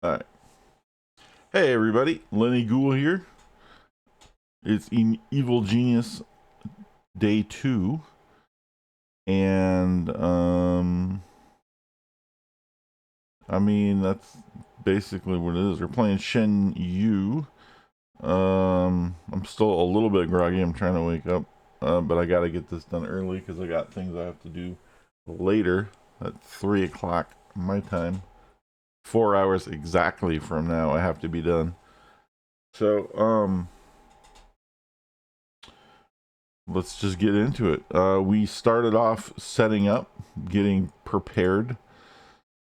All right. Hey, everybody. Lenny Ghoul here. It's Evil Genius Day 2. And, I mean, that's basically what it is. We're playing Shen Yu. I'm still a little bit groggy. I'm trying to wake up. But I got to get this done early because I got things I have to do later at 3 o'clock my time. 4 hours exactly from now, I have to be done. So, let's just get into it. We started off setting up, getting prepared.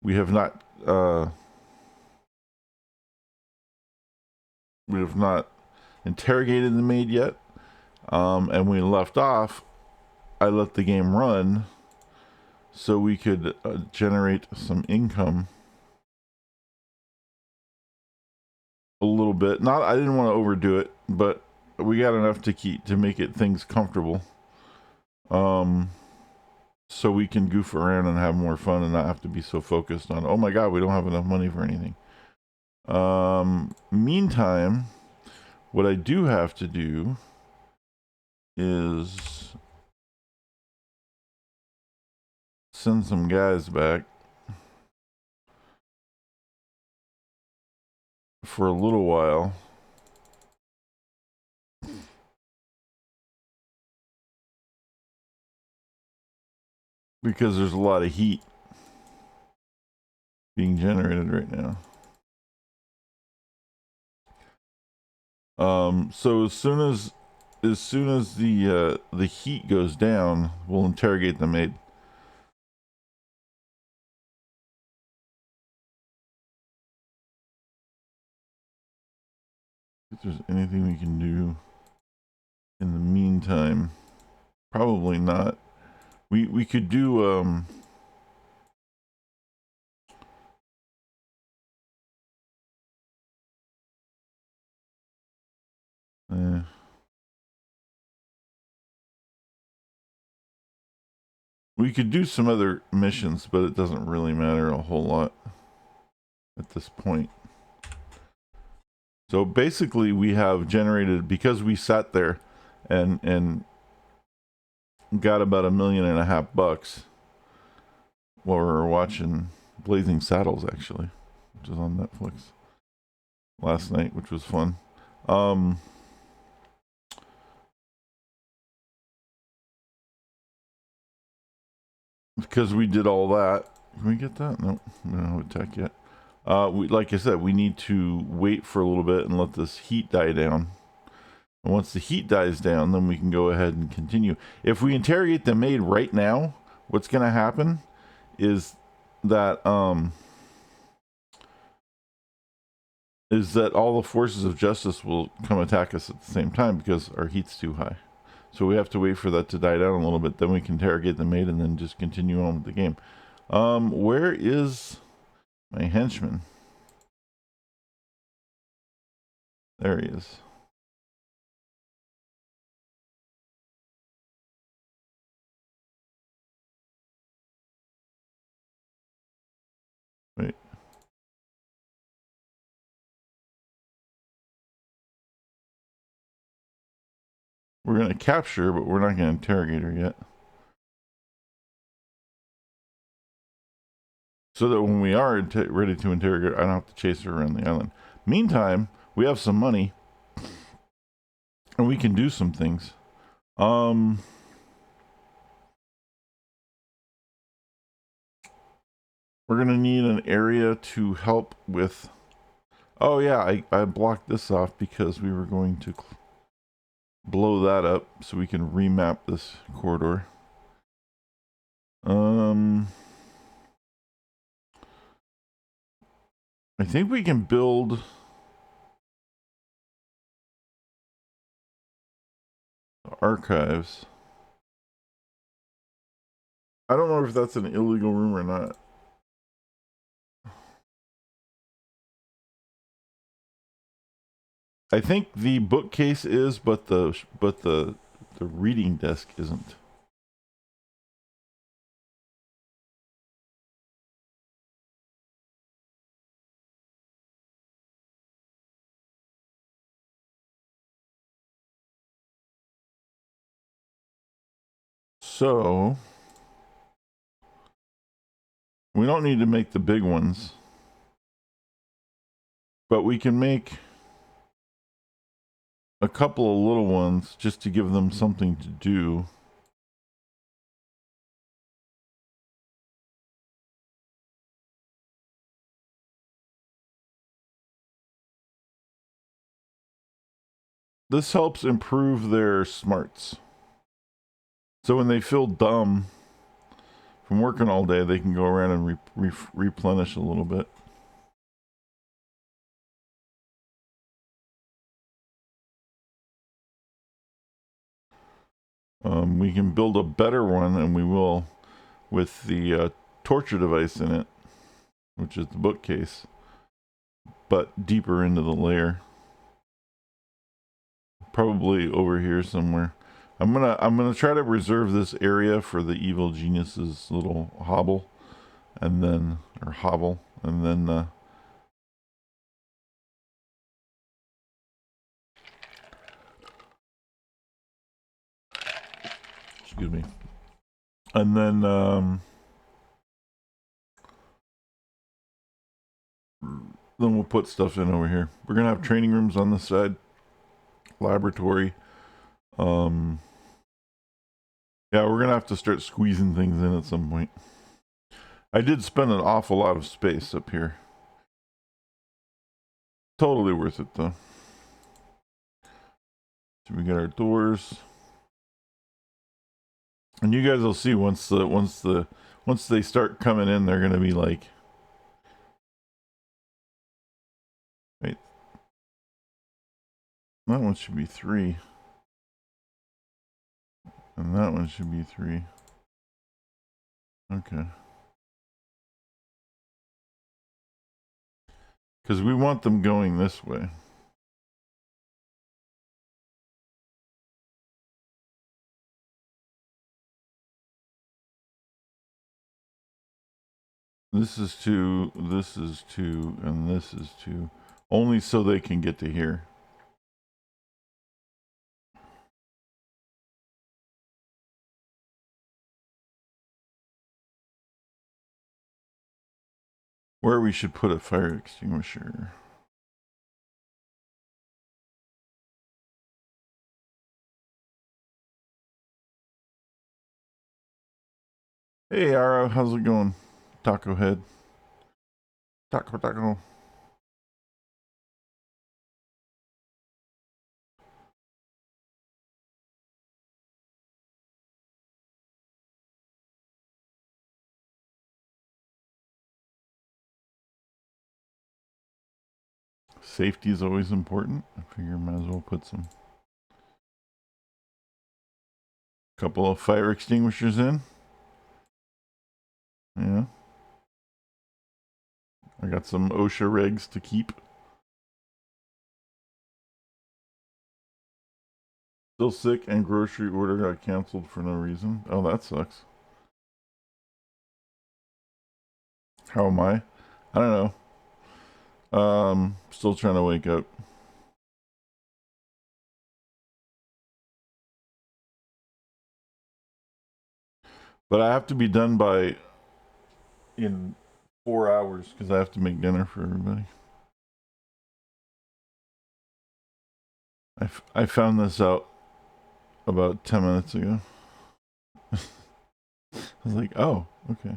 We have not interrogated the maid yet. And we left off. I let the game run so we could generate some income a little bit. Not, I didn't want to overdo it, but we got enough to make it things comfortable. So we can goof around and have more fun and not have to be so focused on, oh my god, we don't have enough money for anything. Meantime, what I do have to do is send some guys back for a little while. Because there's a lot of heat being generated right now. So as soon as the heat goes down, we'll interrogate the maid. If there's anything we can do in the meantime, probably not. We could do we could do some other missions, but it doesn't really matter a whole lot at this point. So basically we have generated, because we sat there and got about $1.5 million while we were watching Blazing Saddles, actually, which is on Netflix last night, which was fun. Because we did all that. Can we get that? No, we don't have a tech yet. Like I said, we need to wait for a little bit and let this heat die down. And once the heat dies down, then we can go ahead and continue. If we interrogate the maid right now, what's going to happen is that all the forces of justice will come attack us at the same time because our heat's too high. So we have to wait for that to die down a little bit. Then we can interrogate the maid and then just continue on with the game. Where is my henchman? There he is. Wait. We're going to capture, but we're not going to interrogate her yet. So that when we are ready to interrogate her, I don't have to chase her around the island. Meantime, we have some money. And we can do some things. We're going to need an area to help with... Oh yeah, I blocked this off because we were going to blow that up so we can remap this corridor. I think we can build archives. I don't know if that's an illegal room or not. I think the bookcase is, but the reading desk isn't. So we don't need to make the big ones, but we can make a couple of little ones just to give them something to do. This helps improve their smarts. So when they feel dumb from working all day, they can go around and replenish a little bit. We can build a better one, and we will, with the torture device in it, which is the bookcase, but deeper into the layer. Probably over here somewhere. I'm gonna try to reserve this area for the evil genius's little hovel, and then excuse me, and then we'll put stuff in over here. We're gonna have training rooms on this side, laboratory. Yeah, we're gonna have to start squeezing things in at some point. I did spend an awful lot of space up here. Totally worth it though. So we got our doors, and you guys will see once they start coming in, they're gonna be like, wait, that one should be 3, and that one should be 3. Okay. Because we want them going this way. This is 2, this is 2, and this is 2. Only so they can get to here. Where we should put a fire extinguisher. Hey, Ara, how's it going? Taco head. Taco. Safety is always important. I figure I might as well put some couple of fire extinguishers in. Yeah. I got some OSHA regs to keep. Still sick and grocery order got canceled for no reason. Oh, that sucks. How am I? I don't know. Still trying to wake up. But I have to be done by in 4 hours because I have to make dinner for everybody. I found this out about 10 minutes ago. I was like, oh, okay.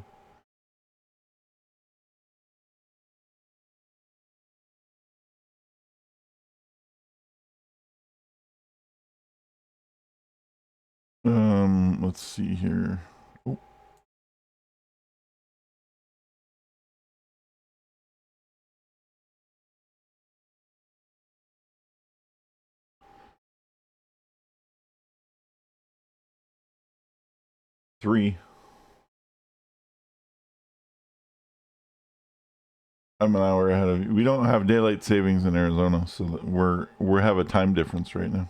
Let's see here. Oh. Three. I'm an hour ahead of you. We don't have daylight savings in Arizona, so we have a time difference right now.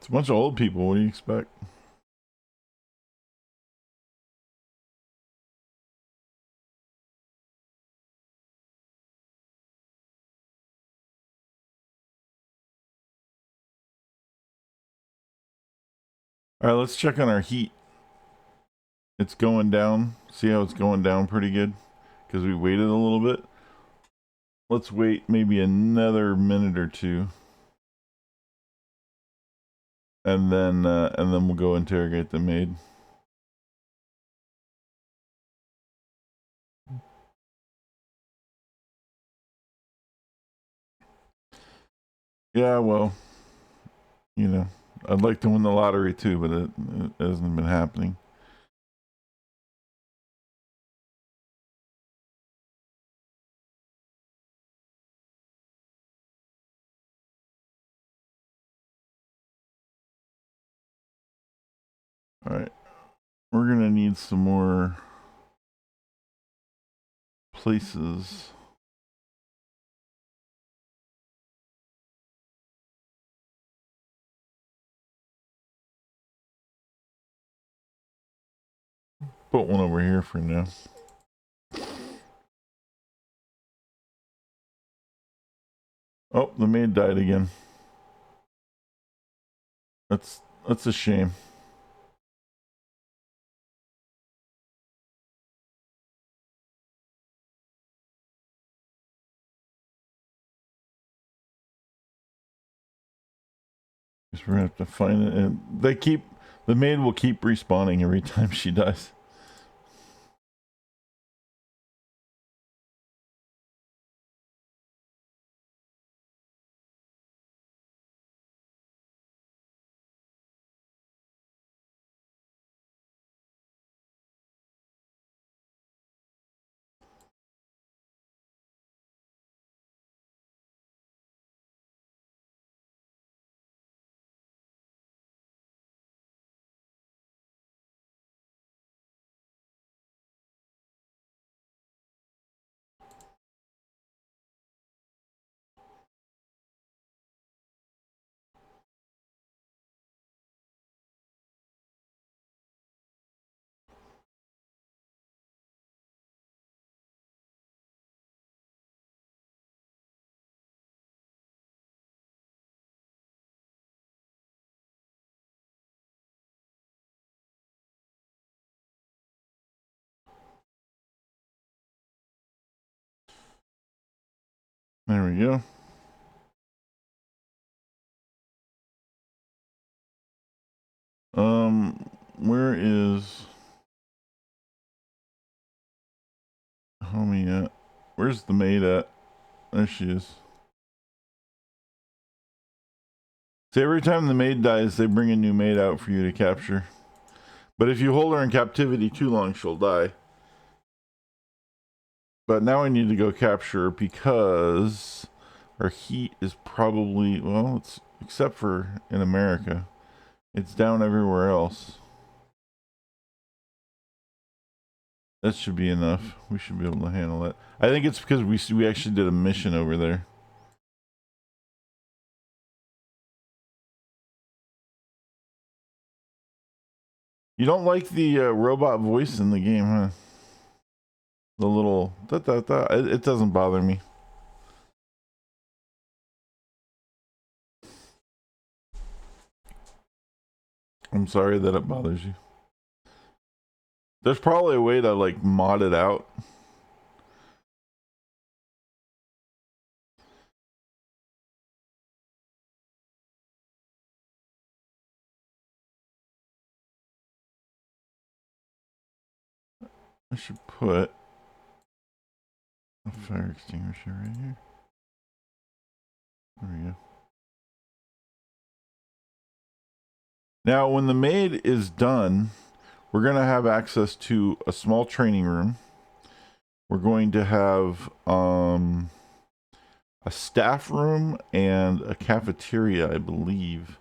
It's a bunch of old people. What do you expect? All right, let's check on our heat. It's going down. See how it's going down pretty good? Because we waited a little bit. Let's wait maybe another minute or two. And then we'll go interrogate the maid. Yeah, well, you know, I'd like to win the lottery too, but it hasn't been happening. All right, we're gonna need some more places. Put one over here for now. Oh, the maid died again. That's a shame. Guess we're gonna have to find it. And the maid will keep respawning every time she dies. There we go. Where is homie at? Where's the maid at? There she is. See, every time the maid dies, they bring a new maid out for you to capture. But if you hold her in captivity too long, she'll die. But now I need to go capture her because our heat is probably, well, it's except for in America. It's down everywhere else. That should be enough. We should be able to handle it. I think it's because we actually did a mission over there. You don't like the robot voice in the game, huh? The little da da da. It doesn't bother me. I'm sorry that it bothers you. There's probably a way to like mod it out. I should put a fire extinguisher right here. There we go. Now, when the maid is done, we're going to have access to a small training room. We're going to have a staff room and a cafeteria, I believe,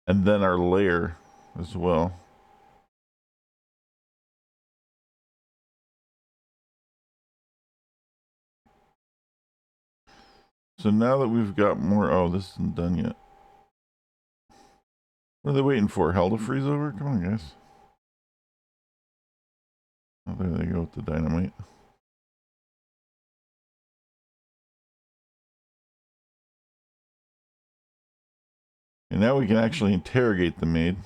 and then our lair as well. So now that we've got more, oh, this isn't done yet. What are they waiting for? Hell to freeze over? Come on, guys. Oh, there they go with the dynamite. And now we can actually interrogate the maid.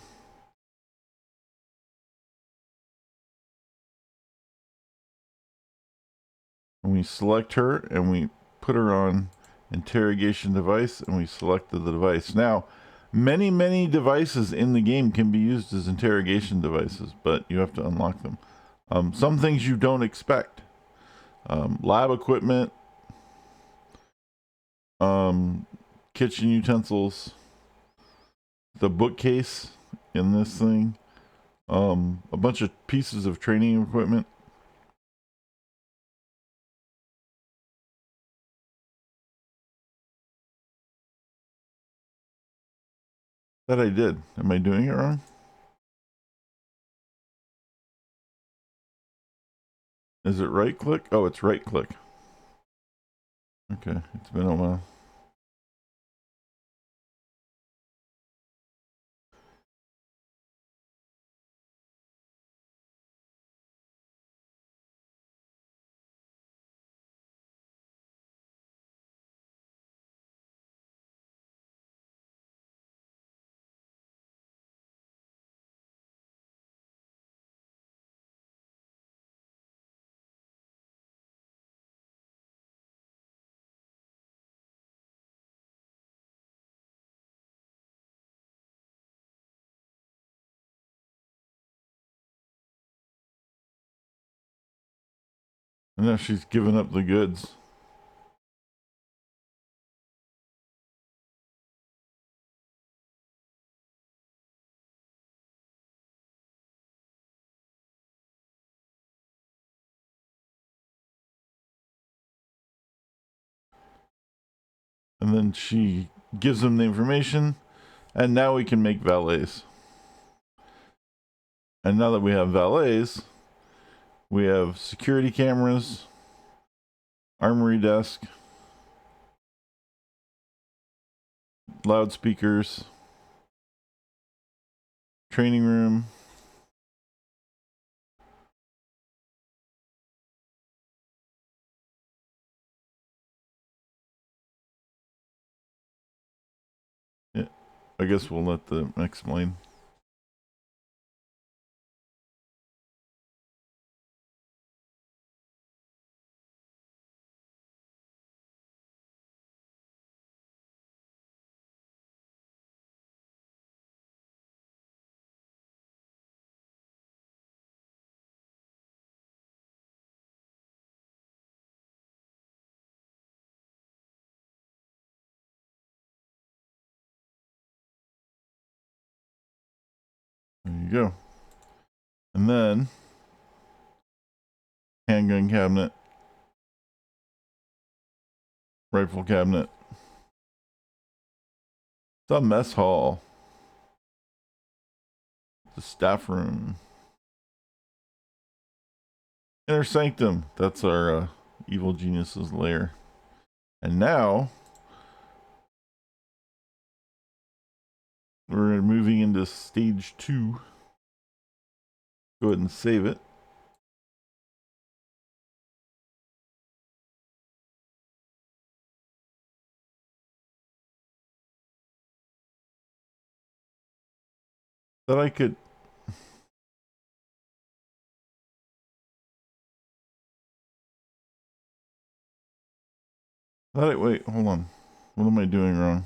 And we select her and we put her on interrogation device and we selected the device. Now, many devices in the game can be used as interrogation devices, but you have to unlock them. Some things you don't expect. Lab equipment, kitchen utensils, the bookcase in this thing, a bunch of pieces of training equipment. That I did. Am I doing it wrong? Is it right click? Oh, it's right click. Okay, it's been a while. And now she's giving up the goods. And then she gives them the information. And now we can make valets. And now that we have valets, we have security cameras, armory desk, loudspeakers, training room. Yeah, I guess we'll let them explain. There you go. And then handgun cabinet, rifle cabinet, the mess hall, the staff room, inner sanctum. That's our evil genius's lair. And now we're moving into stage 2. Go ahead and save it. That I could. Wait, hold on. What am I doing wrong?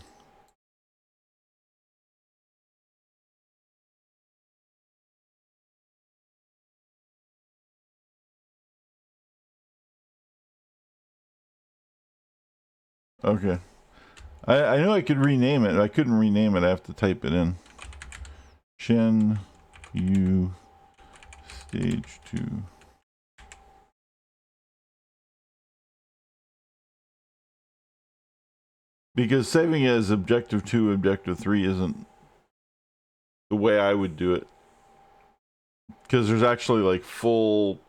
Okay. I knew I could rename it. I couldn't rename it. I have to type it in. Shen Yu Stage 2. Because saving it as Objective 2, Objective 3 isn't the way I would do it. Because there's actually like full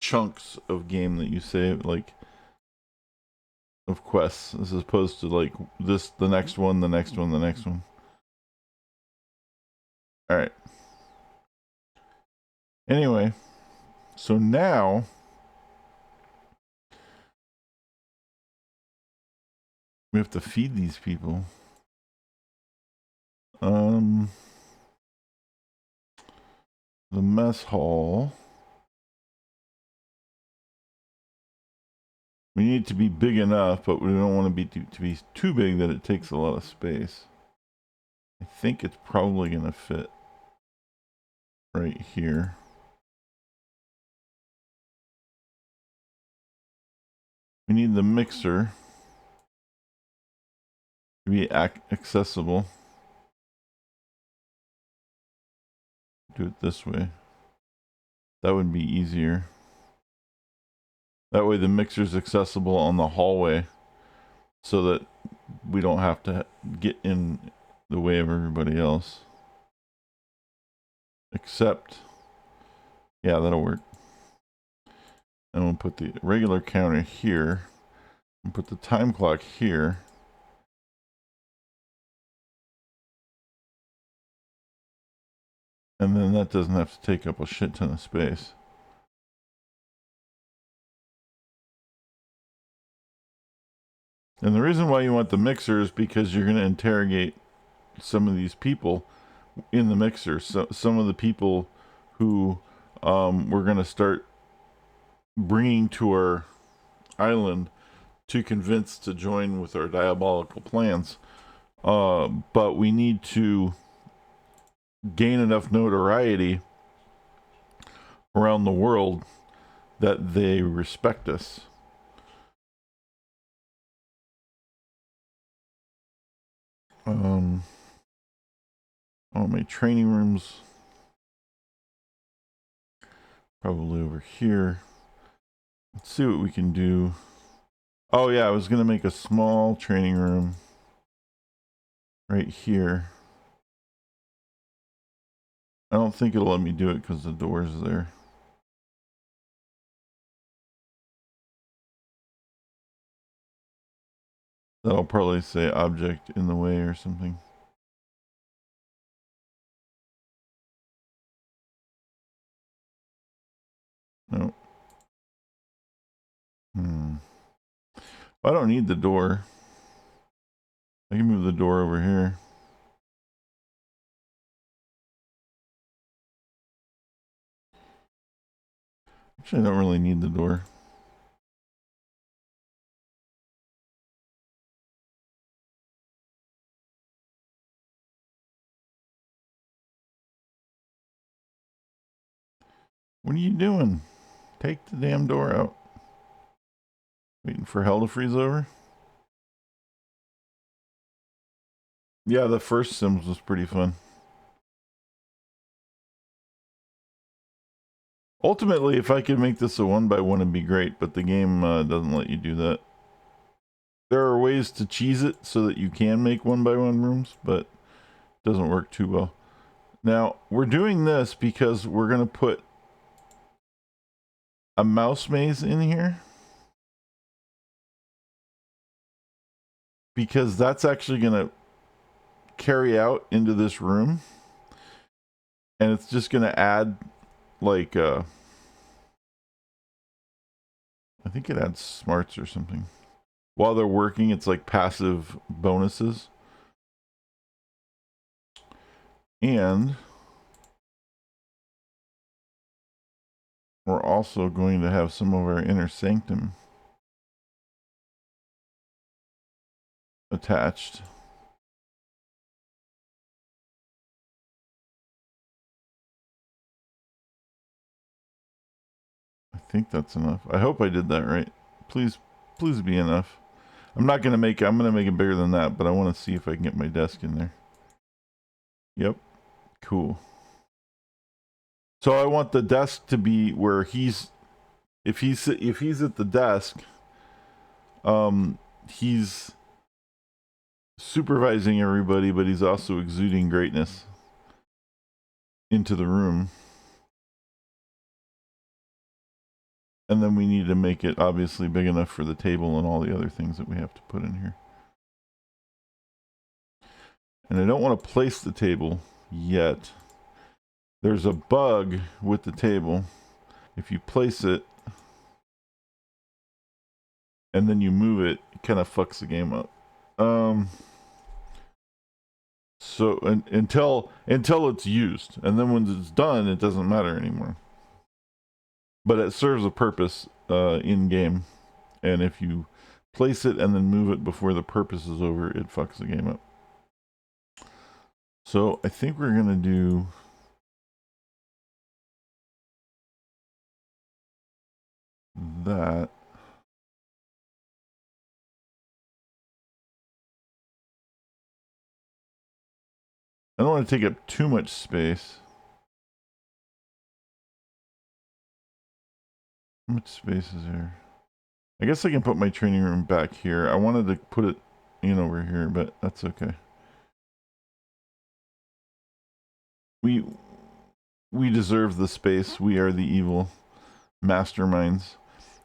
chunks of game that you save, like of quests, as opposed to like this, the next one, the next one, the next one. Alright. Anyway, so now we have to feed these people. The mess hall. We need it to be big enough, but we don't want to be too big that it takes a lot of space. I think it's probably going to fit right here. We need the mixer to be accessible. Do it this way. That would be easier. That way the mixer is accessible on the hallway so that we don't have to get in the way of everybody else. Except, yeah, that'll work. And we'll put the regular counter here and put the time clock here. And then that doesn't have to take up a shit ton of space. And the reason why you want the mixer is because you're going to interrogate some of these people in the mixer. So some of the people who we're going to start bringing to our island to convince to join with our diabolical plans. But we need to gain enough notoriety around the world that they respect us. Oh, my training rooms probably over here. Let's see what we can do. Oh yeah, I was gonna make a small training room right here. I don't think it'll let me do it because the door's there. That'll probably say object in the way or something. No. I don't need the door. I can move the door over here. Actually, I don't really need the door. What are you doing? Take the damn door out. Waiting for hell to freeze over? Yeah, the first Sims was pretty fun. Ultimately, if I could make this a 1x1, it'd be great, but the game doesn't let you do that. There are ways to cheese it so that you can make 1x1 rooms, but it doesn't work too well. Now, we're doing this because we're going to put a mouse maze in here. Because that's actually going to carry out into this room. And it's just going to add, like, I think it adds smarts or something. While they're working, it's like passive bonuses. And we're also going to have some of our inner sanctum attached. I think that's enough. I hope I did that right. Please be enough. I'm going to make it bigger than that, but I want to see if I can get my desk in there. Yep. Cool. So I want the desk to be where if he's at the desk, he's supervising everybody, but he's also exuding greatness into the room. And then we need to make it obviously big enough for the table and all the other things that we have to put in here. And I don't want to place the table yet. There's a bug with the table. If you place it and then you move it, it kind of fucks the game up. So until it's used, and then when it's done, it doesn't matter anymore. But it serves a purpose in game. And if you place it and then move it before the purpose is over, it fucks the game up. So I think we're going to do that. I don't want to take up too much space. How much space is there? I guess I can put my training room back here. I wanted to put it in over here, but that's okay. We deserve the space. We are the evil masterminds.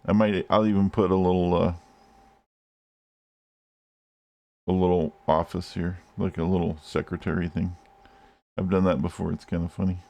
I'll even put a little office here, like a little secretary thing. I've done that before. It's kind of funny.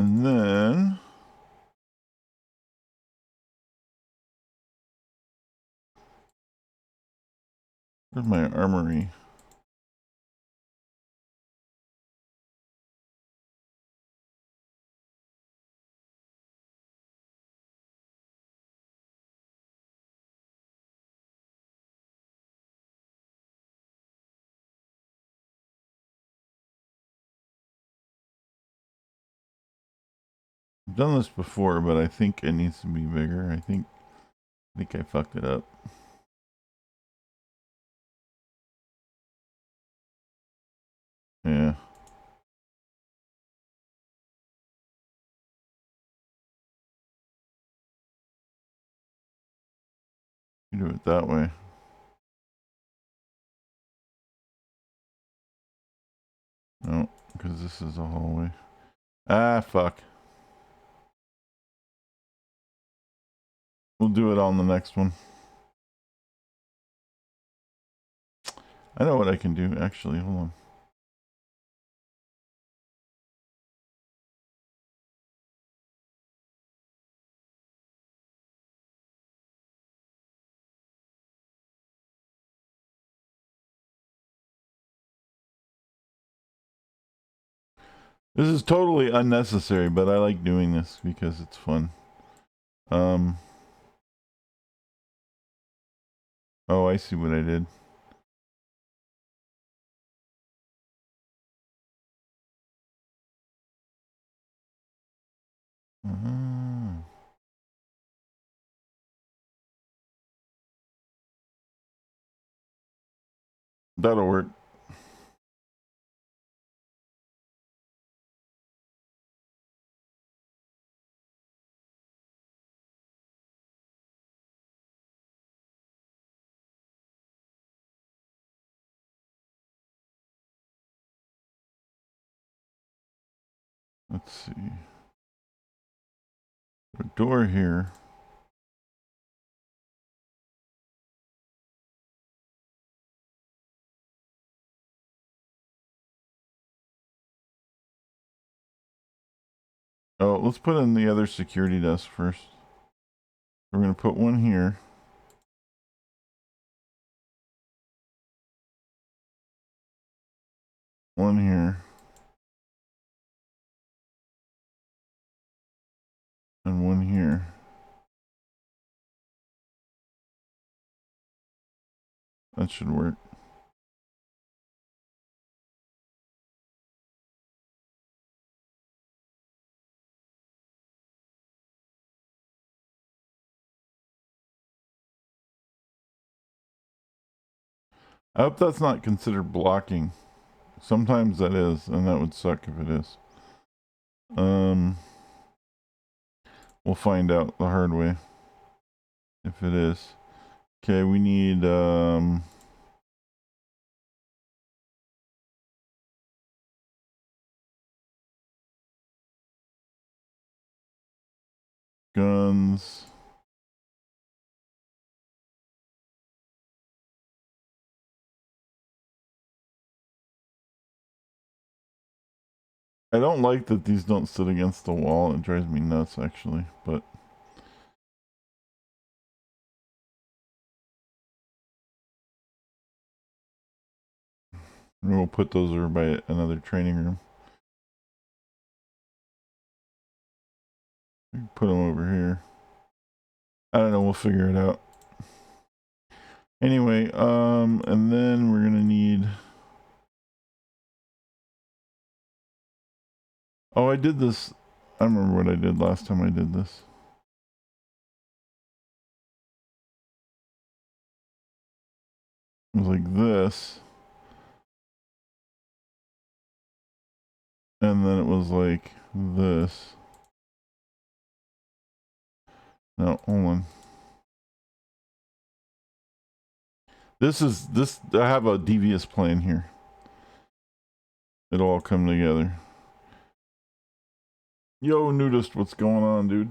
And then where's my armory? I've done this before, but I think it needs to be bigger. I think I fucked it up. Yeah. You do it that way. No, because this is a hallway. Ah, fuck. We'll do it on the next one. I know what I can do, actually. Hold on. This is totally unnecessary, but I like doing this because it's fun. Oh, I see what I did. That'll work. Let's see. A door here. Oh, let's put in the other security desk first. We're going to put one here. One here. And one here. That should work. I hope that's not considered blocking. Sometimes that is, and that would suck if it is. We'll find out the hard way if it is. Okay, we need guns. I don't like that these don't sit against the wall. It drives me nuts, actually, but... we'll put those over by another training room. Put them over here. I don't know, we'll figure it out. Anyway, and then we're gonna need... oh, I did this. I remember what I did last time I did this. It was like this. And then it was like this. No, hold on. This, I have a devious plan here. It'll all come together. Yo, nudist, what's going on, dude?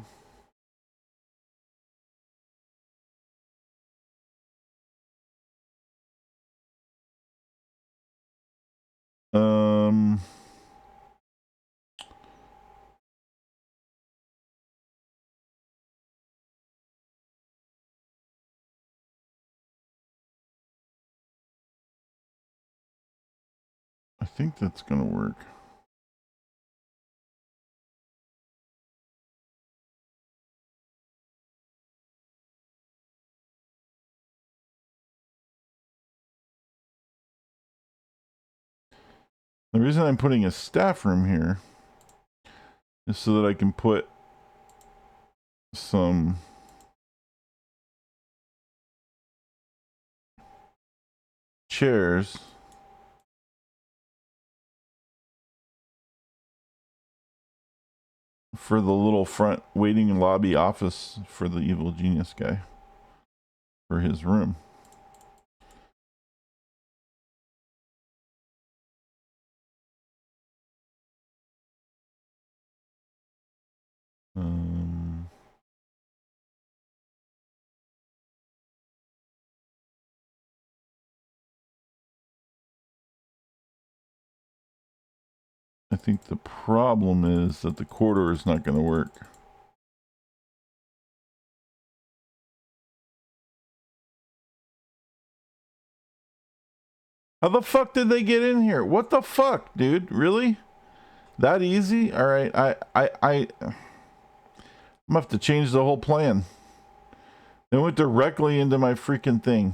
I think that's gonna work. The reason I'm putting a staff room here is so that I can put some chairs for the little front waiting lobby office for the evil genius guy for his room. I think the problem is that the corridor is not going to work. How the fuck did they get in here? What the fuck, dude? Really? That easy? All right, I'm gonna have to change the whole plan. They went directly into my freaking thing.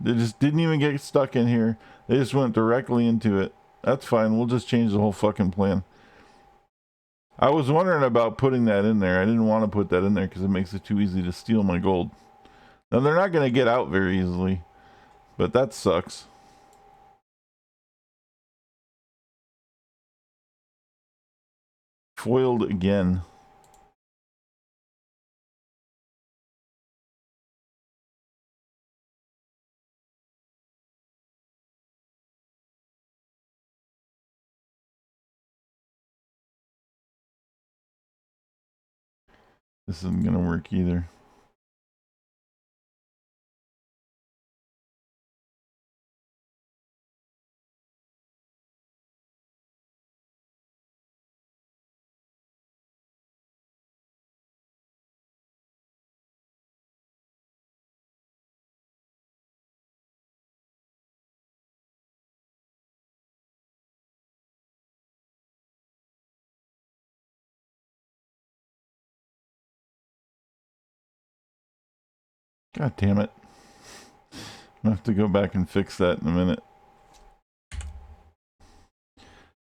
They just didn't even get stuck in here. They just went directly into it. That's fine. We'll just change the whole fucking plan. I was wondering about putting that in there. I didn't want to put that in there because it makes it too easy to steal my gold. Now, they're not going to get out very easily, but that sucks. Foiled again. This isn't going to work either. God damn it. I'm going to have to go back and fix that in a minute.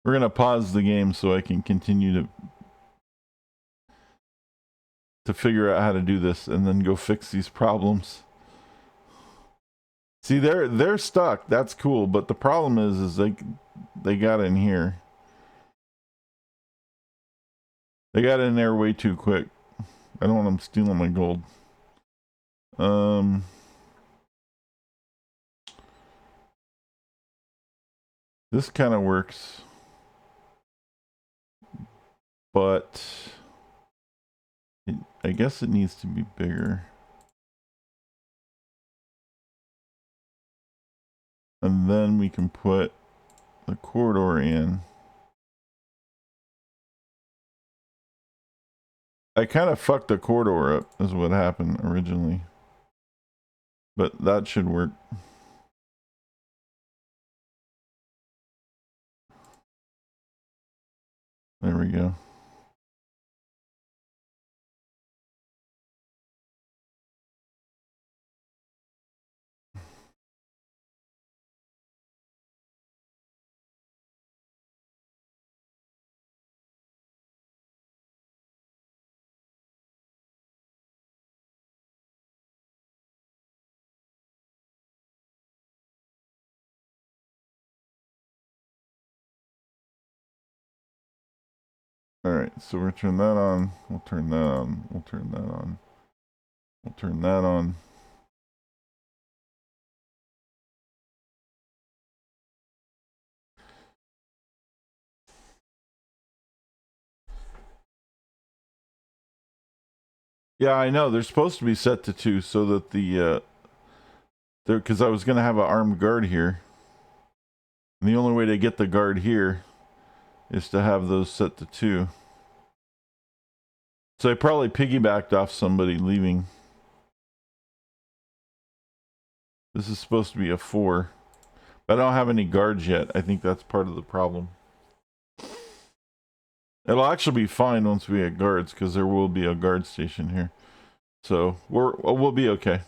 We're going to pause the game so I can continue to figure out how to do this and then go fix these problems. See, they're stuck. That's cool, but the problem is they got in here. They got in there way too quick. I don't want them stealing my gold. This kind of works, but I guess it needs to be bigger. And then we can put the corridor in. I kind of fucked the corridor up, is what happened originally. But that should work. There we go. Alright, so we'll turn that on. We'll turn that on. We'll turn that on. We'll turn that on. Yeah, I know. They're supposed to be set to 2 so that the because I was going to have an armed guard here. And the only way to get the guard here is to have those set to 2. So I probably piggybacked off somebody leaving. This is supposed to be a 4. But I don't have any guards yet. I think that's part of the problem. It'll actually be fine once we get guards, because there will be a guard station here. So we'll be okay.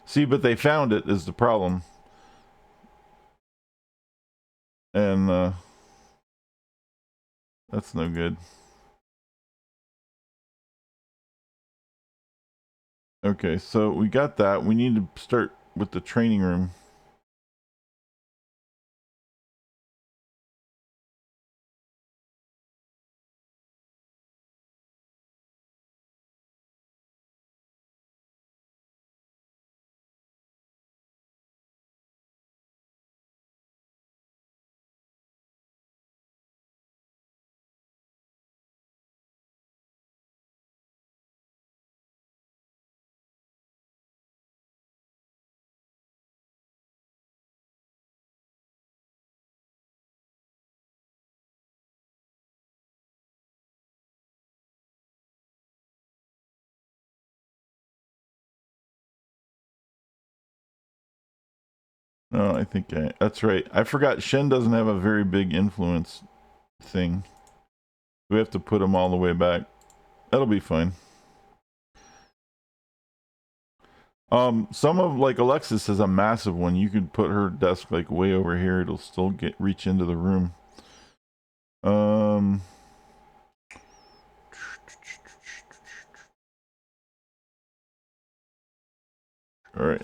See, but they found it is the problem. And that's no good. Okay, so we got that. We need to start with the training room. Oh, I think that's right. I forgot Shen doesn't have a very big influence thing. We have to put him all the way back. That'll be fine. Some of like Alexis has a massive one. You could put her desk like way over here. It'll still reach into the room. All right.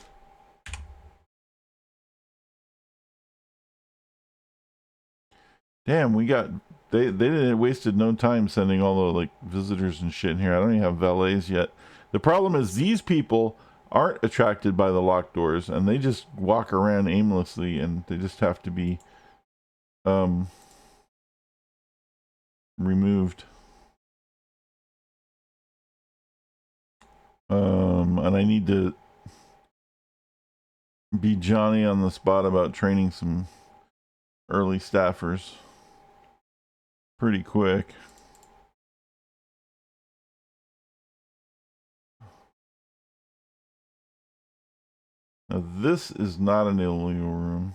Damn, we got they didn't wasted no time sending all the like visitors and shit in here. I don't even have valets yet. The problem is these people aren't attracted by the locked doors and they just walk around aimlessly and they just have to be removed. And I need to be Johnny on the spot about training some early staffers pretty quick. Now this is not an illegal room.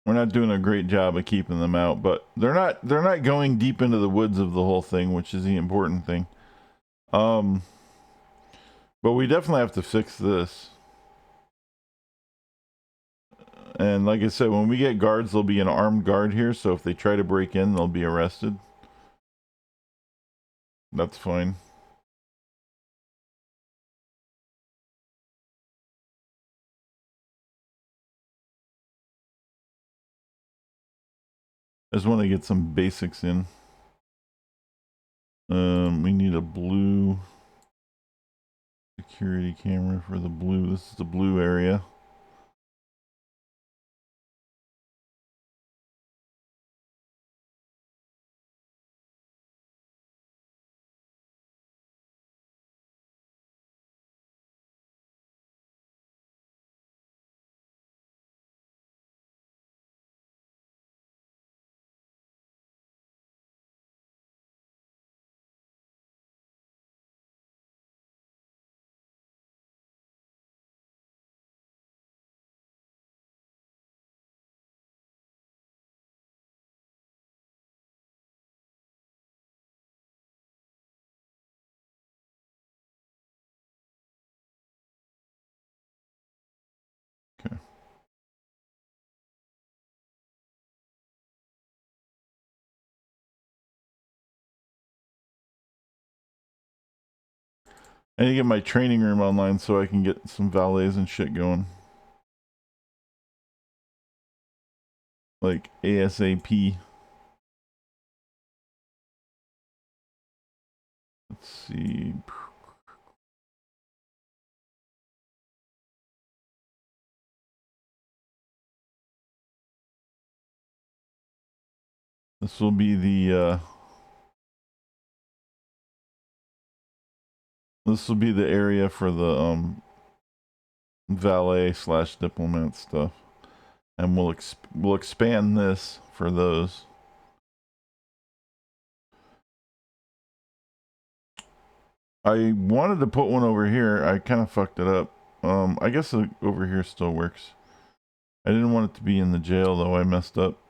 We're not doing a great job of keeping them out, but they're not going deep into the woods of the whole thing, which is the important thing. But we definitely have to fix this. And like I said, when we get guards, there'll be an armed guard here, so if they try to break in, they'll be arrested. That's fine. I just want to get some basics in. We need a blue security camera for the blue. This is the blue area. Okay. I need to get my training room online so I can get some valets and shit going. Like ASAP. Let's see. This will be the area for the valet / diplomat stuff, and we'll expand this for those. I wanted to put one over here. I kind of fucked it up. I guess over here still works. I didn't want it to be in the jail though. I messed up.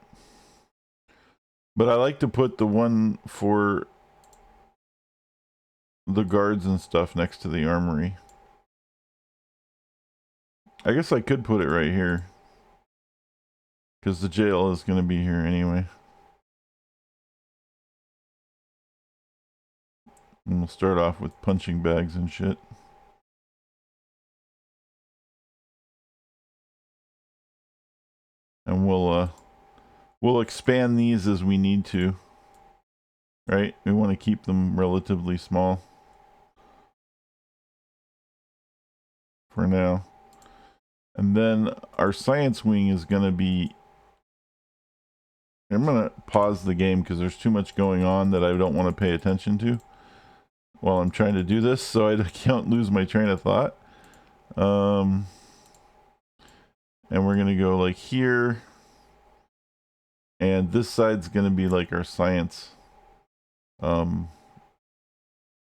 But I like to put the one for the guards and stuff next to the armory. I guess I could put it right here, because the jail is going to be here anyway. And we'll start off with punching bags and shit. And we'll expand these as we need to. Right? We want to keep them relatively small for now. And then our science wing is going to be... I'm going to pause the game because there's too much going on that I don't want to pay attention to while I'm trying to do this, so I can't lose my train of thought. And we're going to go like here. And this side's going to be like our science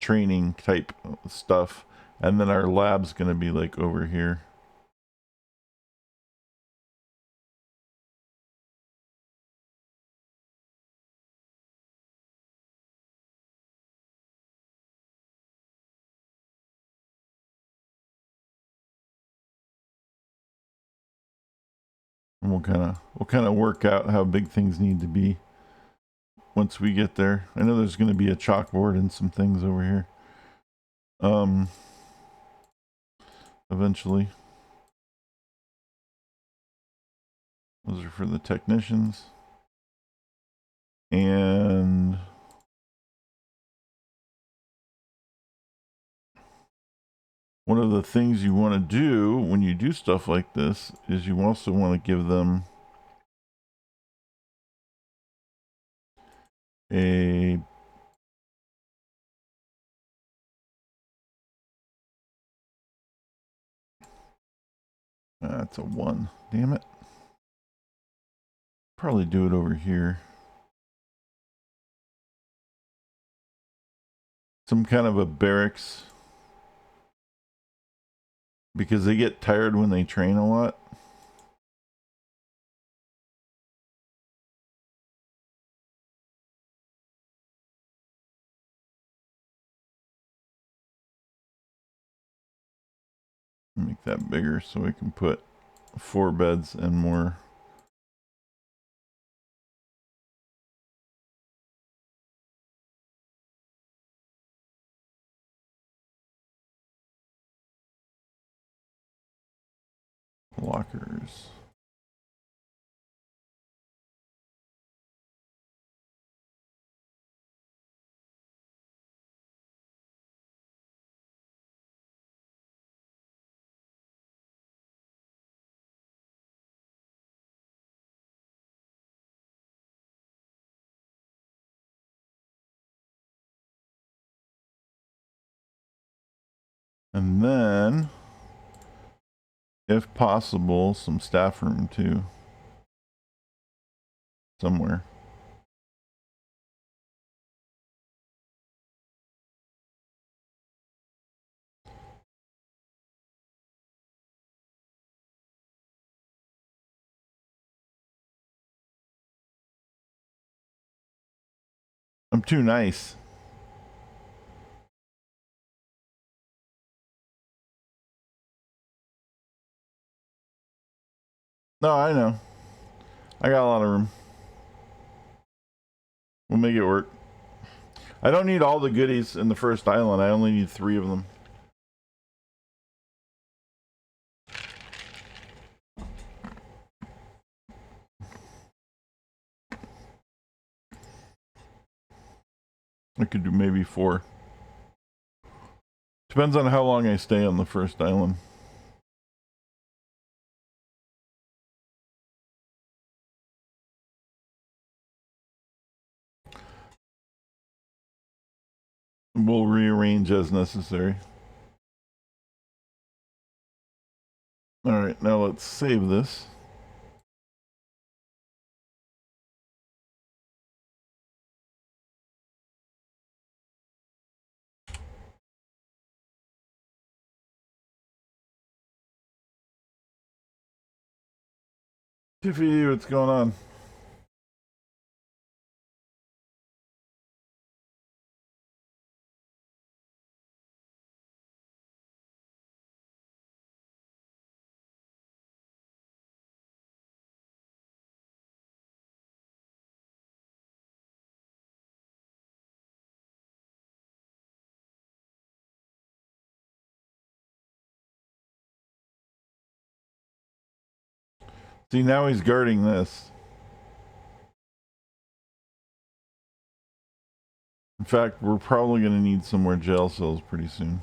training type stuff. And then our lab's going to be like over here. And we'll kind of work out how big things need to be once we get there. I know there's going to be a chalkboard and some things over here. Eventually. Those are for the technicians. And one of the things you want to do when you do stuff like this is you also want to give them a that's a 1. Damn it. Probably do it over here. Some kind of a barracks. Because they get tired when they train a lot. Make that bigger so we can put 4 beds and more. Lockers. And then, if possible, some staff room too. Somewhere. I'm too nice. No, I know. I got a lot of room. We'll make it work. I don't need all the goodies in the first island. I only need 3 of them. I could do maybe 4. Depends on how long I stay on the first island. We'll rearrange as necessary. Alright, now let's save this. Tiffy, what's going on? See, now he's guarding this. In fact, we're probably going to need some more jail cells pretty soon.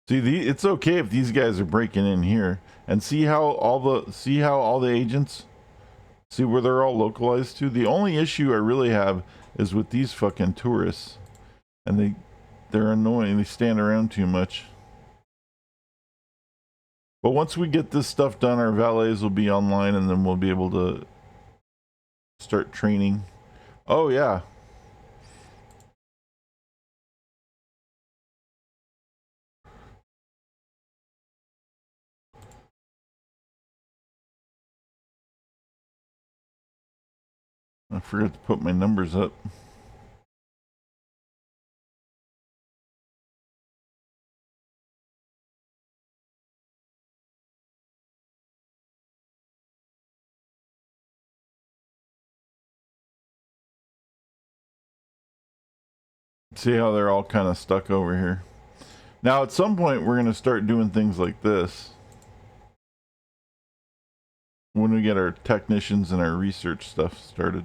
See, it's okay if these guys are breaking in here, and see how all the agents, see where they're all localized to. The only issue I really have is with these fucking tourists, and they're annoying. They stand around too much. But once we get this stuff done, our valets will be online, and then we'll be able to start training. Oh yeah. I forgot to put my numbers up. See how they're all kind of stuck over here. Now, at some point, we're going to start doing things like this. When we get our technicians and our research stuff started.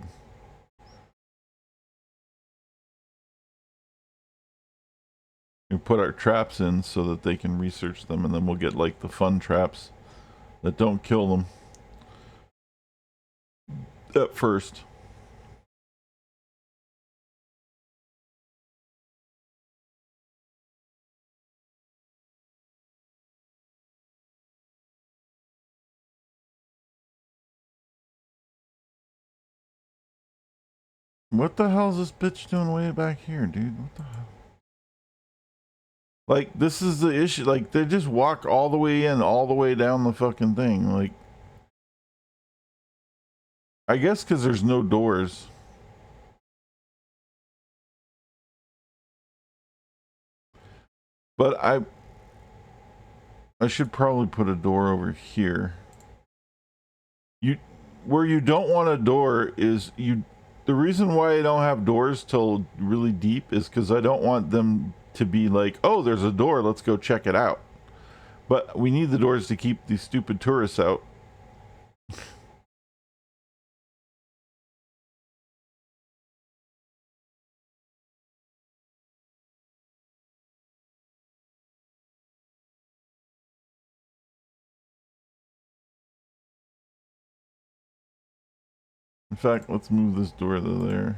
We put our traps in so that they can research them, and then we'll get like the fun traps that don't kill them at first. What the hell is this bitch doing way back here, dude? What the hell? Like, this is the issue. Like, they just walk all the way in, all the way down the fucking thing. Like, I guess because there's no doors. But I should probably put a door over here. Where you don't want a door is the reason why I don't have doors till really deep is because I don't want them to be like, oh, there's a door, let's go check it out. But we need the doors to keep these stupid tourists out. In fact, let's move this door to there.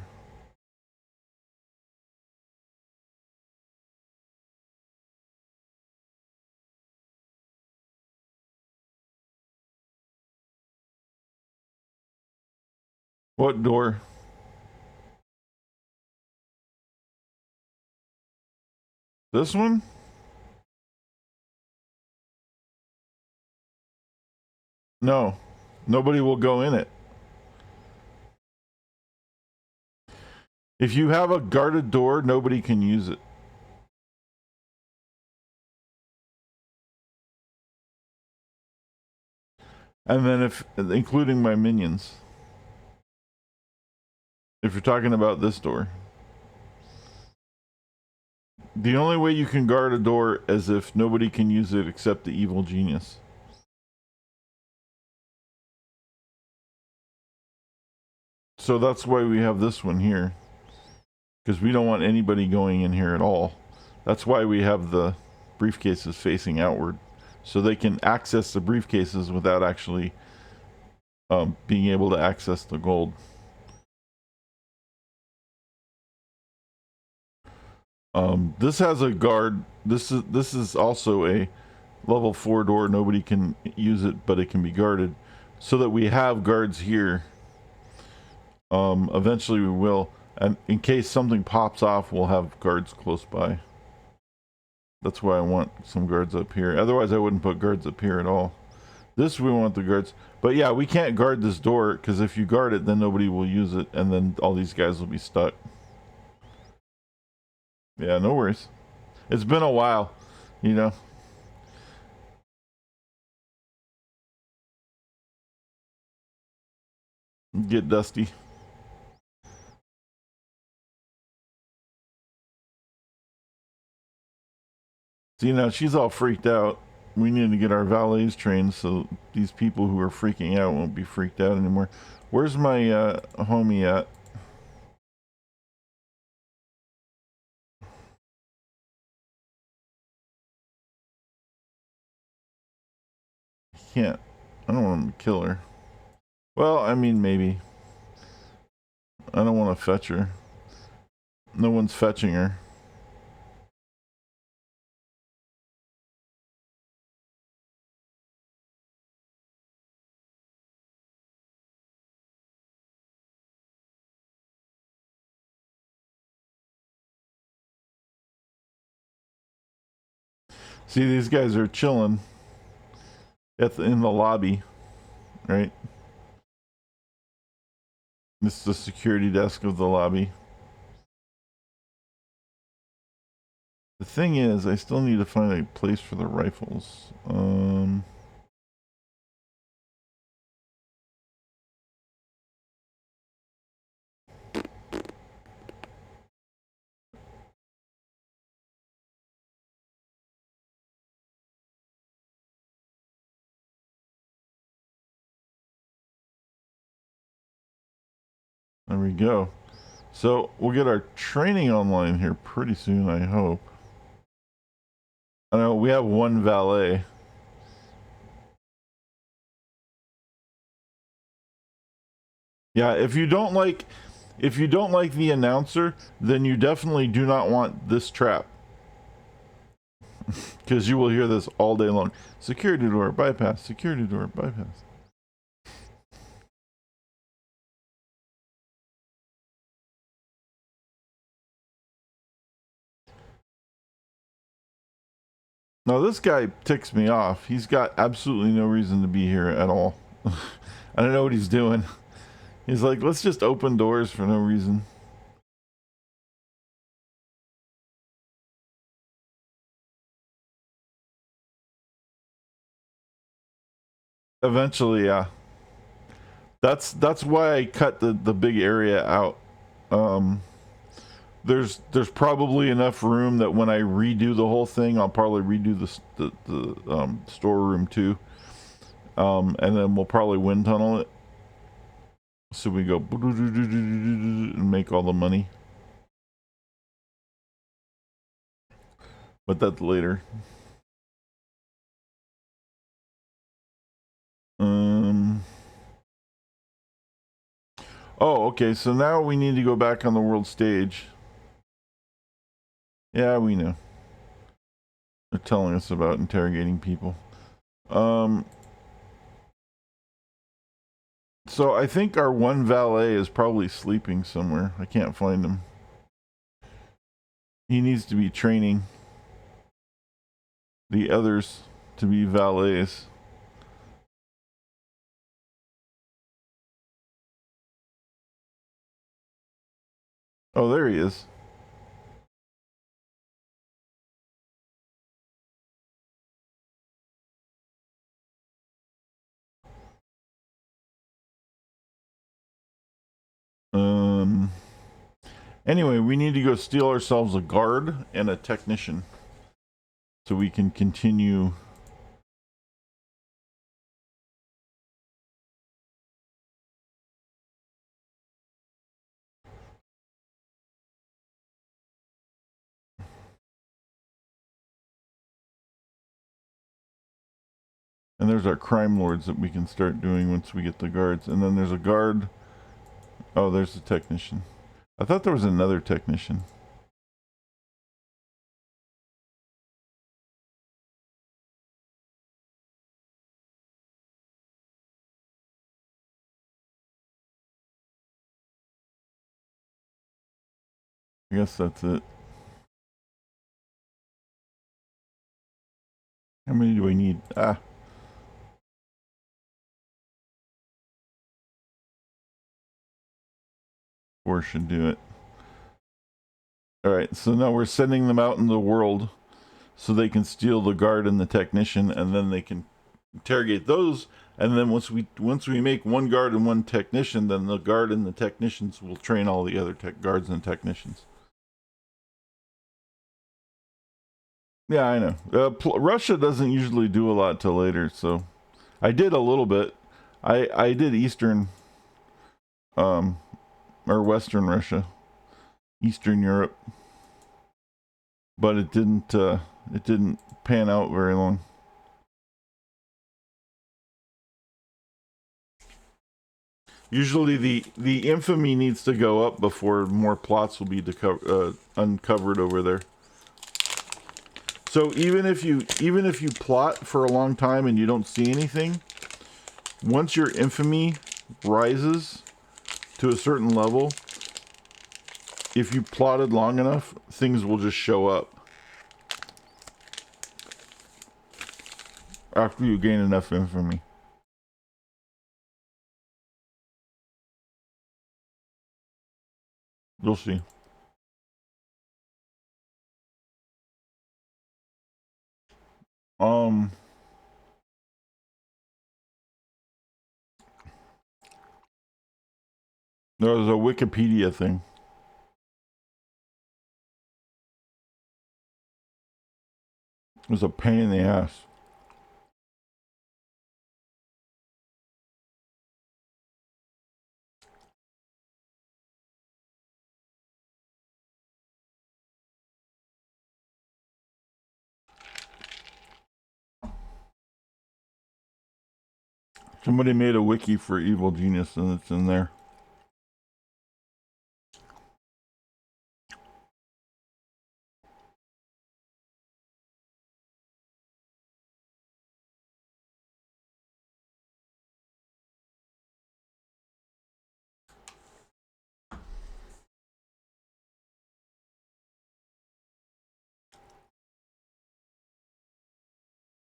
What door? This one? No. Nobody will go in it. If you have a guarded door, nobody can use it. And then including my minions. If you're talking about this door. The only way you can guard a door is if nobody can use it except the evil genius. So that's why we have this one here. Because we don't want anybody going in here at all. That's why we have the briefcases facing outward. So they can access the briefcases without actually being able to access the gold. This has a guard. This is also a level 4 door. Nobody can use it, but it can be guarded. So that we have guards here. Eventually we will. And in case something pops off, we'll have guards close by. That's why I want some guards up here. Otherwise, I wouldn't put guards up here at all. This, we want the guards. But yeah, we can't guard this door, because if you guard it, then nobody will use it, and then all these guys will be stuck. Yeah, no worries. It's been a while, you know. Get dusty. See, now she's all freaked out. We need to get our valets trained so these people who are freaking out won't be freaked out anymore. Where's my homie at? Can't. I don't want him to kill her. Well, I mean, maybe. I don't want to fetch her. No one's fetching her. See, these guys are chilling in the lobby, right? This is the security desk of the lobby. The thing is, I still need to find a place for the rifles. There we go. So we'll get our training online here pretty soon, I hope. I know we have one valet. Yeah, if you don't like the announcer, then you definitely do not want this trap. Because you will hear this all day long. Security door, bypass, security door, bypass. Now this guy ticks me off. He's got absolutely no reason to be here at all. I don't know what he's doing. He's like, let's just open doors for no reason. Eventually, yeah. That's why I cut the big area out. There's probably enough room that when I redo the whole thing, I'll probably redo the storeroom too. And then we'll probably wind tunnel it. So we go and make all the money. But that's later. Oh, okay, so now we need to go back on the world stage. Yeah, we know. They're telling us about interrogating people. So I think our one valet is probably sleeping somewhere. I can't find him. He needs to be training the others to be valets. Oh, there he is. Anyway, we need to go steal ourselves a guard and a technician so we can continue. And there's our crime lords that we can start doing once we get the guards. And then there's a guard. Oh, there's the technician. I thought there was another technician. I guess that's it. How many do I need? Ah. Four should do it. Alright, so now we're sending them out in the world so they can steal the guard and the technician, and then they can interrogate those. And then once we make one guard and one technician, then the guard and the technicians will train all the other guards and technicians. Yeah, I know. Russia doesn't usually do a lot till later, so I did a little bit. I did Eastern, or Western Russia, Eastern Europe, but it didn't pan out very long. Usually the infamy needs to go up before more plots will be uncovered over there. So even if you plot for a long time and you don't see anything, once your infamy rises to a certain level, if you plotted long enough, things will just show up after you gain enough infamy. You'll see. There was a Wikipedia thing. It was a pain in the ass. Somebody made a wiki for Evil Genius and it's in there.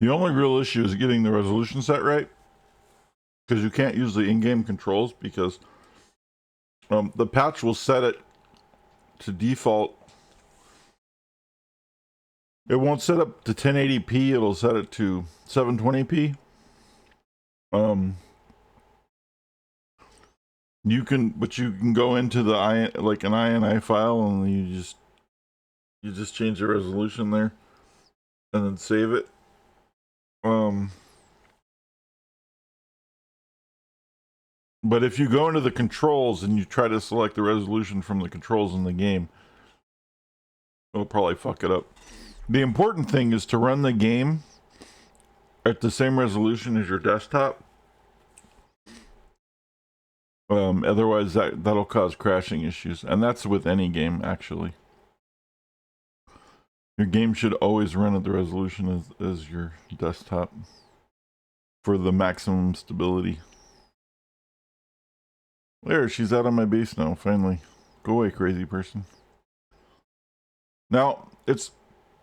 The only real issue is getting the resolution set right, because you can't use the in-game controls because the patch will set it to default. It won't set up to 1080p. It'll set it to 720p. You can go into the like an INI file and you just change the resolution there and then save it. But if you go into the controls and you try to select the resolution from the controls in the game, it'll probably fuck it up. The important thing is to run the game at the same resolution as your desktop. Otherwise that'll cause crashing issues, and that's with any game actually. Your game should always run at the resolution as your desktop for the maximum stability. There, she's out of my base now, finally. Go away, crazy person. Now, it's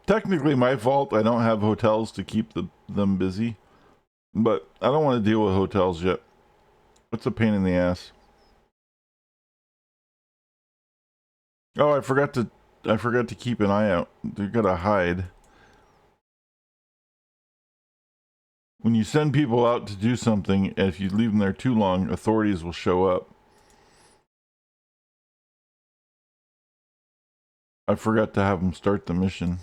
technically my fault I don't have hotels to keep them busy, but I don't want to deal with hotels yet. It's a pain in the ass. Oh, I forgot to keep an eye out. They're gonna hide. When you send people out to do something, if you leave them there too long, authorities will show up. I forgot to have them start the mission.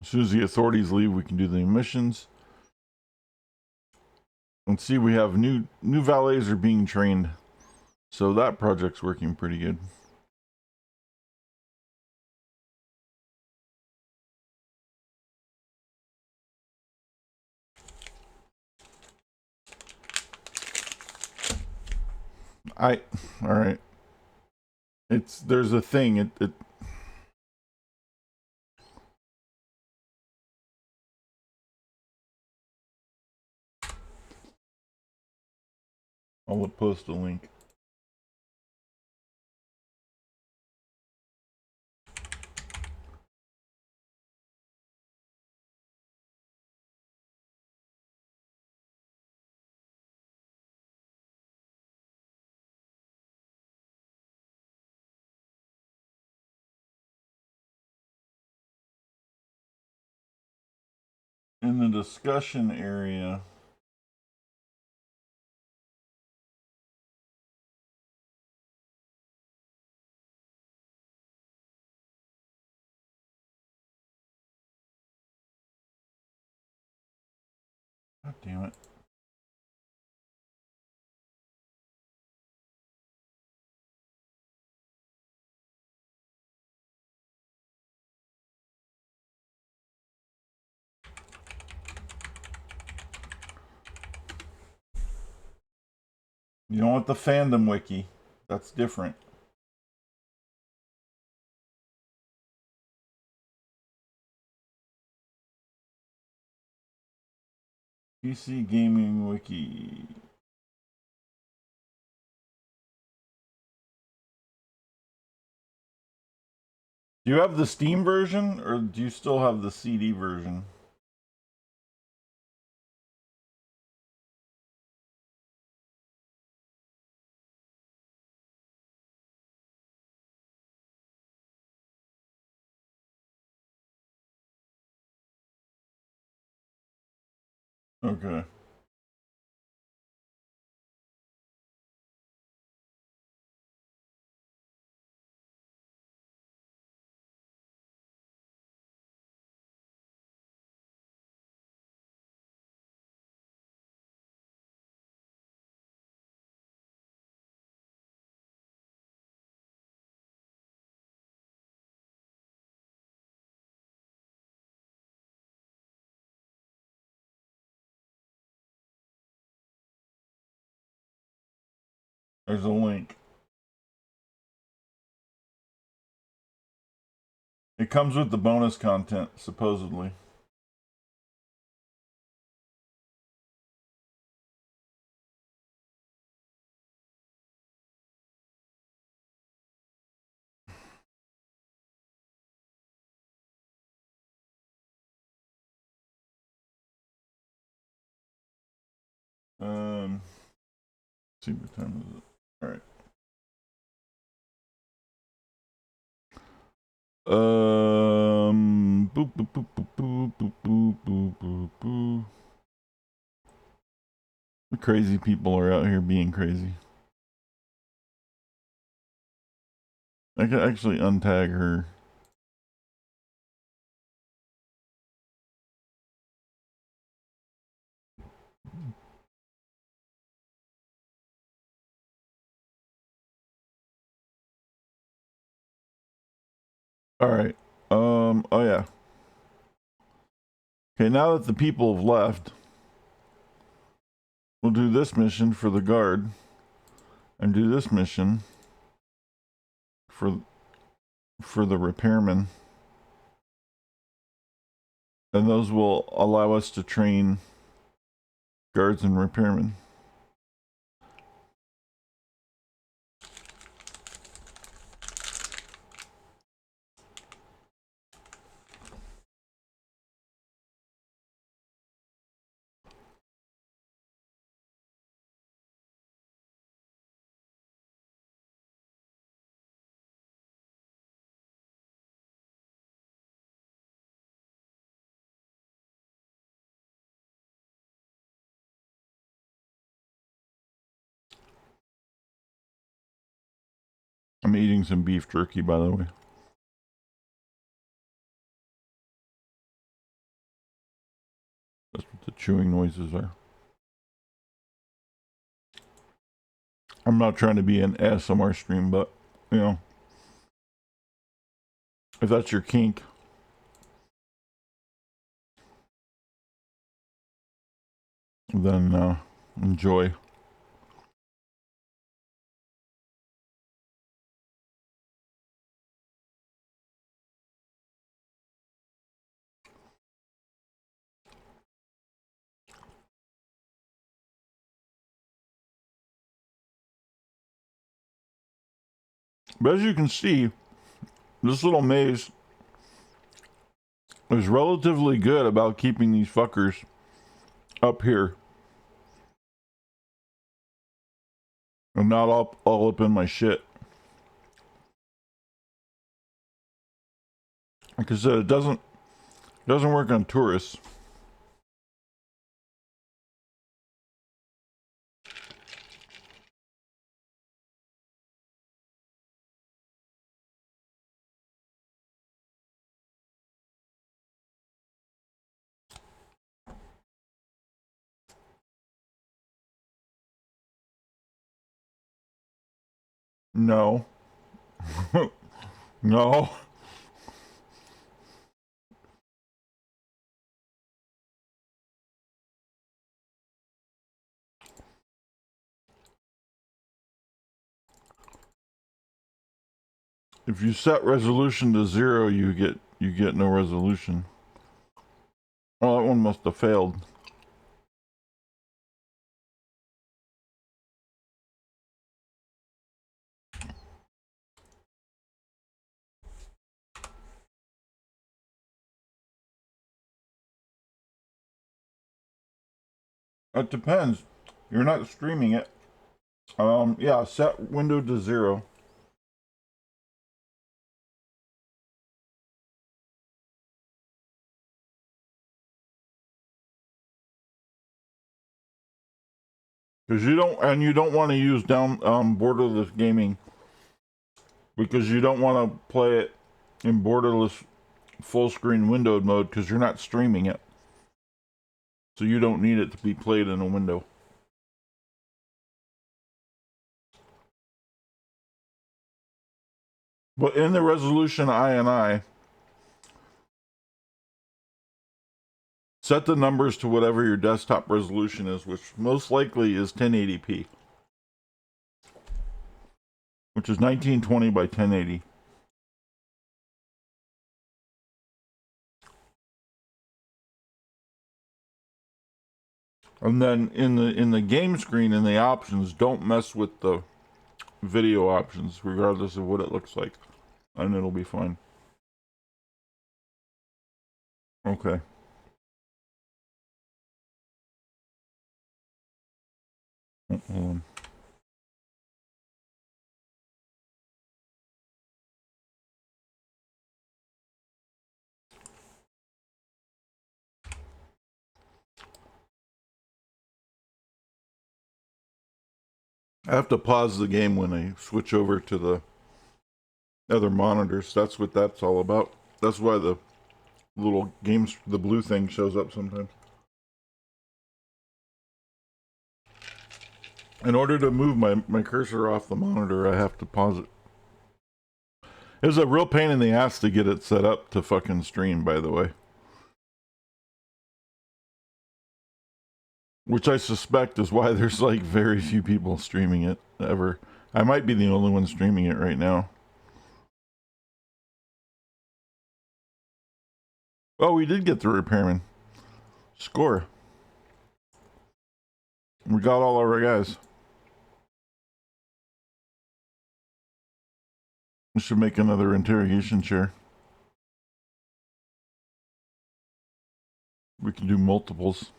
As soon as the authorities leave, we can do the missions. And see, we have new valets are being trained. So that project's working pretty good. All right. There's a thing, I'll post a link. In the discussion area. God damn it. You don't want the fandom wiki. That's different. PC Gaming Wiki. Do you have the Steam version, or do you still have the CD version? Okay. There's a link. It comes with the bonus content, supposedly. Let's see what time is it? All right. Boop, boop, boop, boop, boop, boop, boop, boop, boop, boop. The crazy people are out here being crazy. I can actually untag her. All right. Oh yeah. Okay, now that the people have left, we'll do this mission for the guard and do this mission for the repairman. And those will allow us to train guards and repairmen. I'm eating some beef jerky, by the way. That's what the chewing noises are. I'm not trying to be an ASMR stream, but, you know, if that's your kink, then enjoy. But as you can see, this little maze is relatively good about keeping these fuckers up here and not all up in my shit. Like I said, it doesn't work on tourists. No. No. If you set resolution to 0, you get no resolution. Oh, that one must have failed. It depends. You're not streaming it. Yeah, set window to 0. Because you don't want to use down borderless gaming, because you don't want to play it in borderless full screen windowed mode because you're not streaming it. So you don't need it to be played in a window. But in the resolution INI, set the numbers to whatever your desktop resolution is, which most likely is 1080p. which is 1920 by 1080. And then in the game screen, in the options, don't mess with the video options, regardless of what it looks like, and it'll be fine. Okay. Hold on. I have to pause the game when I switch over to the other monitors. That's what that's all about. That's why the little games, the blue thing shows up sometimes. In order to move my cursor off the monitor, I have to pause it. It was a real pain in the ass to get it set up to fucking stream, by the way. Which I suspect is why there's like very few people streaming it ever. I might be the only one streaming it right now. Oh, we did get the repairman. Score. We got all our guys. We should make another interrogation chair. We can do multiples.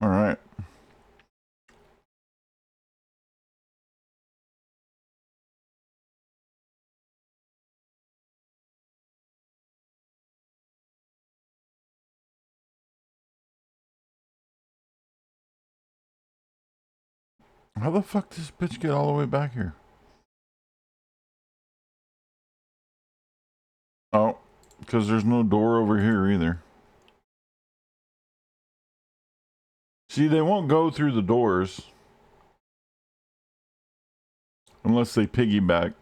All right. How the fuck does this bitch get all the way back here? Oh, because there's no door over here either. See, they won't go through the doors unless they piggyback.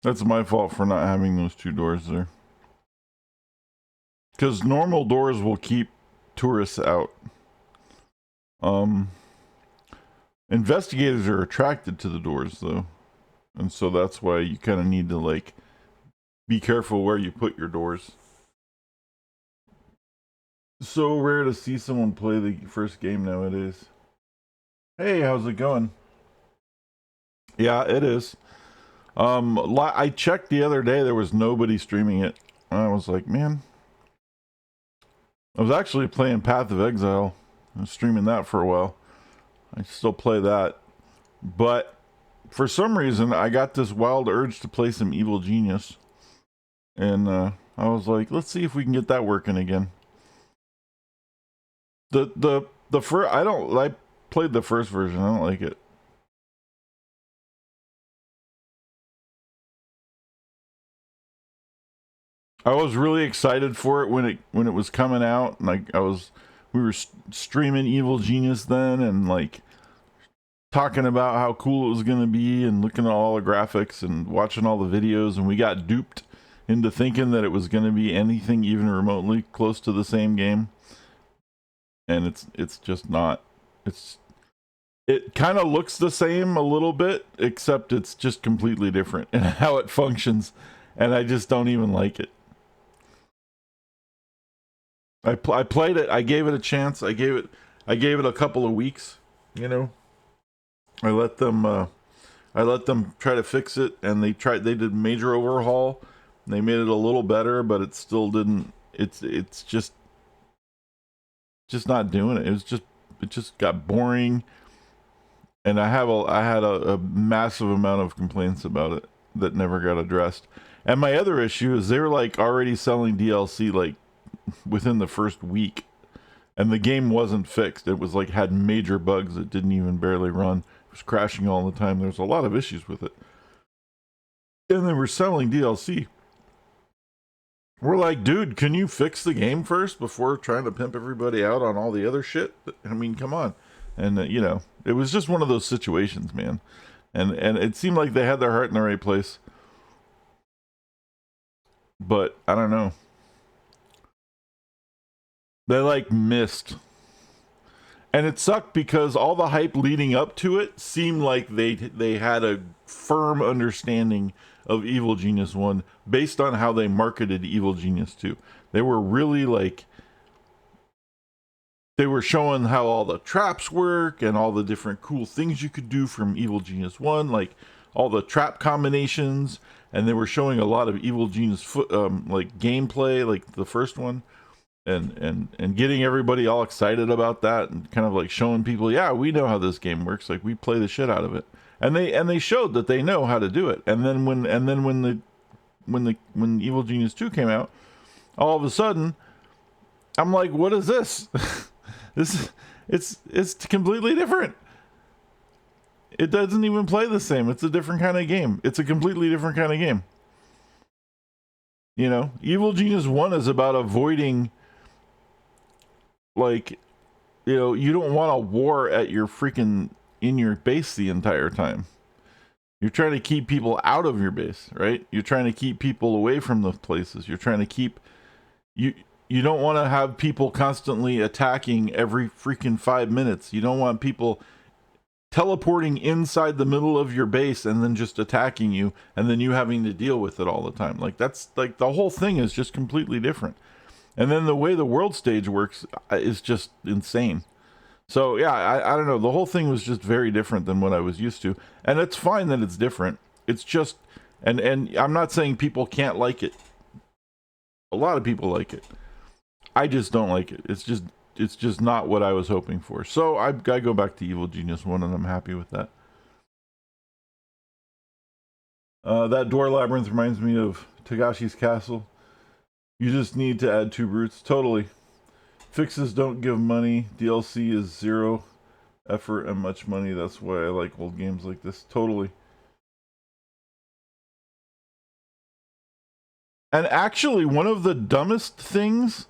That's my fault for not having those two doors there. Because normal doors will keep tourists out. Investigators are attracted to the doors, though. And so that's why you kind of need to, like, be careful where you put your doors. So rare to see someone play the first game nowadays. Hey, how's it going? Yeah, it is. I checked the other day, there was nobody streaming it. I was like, man. I was actually playing Path of Exile. I was streaming that for a while. I still play that. But for some reason, I got this wild urge to play some Evil Genius. And I was like, let's see if we can get that working again. The first, I played the first version. I don't like it. I was really excited for it when it was coming out, and we were streaming Evil Genius then, and like talking about how cool it was going to be, and looking at all the graphics and watching all the videos, and we got duped into thinking that it was going to be anything even remotely close to the same game, and it's just not. It kind of looks the same a little bit, except it's just completely different in how it functions, and I just don't even like it. I played it. I gave it a chance. I gave it a couple of weeks. You know, I let them try to fix it, and they did major overhaul. And they made it a little better, but it still didn't. It's just not doing it. It just got boring, and I had a massive amount of complaints about it that never got addressed. And my other issue is they were like already selling DLC like within the first week, and the game wasn't fixed. It was like had major bugs that didn't even barely run. It was crashing all the time. There's a lot of issues with it, and they were selling DLC. We're like, dude, can you fix the game first before trying to pimp everybody out on all the other shit? I mean, come on. And you know, it was just one of those situations, man. And it seemed like they had their heart in the right place, but I don't know. They like missed, and it sucked because all the hype leading up to it seemed like they had a firm understanding of Evil Genius 1 based on how they marketed Evil Genius 2. They were really like, they were showing how all the traps work and all the different cool things you could do from Evil Genius 1, like all the trap combinations, and they were showing a lot of Evil Genius like gameplay, like the first one, and getting everybody all excited about that, and kind of like showing people, yeah, we know how this game works, like we play the shit out of it. And they showed that they know how to do it. And then when Evil Genius 2 came out, all of a sudden I'm like, what is this? It's completely different. It doesn't even play the same. It's a different kind of game. It's a completely different kind of game. You know, Evil Genius 1 is about avoiding, like, you know, you don't want a war at your freaking in your base the entire time. You're trying to keep people out of your base, right? You're trying to keep people away from those places. You're trying to keep you don't want to have people constantly attacking every freaking 5 minutes. You don't want people teleporting inside the middle of your base and then just attacking you, and then you having to deal with it all the time. Like, that's like the whole thing is just completely different. And then the way the world stage works is just insane. So yeah, I don't know. The whole thing was just very different than what I was used to, and it's fine that it's different. It's just, and I'm not saying people can't like it. A lot of people like it. I just don't like it. It's just not what I was hoping for. So I go back to Evil Genius 1, and I'm happy with that. That door labyrinth reminds me of Tagashi's Castle. You just need to add 2 brutes. Totally. Fixes don't give money. DLC is 0 effort and much money. That's why I like old games like this. Totally. And actually, one of the dumbest things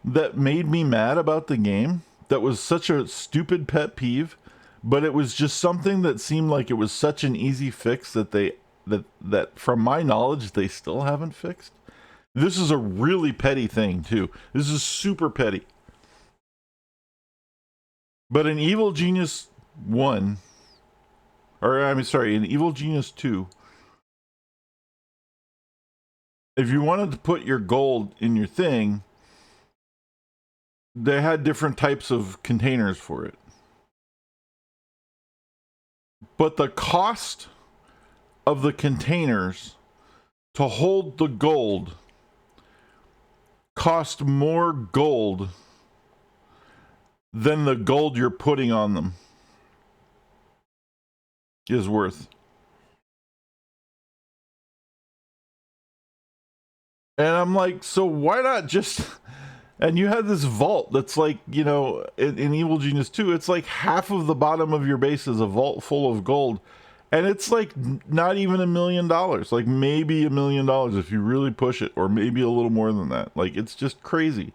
that made me mad about the game, that was such a stupid pet peeve, but it was just something that seemed like it was such an easy fix that that from my knowledge they still haven't fixed. This is a really petty thing, too. This is super petty. But in Evil Genius 1, or I'm sorry, in Evil Genius 2, if you wanted to put your gold in your thing, they had different types of containers for it. But the cost of the containers to hold the gold cost more gold than the gold you're putting on them is worth. And I'm like, so why not just... And you had this vault that's like, you know, in Evil Genius 2, it's like half of the bottom of your base is a vault full of gold. And it's like not even $1 million, like maybe $1 million if you really push it, or maybe a little more than that. Like, it's just crazy.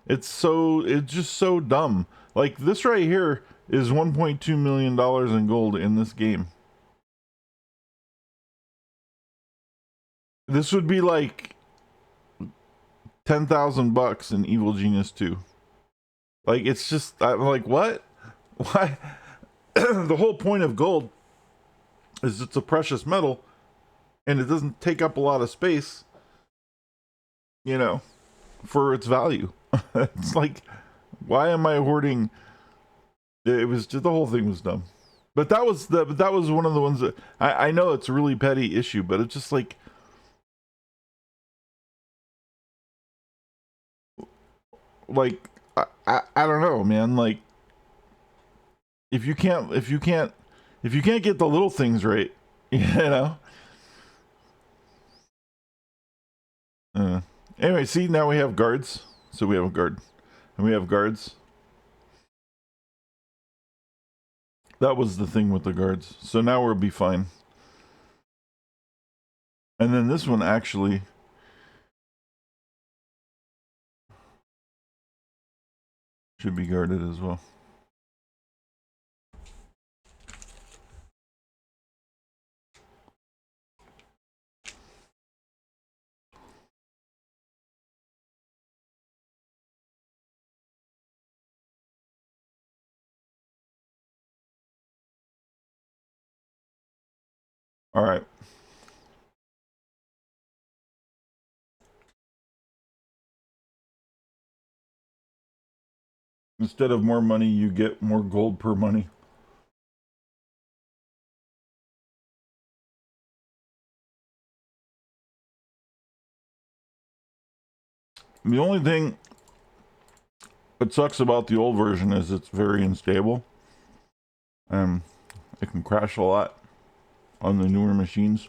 It's just so dumb. Like, this right here is $1.2 million in gold in this game. This would be like $10,000 in Evil Genius 2. Like, it's just, I'm like, what? Why? The whole point of gold is it's a precious metal, and it doesn't take up a lot of space, you know, for its value. It's like, why am I hoarding? It was just, the whole thing was dumb. But that was one of the ones that I know it's a really petty issue, but it's just like, I don't know, man. Like, if you can't if you can't get the little things right, you know. Anyway, see, now we have guards. So we have a guard. And we have guards. That was the thing with the guards. So now we'll be fine. And then this one actually... should be guarded as well. All right. Instead of more money, you get more gold per money. The only thing that sucks about the old version is it's very unstable. It can crash a lot on the newer machines.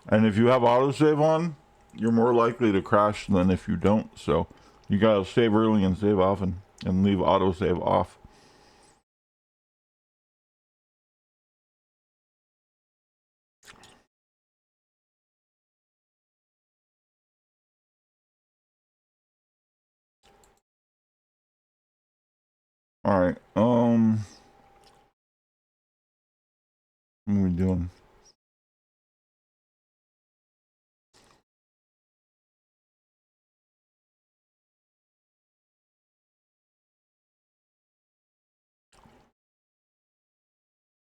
And if you have autosave on, you're more likely to crash than if you don't. So you gotta save early and save often and leave autosave off. All right. What are we doing?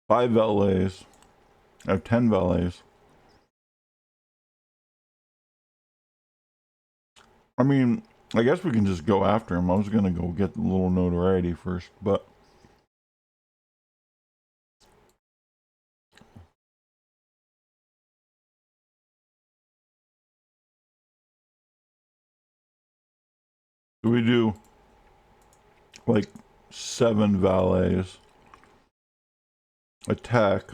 Five valets. I have 10 valets. I mean, I guess we can just go after him. I was gonna go get the little notoriety first, but we do like 7 valets, attack,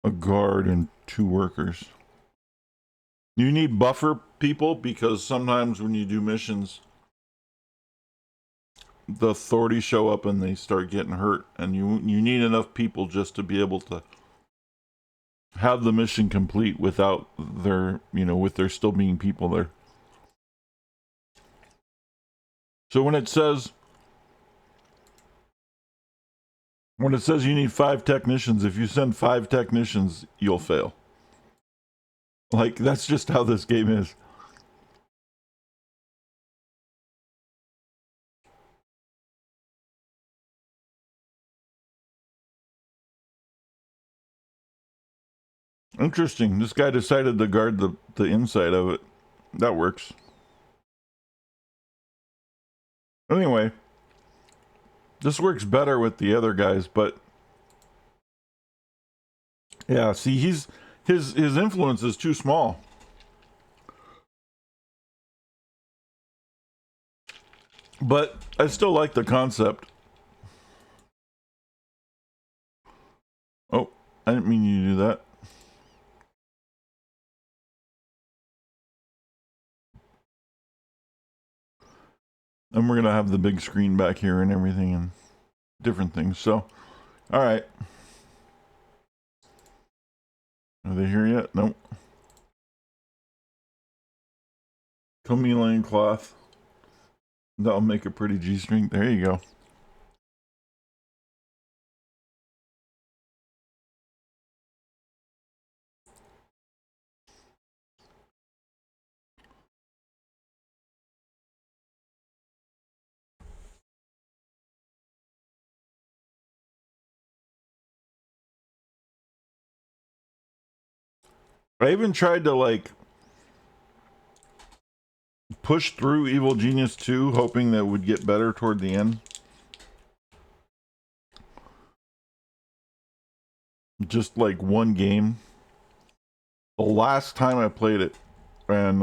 a guard, and 2 workers. You need buffer people because sometimes when you do missions, the authorities show up and they start getting hurt, and you need enough people just to be able to have the mission complete without their, with there still being people there. So when it says you need 5 technicians, if you send 5 technicians, you'll fail. Like, that's just how this game is. Interesting. This guy decided to guard the inside of it. That works. Anyway, this works better with the other guys, but yeah, see, his influence is too small. But I still like the concept. Oh, I didn't mean you to do that. And we're gonna have the big screen back here and everything and different things. So, all right. Are they here yet? Nope. Chameleon cloth. That'll make a pretty G-string. There you go. I even tried to like push through Evil Genius 2, hoping that it would get better toward the end. Just like one game. The last time I played it, and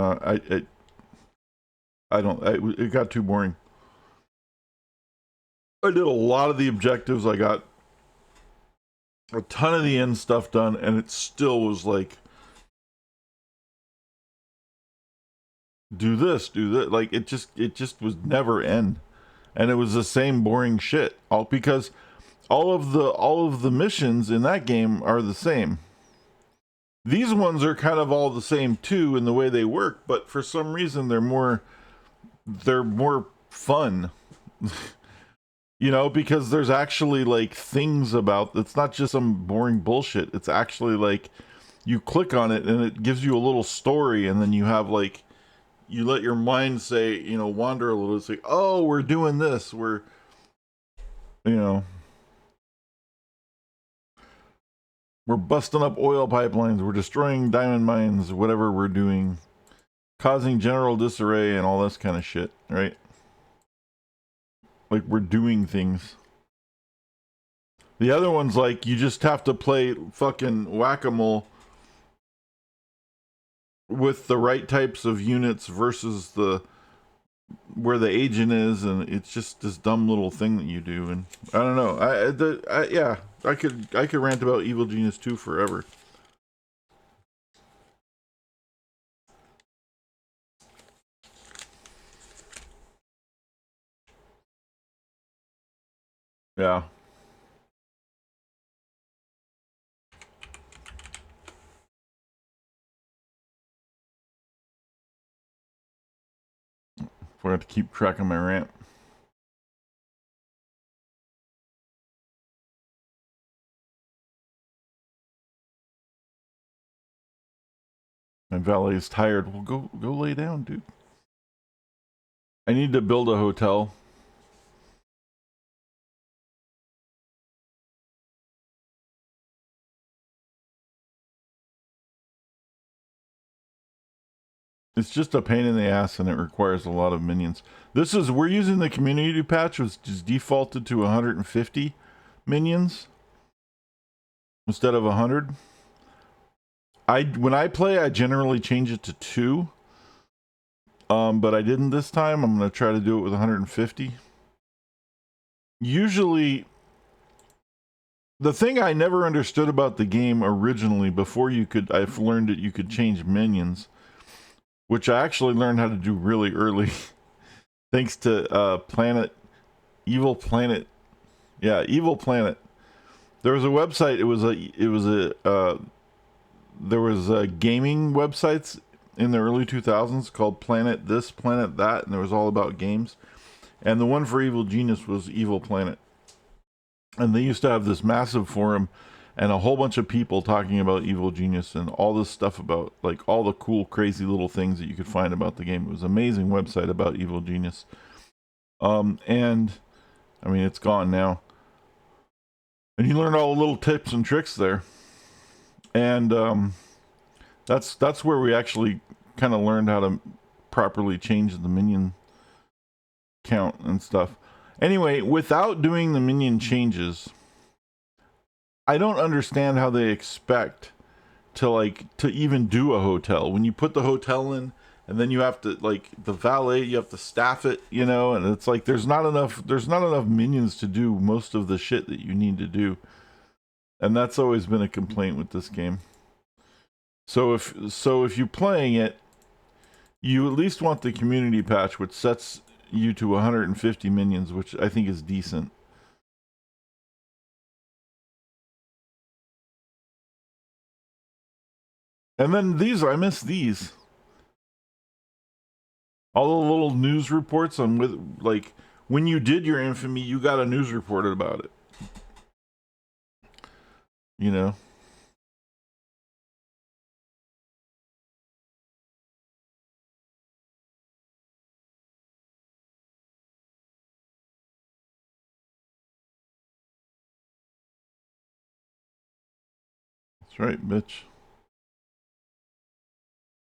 it got too boring. I did a lot of the objectives. I got a ton of the end stuff done, and it still was like, do this, do that. Like it just was never end, and it was the same boring shit. All because all of the missions in that game are the same. These ones are kind of all the same too in the way they work, but for some reason they're more fun. You know, because there's actually like things about it's not just some boring bullshit. It's actually like you click on it and it gives you a little story, and then you have like you let your mind say, you know, wander a little. It's like, oh, we're doing this. We're, you know, we're busting up oil pipelines. We're destroying diamond mines. Whatever we're doing, causing general disarray and all this kind of shit, right? Like we're doing things. The other one's like you just have to play fucking whack-a-mole with the right types of units versus the where the agent is, and it's just this dumb little thing that you do. And I don't know. Yeah, I could rant about Evil Genius 2 forever. Yeah. I have to keep track of my rant. My valet is tired. Well, go lay down, dude. I need to build a hotel. It's just a pain in the ass, and it requires a lot of minions. We're using the community patch, which is defaulted to 150 minions instead of 100. When I play, I generally change it to 2. But I didn't this time. I'm gonna try to do it with 150. Usually, the thing I never understood about the game originally, I've learned that you could change minions, which I actually learned how to do really early, thanks to Evil Planet. Yeah, Evil Planet. There was a website. There was gaming websites in the early 2000s called Planet This, Planet That, and it was all about games. And the one for Evil Genius was Evil Planet. And they used to have this massive forum and a whole bunch of people talking about Evil Genius and all this stuff about like all the cool, crazy little things that you could find about the game. It was an amazing website about Evil Genius. And I mean, it's gone now. And you learn all the little tips and tricks there. And that's where we actually kind of learned how to properly change the minion count and stuff. Anyway, without doing the minion changes, I don't understand how they expect to even do a hotel. When you put the hotel in and then you have to like the valet, you have to staff it, you know, and it's like there's not enough minions to do most of the shit that you need to do. And that's always been a complaint with this game. So if you're playing it, you at least want the community patch, which sets you to 150 minions, which I think is decent. And then I miss these. All the little news reports on like when you did your infamy, you got a news report about it. You know. That's right, bitch.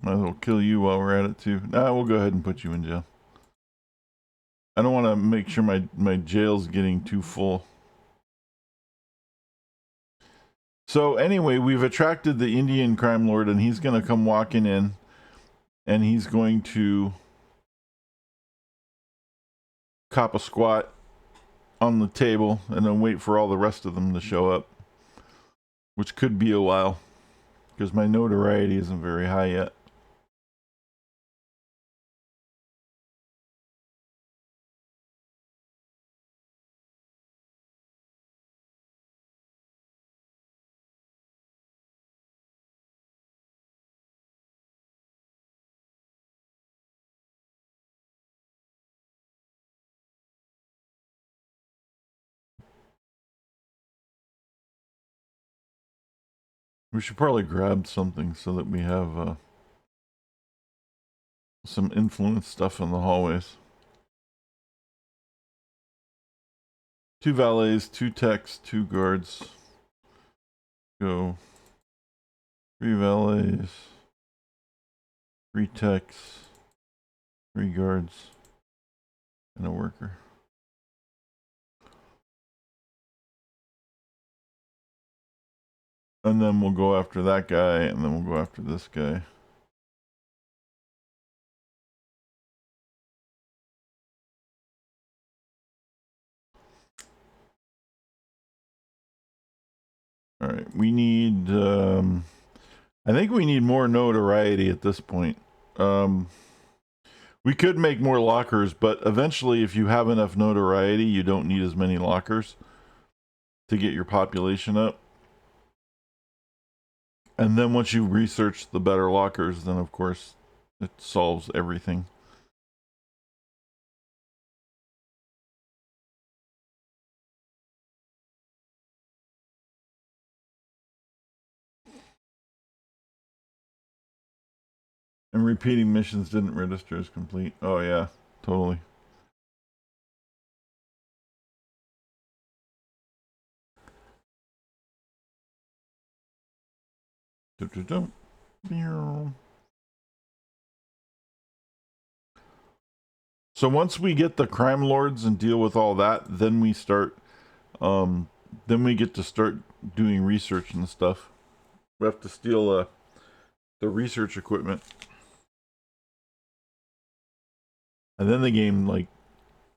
Might as well kill you while we're at it too. Nah, we'll go ahead and put you in jail. I don't want to make sure my jail's getting too full. So anyway, we've attracted the Indian crime lord, and he's going to come walking in, and he's going to cop a squat on the table and then wait for all the rest of them to show up. which could be a while because my notoriety isn't very high yet. We should probably grab something so that we have some influence stuff in the hallways. 2 valets, 2 techs, 2 guards. Go. 3 valets, 3 techs, 3 guards, and a worker. And then we'll go after that guy, and then we'll go after this guy. Alright, we need, I think we need more notoriety at this point. We could make more lockers, but eventually if you have enough notoriety, you don't need as many lockers to get your population up. And then once you research the better lockers, then of course it solves everything. And repeating missions didn't register as complete. Oh yeah, totally. So once we get the crime lords and deal with all that, then we start then we get to start doing research and stuff. We have to steal the research equipment. And then the game like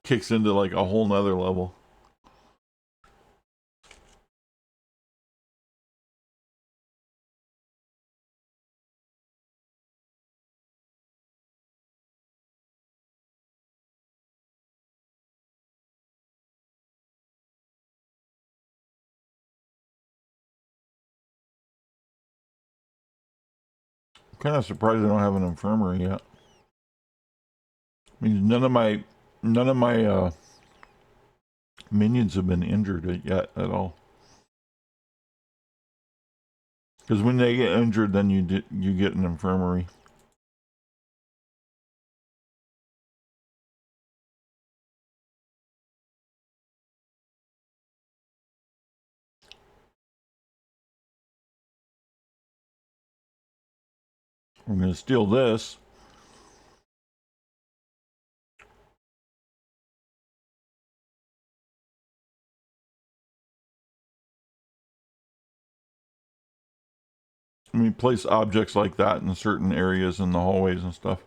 kicks into like a whole nother level. I'm kind of surprised I don't have an infirmary yet. I mean, none of my minions have been injured yet at all. Because when they get injured, then you get an infirmary. I'm going to steal this. I mean, place objects like that in certain areas in the hallways and stuff.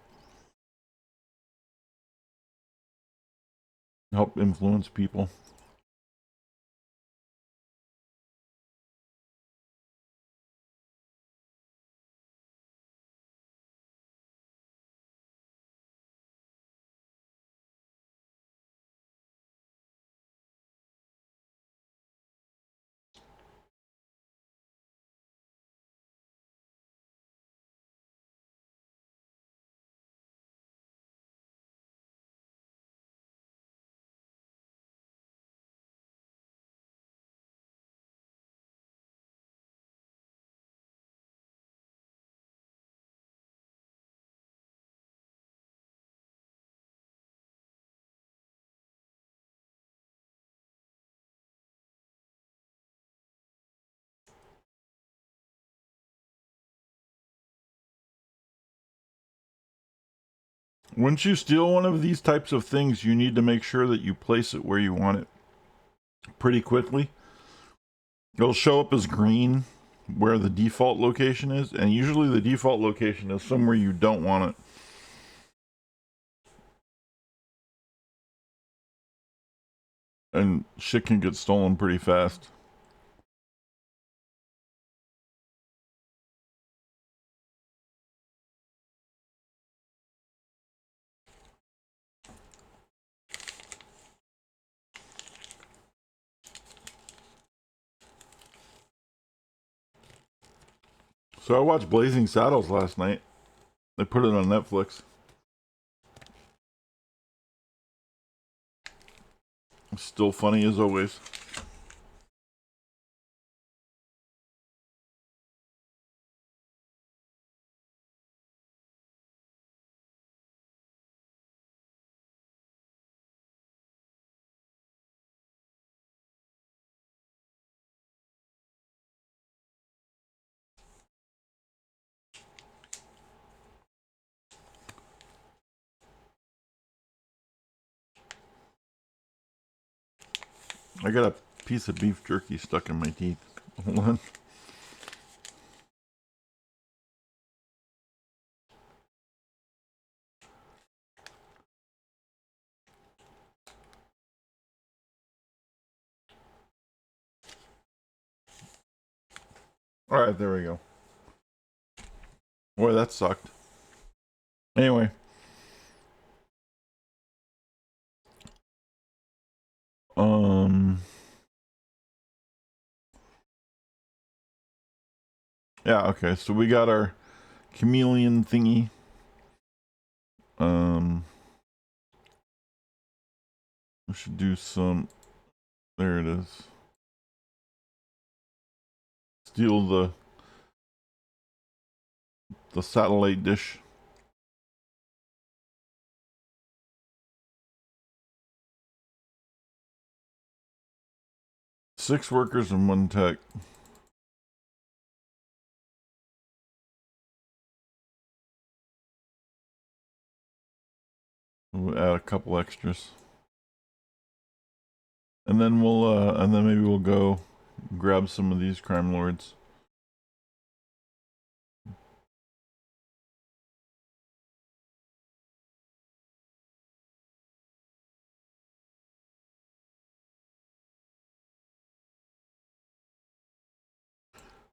Help influence people. Once you steal one of these types of things, you need to make sure that you place it where you want it pretty quickly. It'll show up as green where the default location is, and usually the default location is somewhere you don't want it. And shit can get stolen pretty fast. So I watched Blazing Saddles last night. They put it on Netflix. Still funny as always. I got a piece of beef jerky stuck in my teeth. Hold on. All right, there we go. Boy, that sucked. Anyway. Yeah, okay. So we got our chameleon thingy. We should do some. There it is. Steal the satellite dish. 6 workers and 1 tech. We'll add a couple extras. And then maybe we'll go grab some of these crime lords.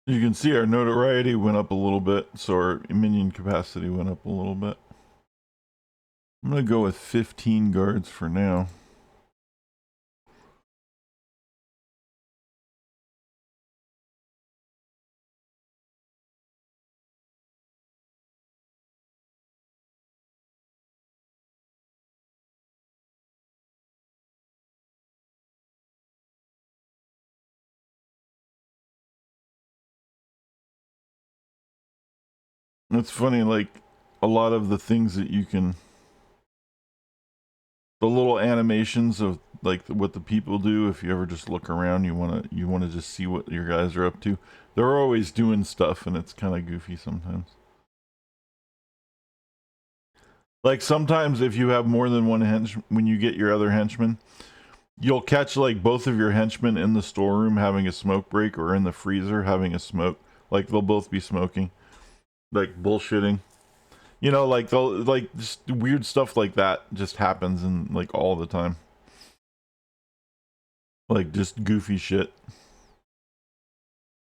You can see our notoriety went up a little bit, so our minion capacity went up a little bit. I'm gonna go with 15 guards for now. It's funny, like a lot of the things that you can, the little animations of like what the people do. If you ever just look around, you wanna just see what your guys are up to. They're always doing stuff, and it's kind of goofy sometimes. Like sometimes if you have more than one when you get your other henchman, you'll catch like both of your henchmen in the storeroom having a smoke break, or in the freezer having a smoke. Like they'll both be smoking, like bullshitting. You know, like they'll like just weird stuff like that just happens and like all the time. Like just goofy shit.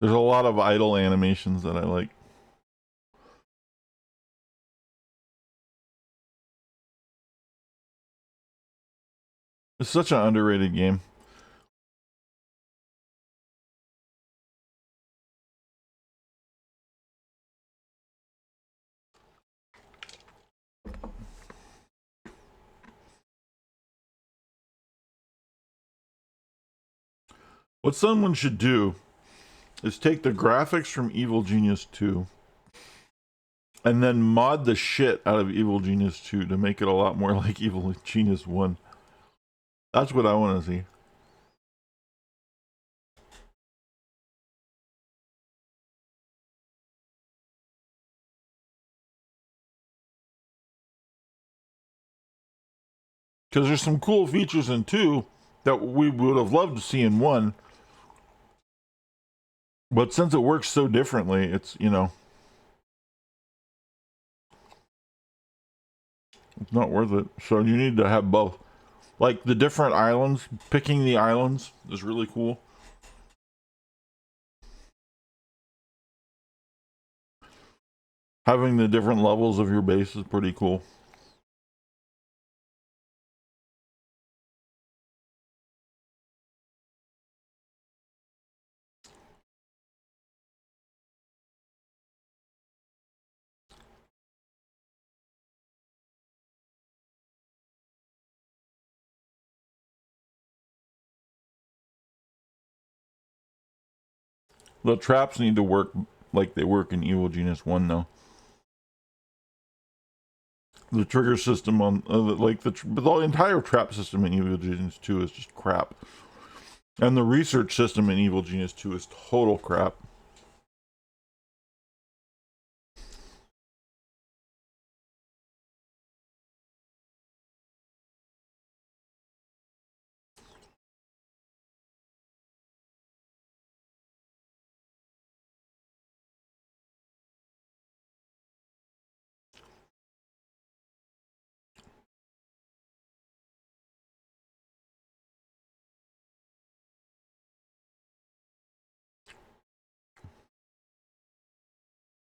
There's a lot of idle animations that I like. It's such an underrated game. What someone should do is take the graphics from Evil Genius 2 and then mod the shit out of Evil Genius 2 to make it a lot more like Evil Genius 1. That's what I want to see. Because there's some cool features in 2 that we would have loved to see in 1. But since it works so differently, it's, you know, it's not worth it. So you need to have both. Like the different islands, picking the islands is really cool. Having the different levels of your base is pretty cool. The traps need to work like they work in Evil Genius 1, though. The trigger system on, the entire trap system in Evil Genius 2 is just crap. And the research system in Evil Genius 2 is total crap.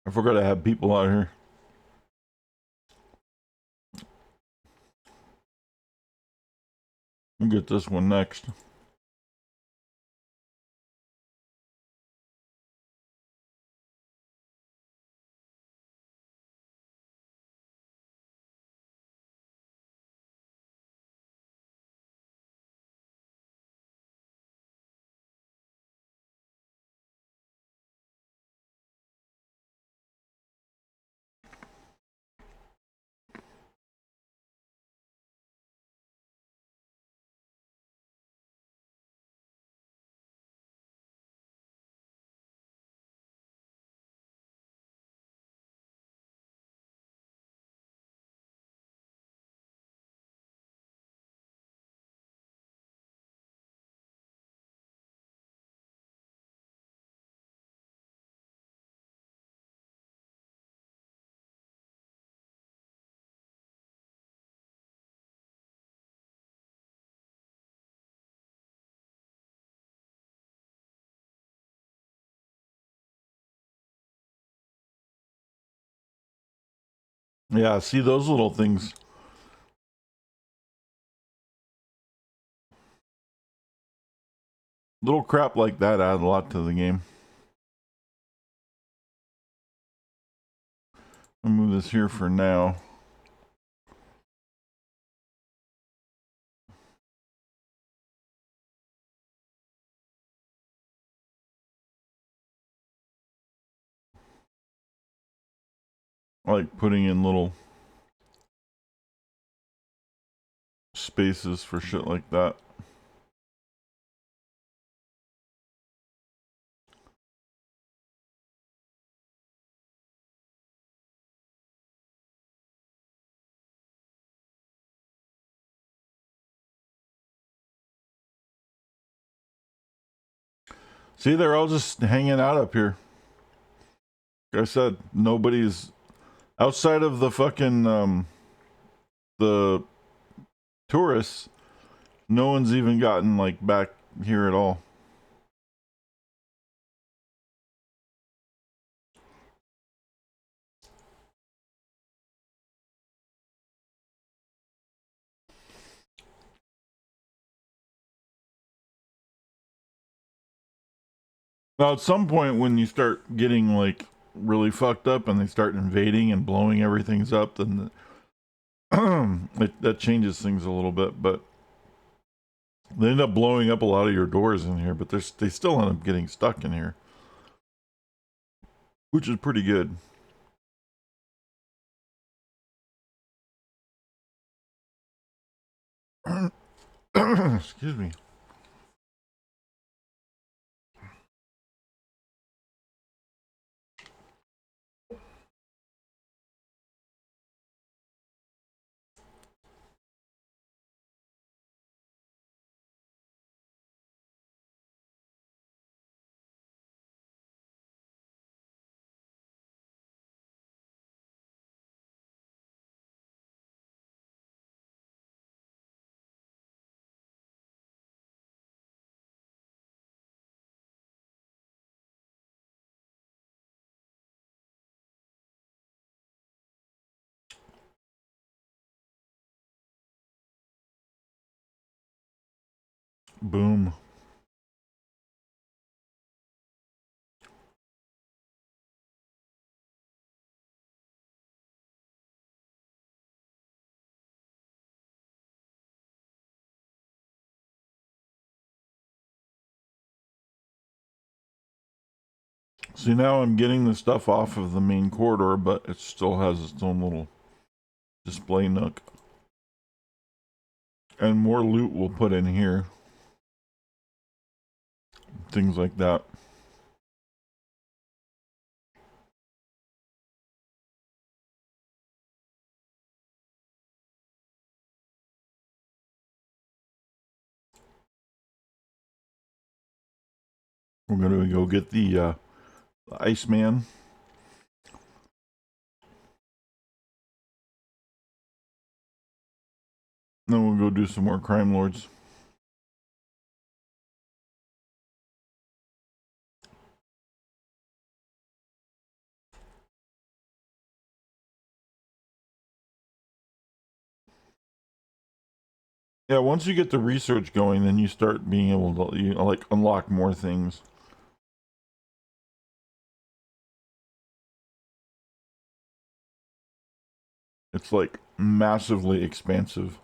I forgot I have people out here. We'll get this one next. Yeah, see those little things. Little crap like that add a lot to the game. I'll move this here for now. I like putting in little spaces for shit like that. See, they're all just hanging out up here. Like I said, nobody's outside of the fucking the tourists. No one's even gotten like back here at all. Now, at some point, when you start getting like really fucked up and they start invading and blowing everything's up, then that changes things a little bit. But they end up blowing up a lot of your doors in here, but they still end up getting stuck in here, which is pretty good. Excuse me. Boom. See, now I'm getting the stuff off of the main corridor, but it still has its own little display nook. And more loot we'll put in here. Things like that. We're gonna go get the Iceman. Then we'll go do some more crime lords. Yeah, once you get the research going, then you start being able to like unlock more things. It's like massively expansive.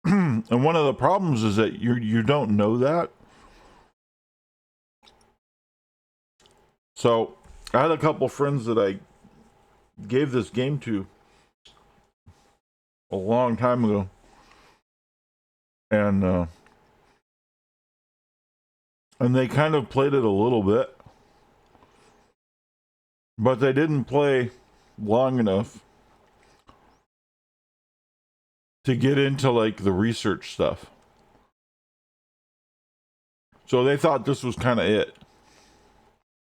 And one of the problems is that you don't know that. So I had a couple friends that I gave this game to a long time ago, and they kind of played it a little bit, but they didn't play long enough to get into like the research stuff. So they thought this was kind of it.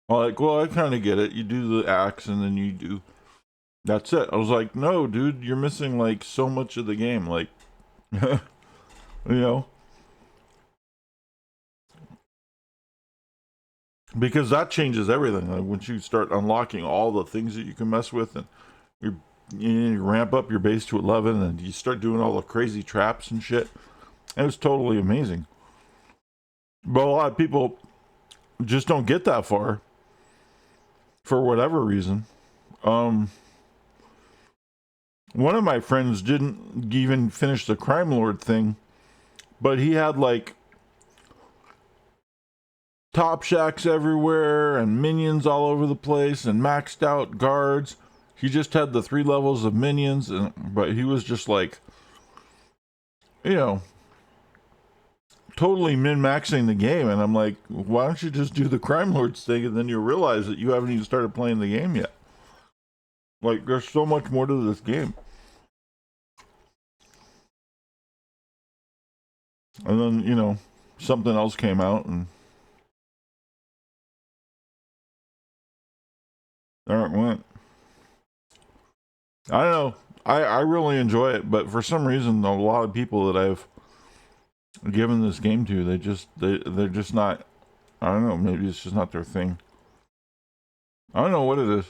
I'm like, well, I kind of get it. You do the axe and then you do. That's it. I was like, no, dude, you're missing like so much of the game. Like, you know, because that changes everything. Like once you start unlocking all the things that you can mess with, and you ramp up your base to 11, and you start doing all the crazy traps and shit. It was totally amazing. But a lot of people just don't get that far for whatever reason. One of my friends didn't even finish the crime lord thing, but he had like top shacks everywhere and minions all over the place and maxed out guards. He just had the 3 levels of minions, but he was just like, totally min-maxing the game. And I'm like, why don't you just do the crime lords thing, and then you realize that you haven't even started playing the game yet. Like, there's so much more to this game. And then, something else came out, and there it went. I don't know. I really enjoy it, but for some reason, a lot of people that I've given this game to, they're just not. I don't know. Maybe it's just not their thing. I don't know what it is.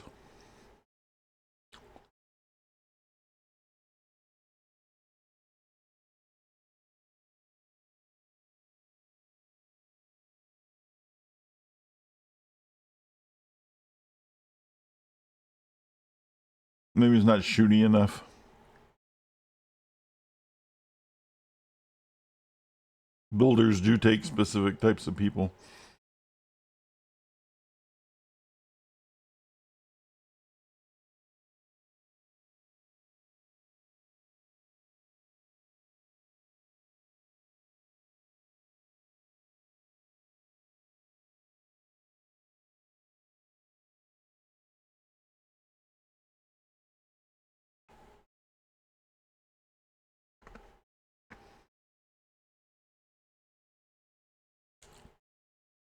Maybe it's not shooty enough. Builders do take specific types of people.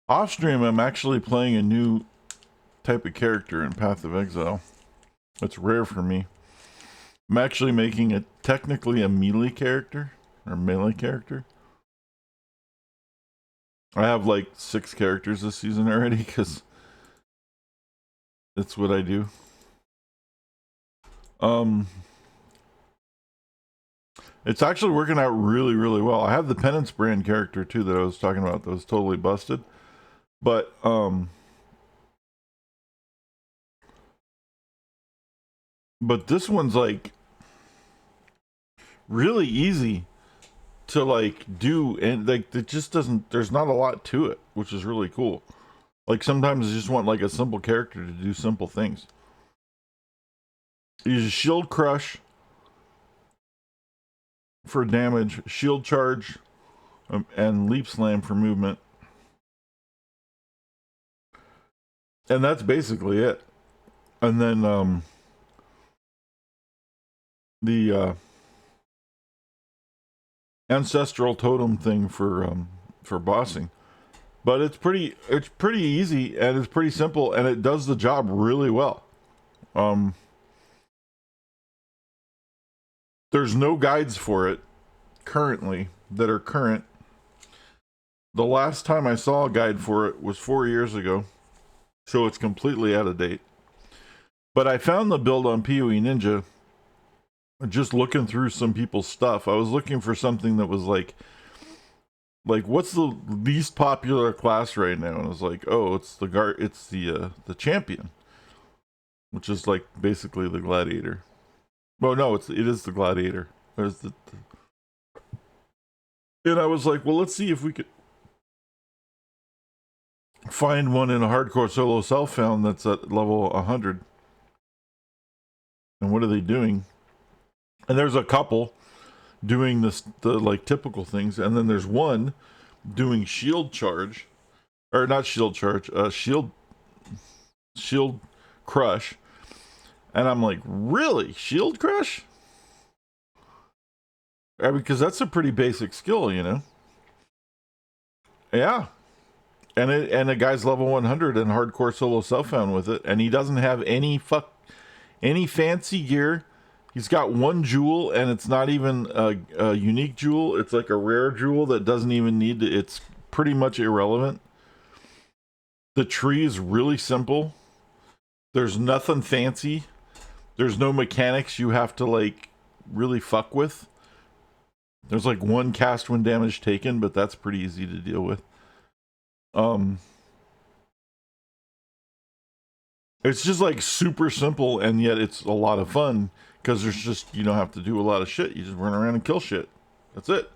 Off stream, I'm actually playing a new type of character in Path of Exile. It's rare for me. I'm actually making it technically a melee character or melee character. I have like 6 characters this season already because that's what I do. It's actually working out really, really well. I have the Penance brand character too that I was talking about that was totally busted. But this one's like really easy. to like do, and like it just doesn't. There's not a lot to it, which is really cool. Like sometimes you just want like a simple character to do simple things. Use shield crush for damage, shield charge, and leap slam for movement. And that's basically it. And then the ancestral totem thing for bossing. But it's pretty easy, and it's pretty simple, and it does the job really well. There's no guides for it currently that are current. The last time I saw a guide for it was 4 years ago, so it's completely out of date. But I found the build on PoE Ninja just looking through some people's stuff. I was looking for something that was like what's the least popular class right now? And I was like, oh, it's the champion, which is like basically the gladiator. Well, no, it is the gladiator. There's and I was like, well, let's see if we could find one in a hardcore solo self-found that's at level 100. And what are they doing? And there's a couple doing the like typical things, and then there's one doing shield charge, or not shield charge, shield crush. And I'm like, really? Shield crush? Because that's a pretty basic skill, you know? Yeah. And a guy's level 100 and hardcore solo self-found with it, and he doesn't have any fancy gear. He's got one jewel, and it's not even a unique jewel. It's like a rare jewel that doesn't even need to, it's pretty much irrelevant. The tree is really simple. There's nothing fancy. There's no mechanics you have to like really fuck with. There's like one cast when damage taken, but that's pretty easy to deal with. It's just like super simple, and yet it's a lot of fun because there's just, you don't have to do a lot of shit. You just run around and kill shit. That's it.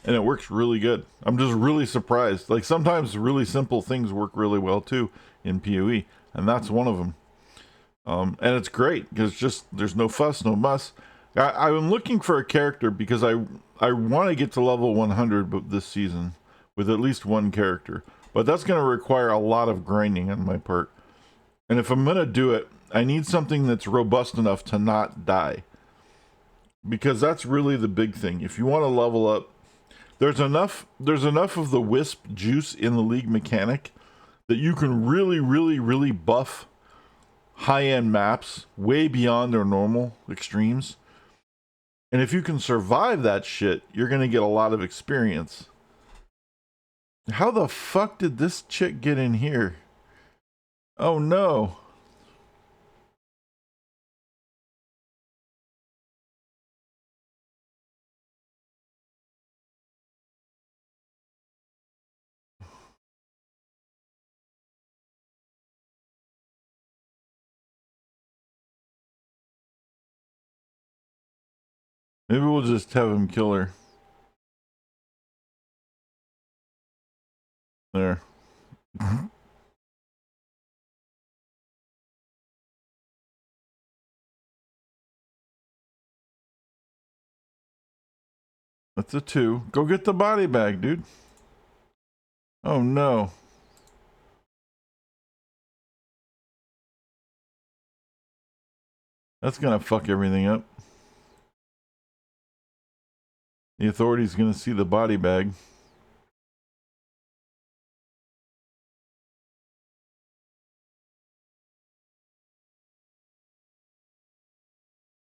And it works really good. I'm just really surprised. Like sometimes really simple things work really well too in PoE, and that's one of them. And it's great because just there's no fuss, no muss. I'm looking for a character because I want to get to level 100 this season with at least one character, but that's going to require a lot of grinding on my part. And if I'm going to do it, I need something that's robust enough to not die, because that's really the big thing. If you want to level up, there's enough of the wisp juice in the league mechanic that you can really buff high-end maps way beyond their normal extremes. And if you can survive that shit, you're going to get a lot of experience. How the fuck did this chick get in here? Oh no. Maybe we'll just have him kill her. There. That's a 2. Go get the body bag, dude. Oh no. That's gonna fuck everything up. The authority's gonna see the body bag.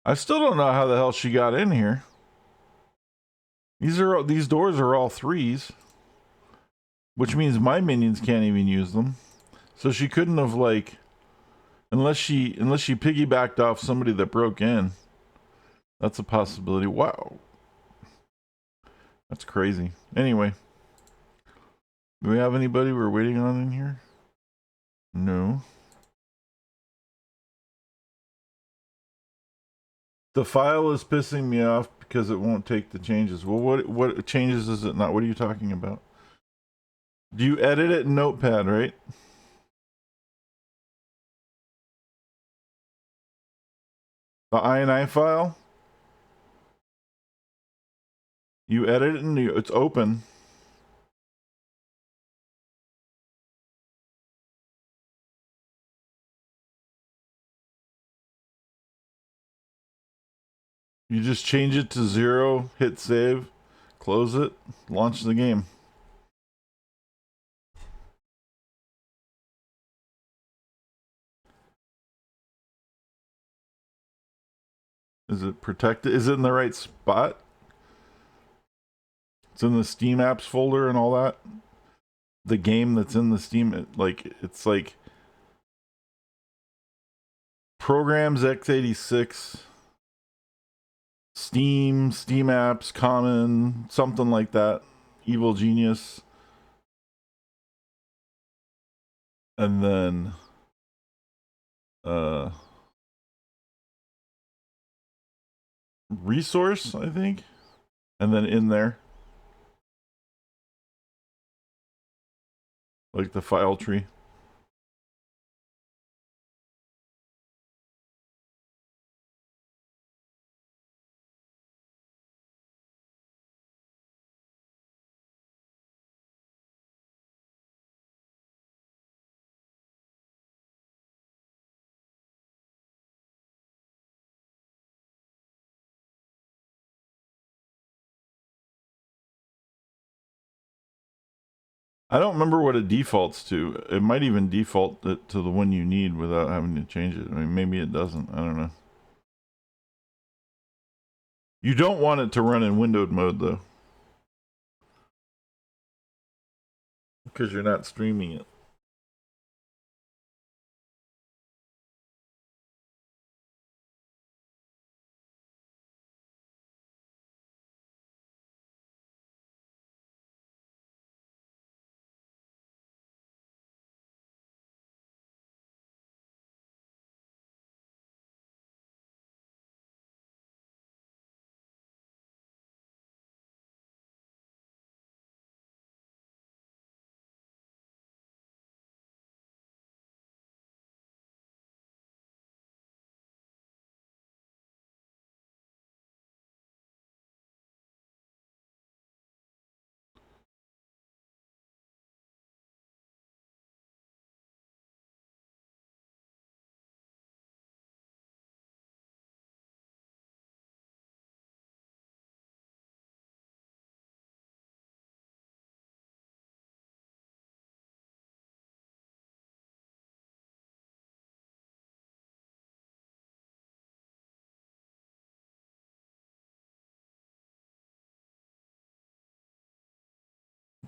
I still don't know how the hell she got in here. These doors are all 3s, which means my minions can't even use them. So she couldn't have, like, unless she piggybacked off somebody that broke in. That's a possibility. Wow. That's crazy. Anyway. Do we have anybody we're waiting on in here? No. The file is pissing me off because it won't take the changes. Well, what changes is it not? What are you talking about? Do you edit it in Notepad, right? The INI file? You edit it and it's open. You just change it to 0, hit save, close it, launch the game. Is it protected? Is it in the right spot? It's in the Steam apps folder and all that. The game that's in the Steam, it's like programs x86, Steam apps, common, something like that. Evil Genius. And then resource, I think. And then in there, like the file tree. I don't remember what it defaults to. It might even default it to the one you need without having to change it. I mean, maybe it doesn't. I don't know. You don't want it to run in windowed mode, though. Because you're not streaming it.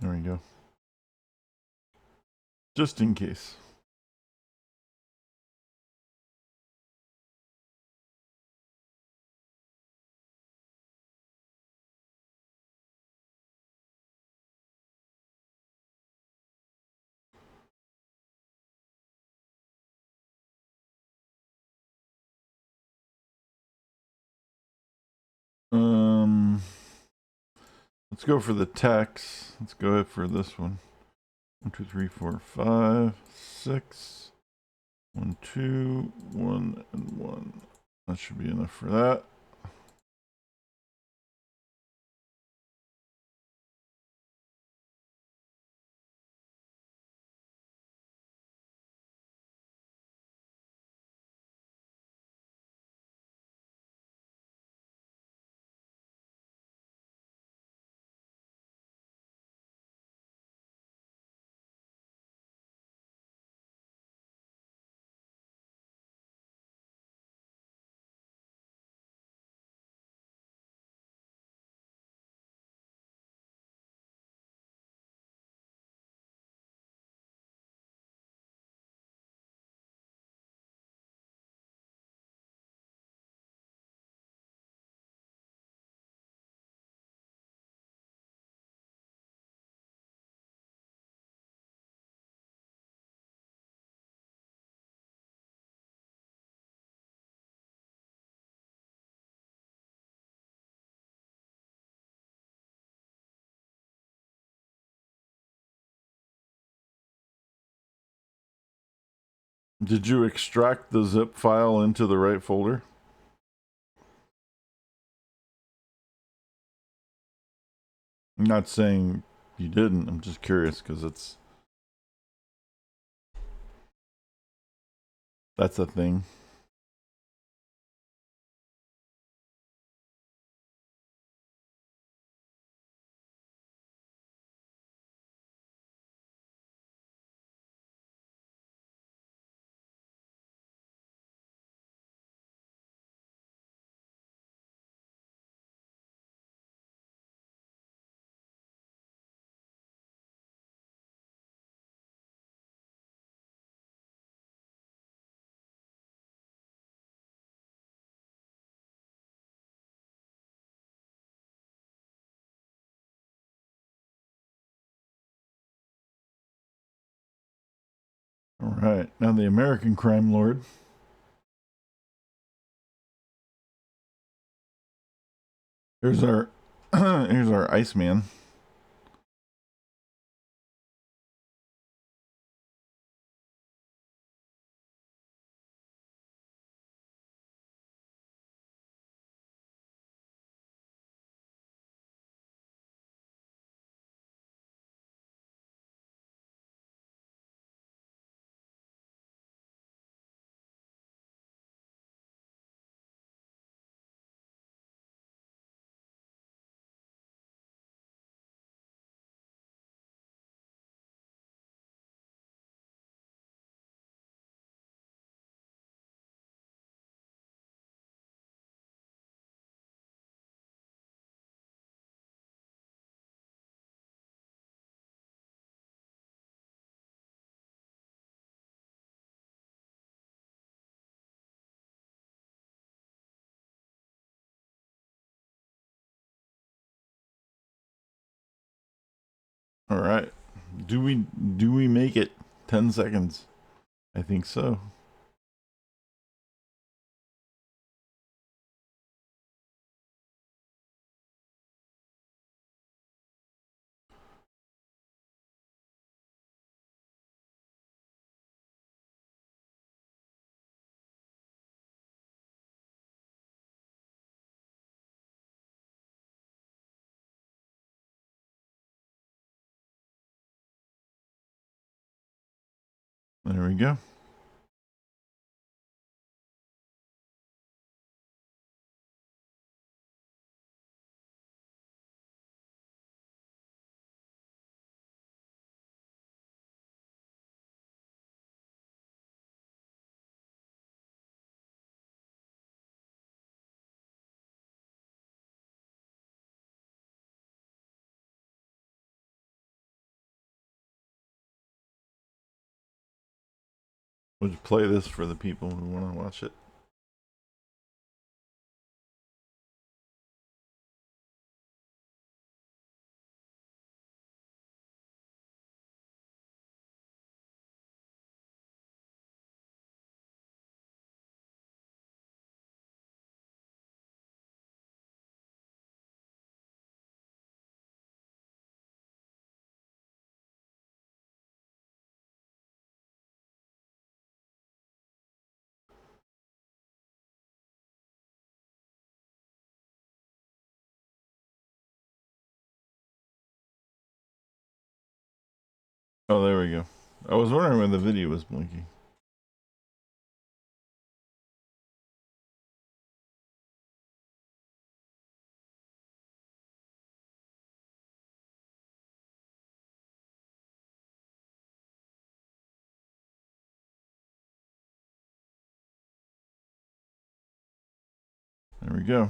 There we go. Just in case. Let's go for the text. Let's go ahead for this one. 1, 2, 3, 4, 5, 6. 1, 2, 1, and 1. That should be enough for that. Did you extract the zip file into the right folder? I'm not saying you didn't. I'm just curious because that's a thing. All right, now the American crime lord. Here's our here's our Iceman. All right, do we make it? 10 seconds. I think so. There we go. We'll just play this for the people who want to watch it. Oh, there we go. I was wondering when the video was blinking. There we go.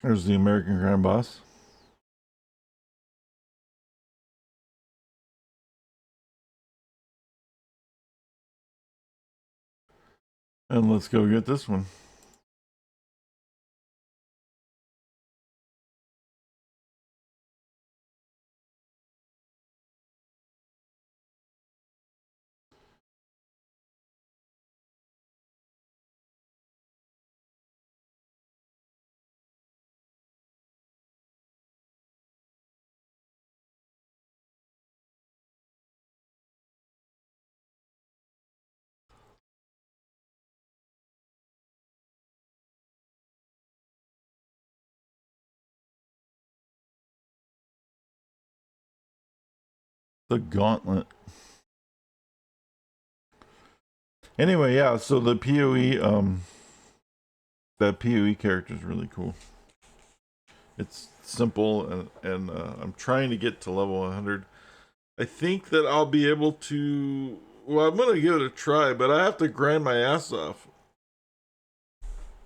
There's the American crime boss. And let's go get this one. The gauntlet. Anyway, yeah, so the PoE, that PoE character is really cool. It's simple, and I'm trying to get to level 100. I think that I'll be able to. Well, I'm gonna give it a try, but I have to grind my ass off.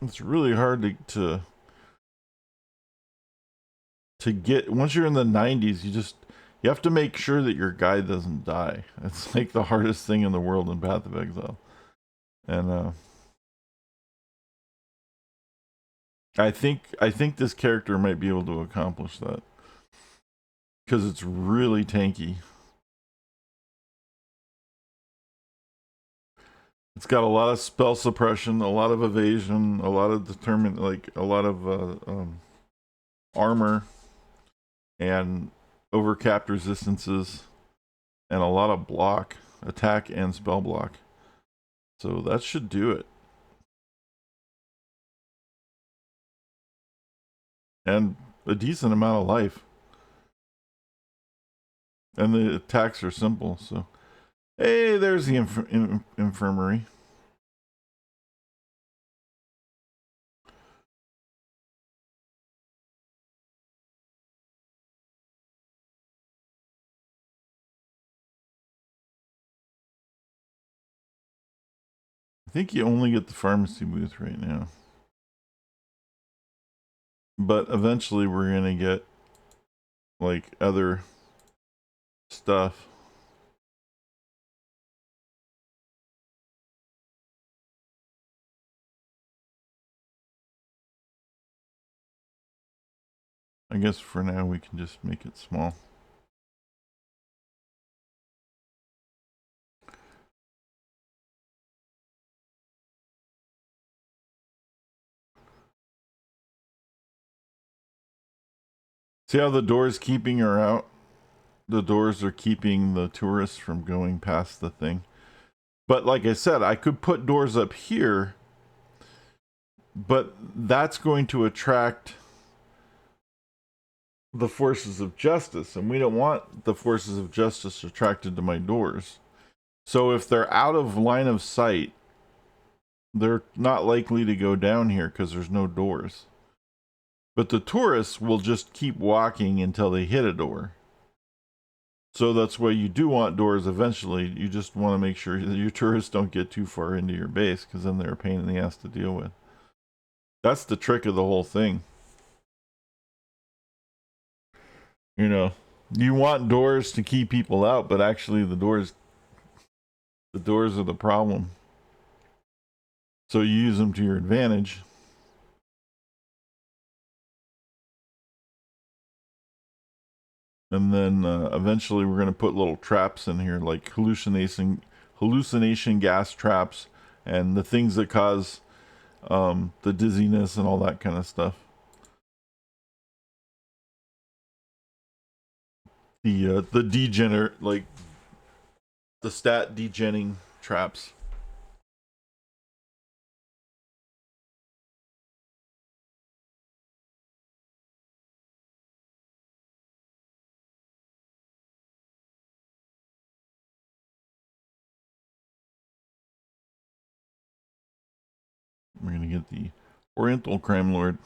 It's really hard to get. Once you're in the 90s, you have to make sure that your guy doesn't die. It's like the hardest thing in the world in Path of Exile, and I think this character might be able to accomplish that because it's really tanky. It's got a lot of spell suppression, a lot of evasion, a lot of determined, like a lot of armor and overcapped resistances, and a lot of block, attack and spell block. So that should do it. And a decent amount of life. And the attacks are simple, so. Hey, there's the infirmary. I think you only get the pharmacy booth right now. But eventually we're gonna get like other stuff. I guess for now we can just make it small. See how the door's keeping her out? The doors are keeping the tourists from going past the thing. But like I said, I could put doors up here, but that's going to attract the forces of justice, and we don't want the forces of justice attracted to my doors. So if they're out of line of sight, they're not likely to go down here because there's no doors. But the tourists will just keep walking until they hit a door. So that's why you do want doors eventually. You just want to make sure that your tourists don't get too far into your base, because then they're a pain in the ass to deal with. That's the trick of the whole thing. You know, you want doors to keep people out, but actually the doors are the problem. So you use them to your advantage. And then eventually we're going to put little traps in here, like hallucination gas traps, and the things that cause the dizziness and all that kind of stuff. The degenerate, like the stat degenning traps. We're going to get the Oriental Crime Lord.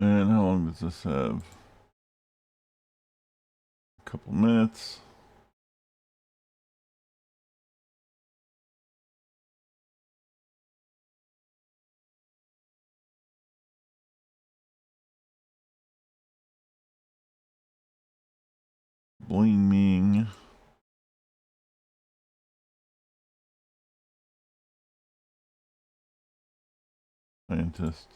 And how long does this have? A couple minutes. Bling Ming. Scientist.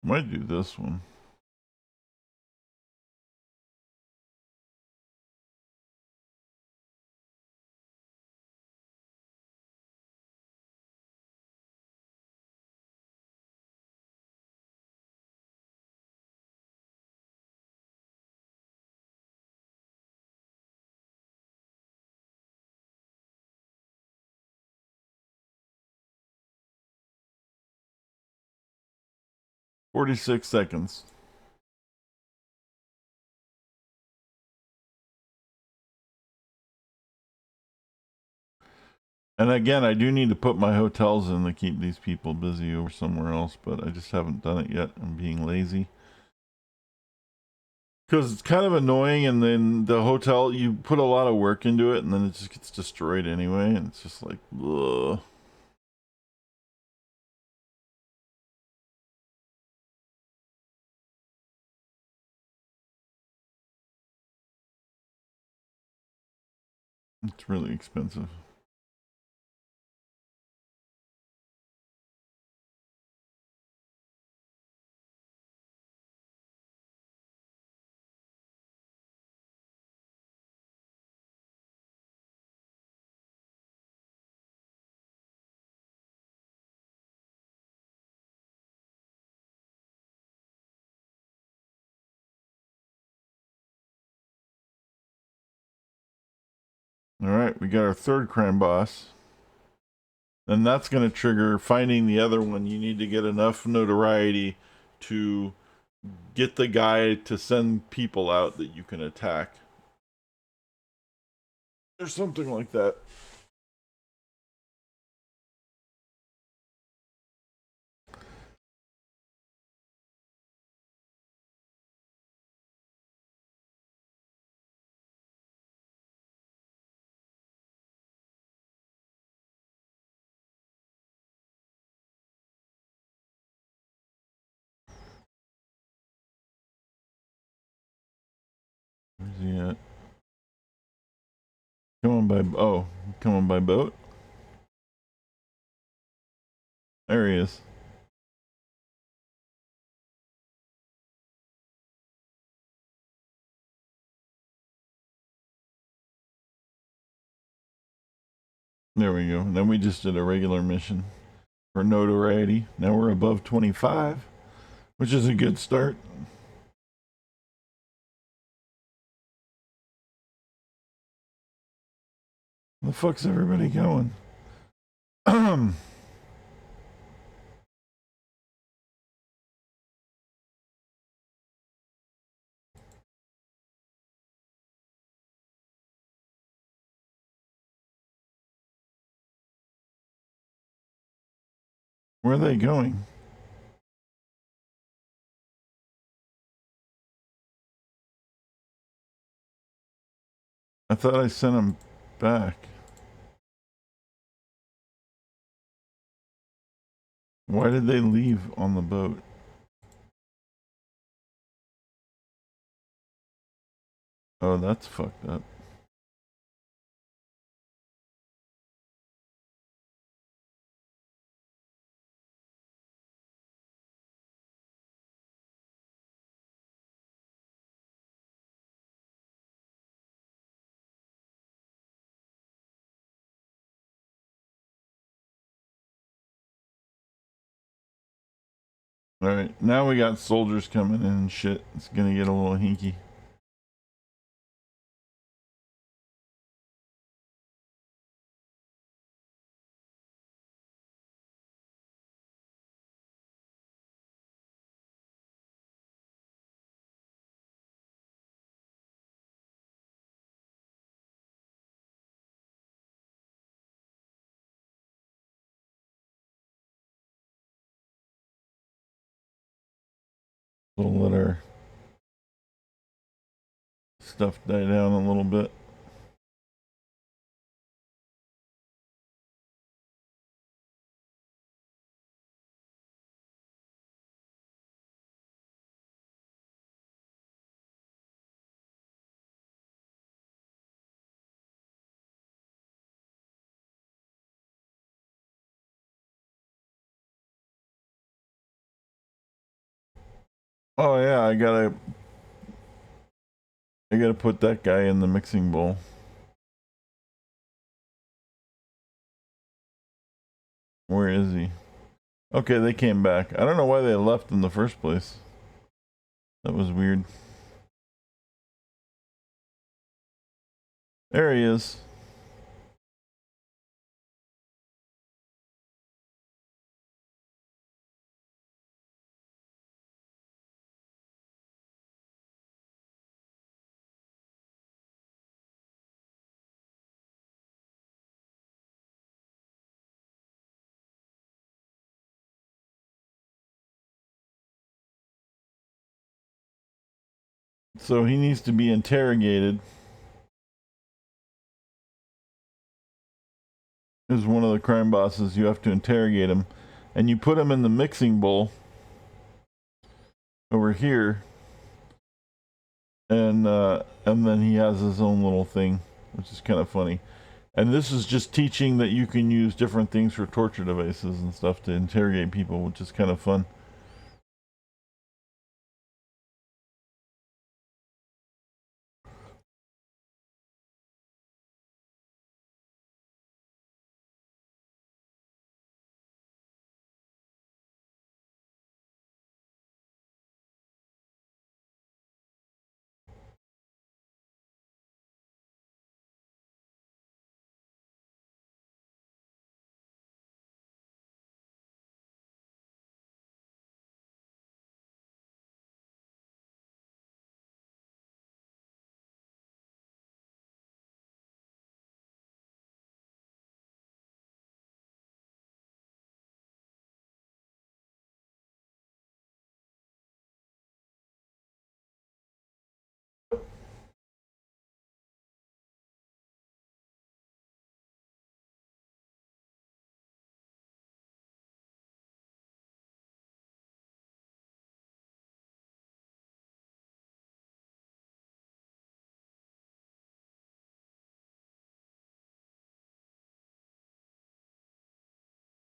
Might do this one. $46 seconds. And again, I do need to put my hotels in to keep these people busy or somewhere else, but I just haven't done it yet. I'm being lazy. Because it's kind of annoying, and then the hotel, you put a lot of work into it, and then it just gets destroyed anyway, and it's just like, ugh. It's really expensive. All right, we got our third crime boss. And that's going to trigger finding the other one. You need to get enough notoriety to get the guy to send people out that you can attack. Or something like that. Where's he at? Coming by boat? There he is. There we go. And then we just did a regular mission for notoriety. Now we're above 25, which is a good start. Where the fuck's everybody going? Where are they going? I thought I sent them back. Why did they leave on the boat? Oh, that's fucked up. Alright, now we got soldiers coming in and shit. It's gonna get a little hinky. We'll let our stuff die down a little bit. Oh yeah, I gotta put that guy in the mixing bowl. Where is he? Okay, they came back. I don't know why they left in the first place. That was weird. There he is. So he needs to be interrogated. Is one of the crime bosses. You have to interrogate him, and you put him in the mixing bowl over here, and then he has his own little thing, which is kind of funny. And this is just teaching that you can use different things for torture devices and stuff to interrogate people, which is kind of fun.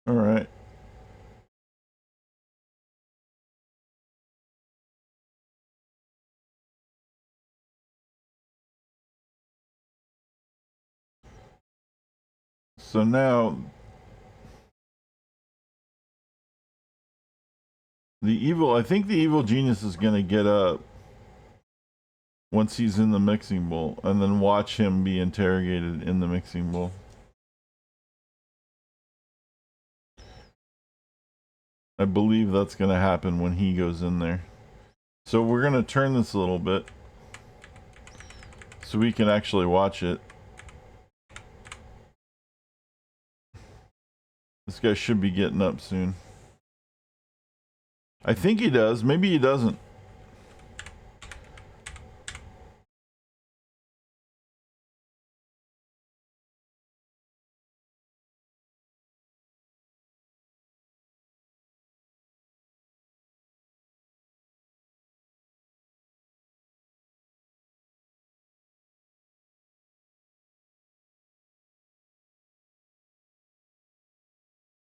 All right. So now I think the evil genius is going to get up once he's in the mixing bowl, and then watch him be interrogated in the mixing bowl. I believe that's going to happen when he goes in there. So we're going to turn this a little bit so we can actually watch it. This guy should be getting up soon. I think he does. Maybe he doesn't.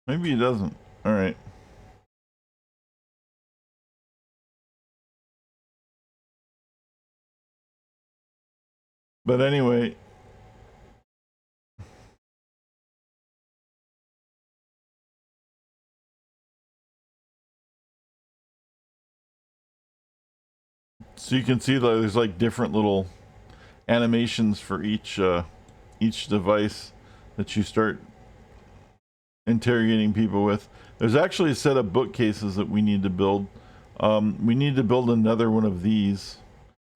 Maybe he doesn't. All right. But anyway, so you can see that there's like different little animations for each device that you start interrogating people with. There's actually a set of bookcases that we need to build. We need to build another one of these.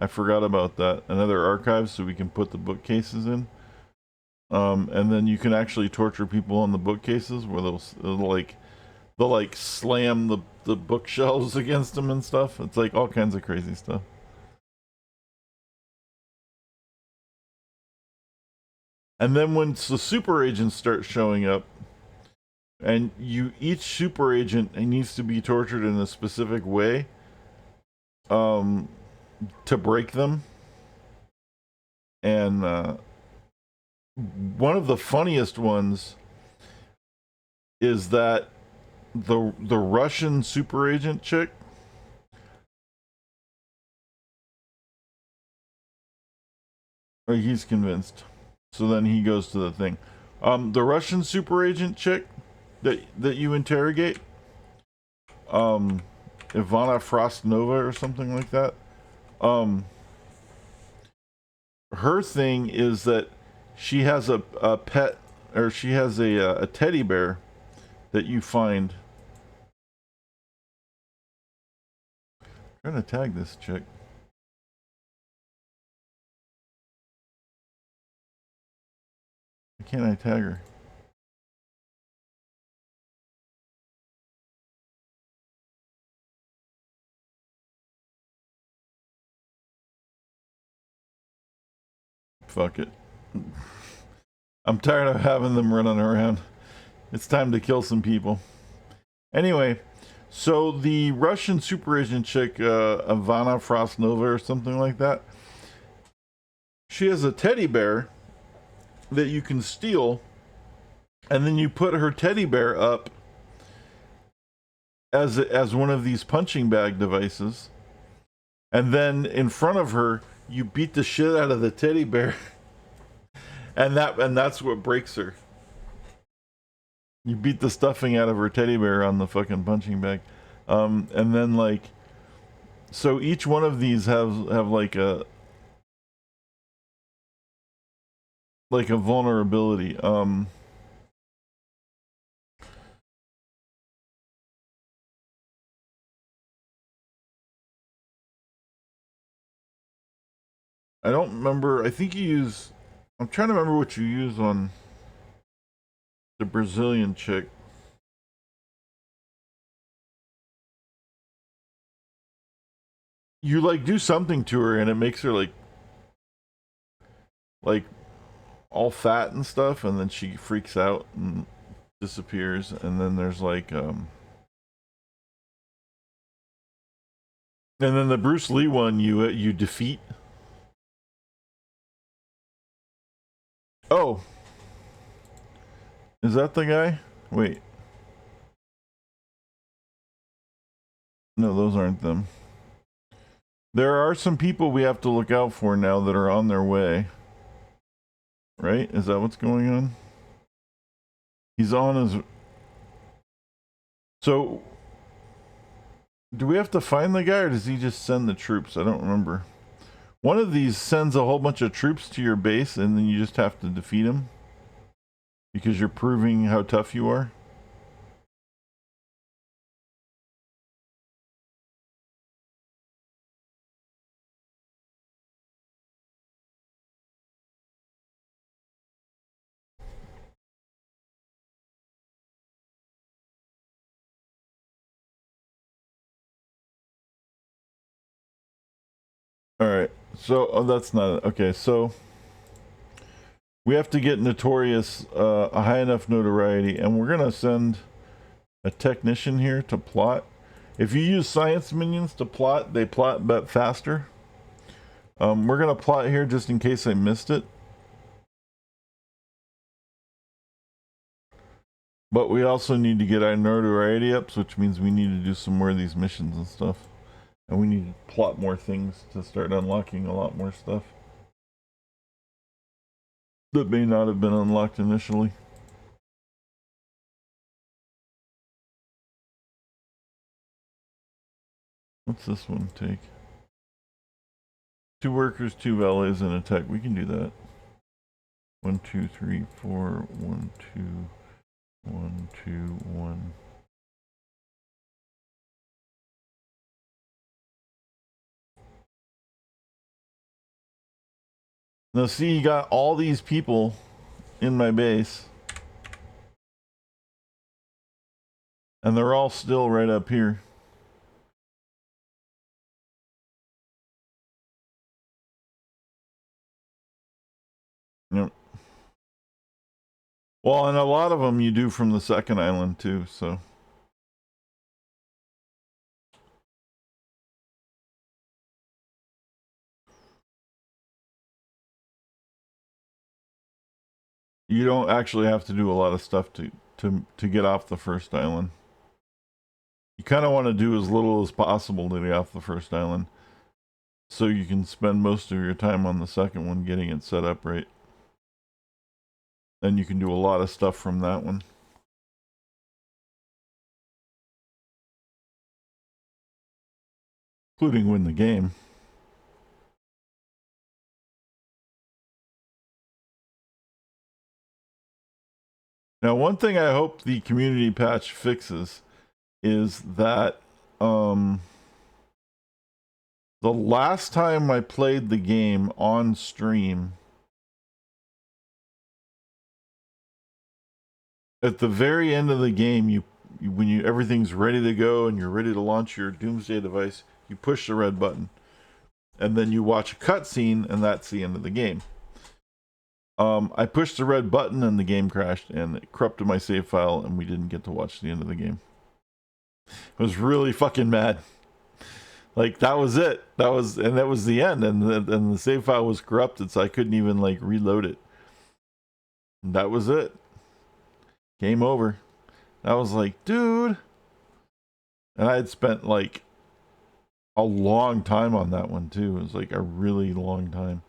I forgot about that. Another archive so we can put the bookcases in. And then you can actually torture people on the bookcases where they'll like slam the bookshelves against them and stuff. It's like all kinds of crazy stuff. And then once the super agents start showing up, and each super agent needs to be tortured in a specific way, to break them. And one of the funniest ones is that the Russian super agent chick, Or he's convinced. So then he goes to the thing. The Russian super agent chick that you interrogate, Ivana Frostnova or something like that. Her thing is that she has a pet, or she has a teddy bear that you find. I'm trying to tag this chick. Why can't I tag her? Fuck it. I'm tired of having them running around. It's time to kill some people. Anyway, so the Russian super agent chick, Ivana Frostnova or something like that, she has a teddy bear that you can steal, and then you put her teddy bear up as one of these punching bag devices, and then in front of her you beat the shit out of the teddy bear, and that's what breaks her. You beat the stuffing out of her teddy bear on the fucking punching bag, and then like, so each one of these have like a vulnerability. I don't remember. I think you use. I'm trying to remember what you use on the Brazilian chick. You like do something to her and it makes her like all fat and stuff, and then she freaks out and disappears. And then there's like and then the Bruce Lee one you defeat. Oh, is that the guy? Wait, no, those aren't them. There are some people we have to look out for now that are on their way. Right? Is that what's going on? He's on his. So, do we have to find the guy, or does he just send the troops? I don't remember. One of these sends a whole bunch of troops to your base, and then you just have to defeat him because you're proving how tough you are. All right. So, oh, that's not okay. So, we have to get Notorious a high enough notoriety, and we're gonna send a technician here to plot. If you use science minions to plot, they plot but faster. We're gonna plot here just in case I missed it. But we also need to get our notoriety up, which means we need to do some more of these missions and stuff. And we need to plot more things to start unlocking a lot more stuff that may not have been unlocked initially. What's this one take? 2 workers, 2 valets, and a tech. We can do that. 1, 2, 3, 4. 1, 2, 1, 2, 1. Now see, you got all these people in my base. And they're all still right up here. Yep. Well, and a lot of them you do from the second island too, so. You don't actually have to do a lot of stuff to get off the first island. You kind of want to do as little as possible to get off the first island. so you can spend most of your time on the second one getting it set up right. And you can do a lot of stuff from that one. Including win the game. Now, one thing I hope the community patch fixes is that the last time I played the game on stream, at the very end of the game, when everything's ready to go and you're ready to launch your Doomsday device, you push the red button, and then you watch a cutscene, and that's the end of the game. I pushed the red button and the game crashed, and it corrupted my save file, and we didn't get to watch the end of the game. I was really fucking mad. Like, that was it. That was the end, and the save file was corrupted, so I couldn't even like reload it. And that was it. Game over. I was like, dude. And I had spent like a long time on that one too. It was like a really long time.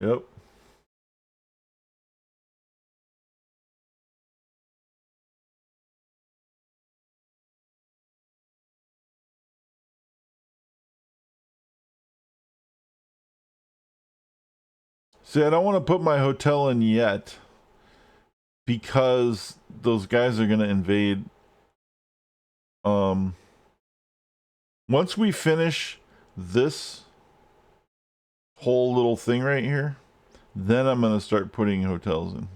Yep. See, I don't want to put my hotel in yet because those guys are going to invade. Once we finish this whole little thing right here, then I'm going to start putting hotels in.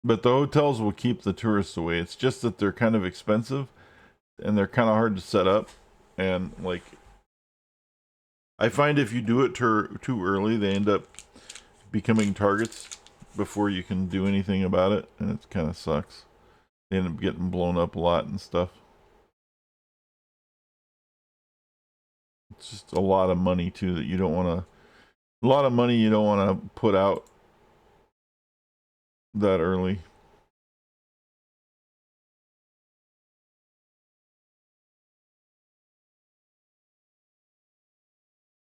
But the hotels will keep the tourists away. It's just that they're kind of expensive and they're kind of hard to set up. And like, I find if you do it too early, they end up becoming targets before you can do anything about it. And it kind of sucks. They end up getting blown up a lot and stuff. It's just a lot of money too that you don't want to, a lot of money you don't want to put out that early.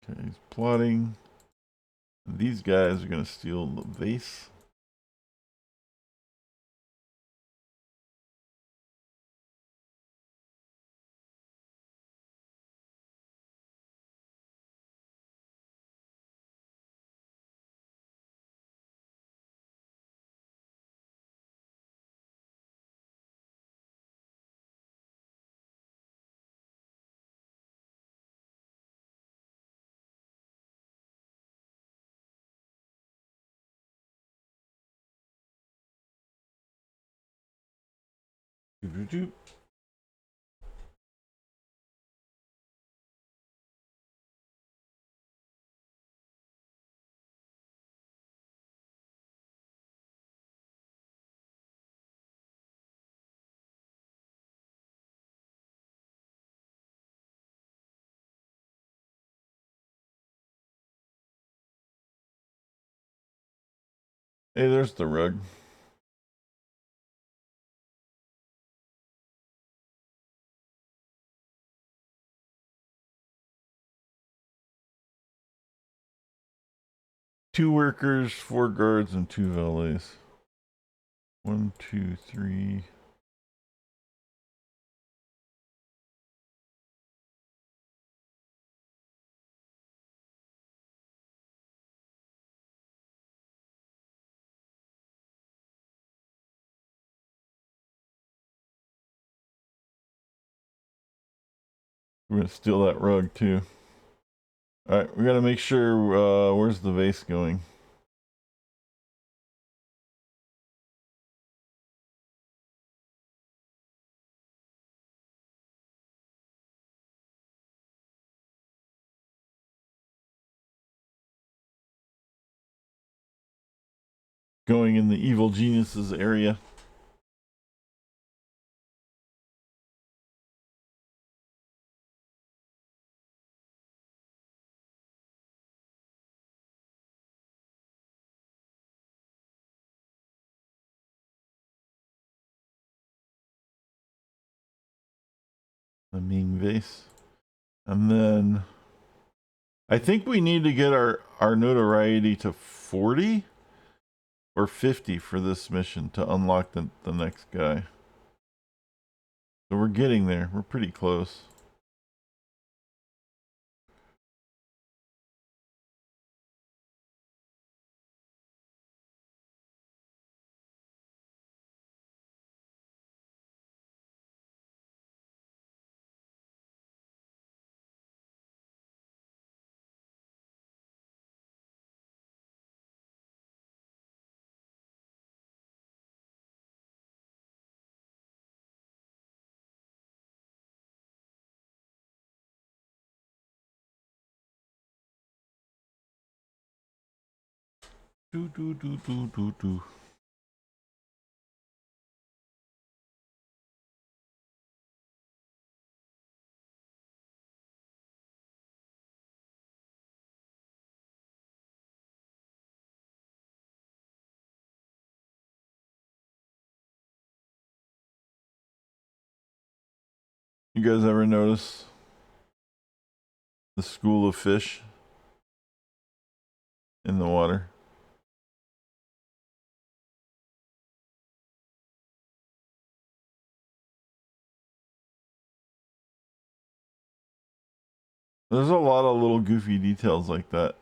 Okay, he's plotting. These guys are going to steal the vase. Doop. Hey, there's the rug. Two workers, 4 guards, and 2 valets. 1, 2, 3. We're gonna steal that rug too. All right, we gotta make sure. Where's the vase going? Going in the evil geniuses area. A Ming vase. And then I think we need to get our notoriety to 40 or 50 for this mission to unlock the next guy. So we're getting there. We're pretty close. Do do do do do do. You guys ever notice the school of fish in the water? There's a lot of little goofy details like that.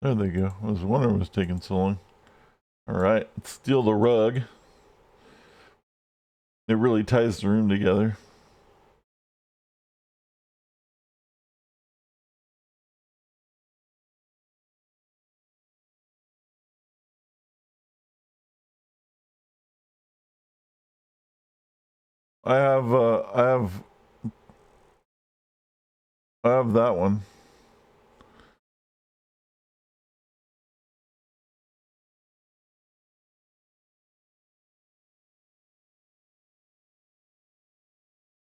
There they go. I was wondering what was taking so long. Alright, let's steal the rug. It really ties the room together. I have that one.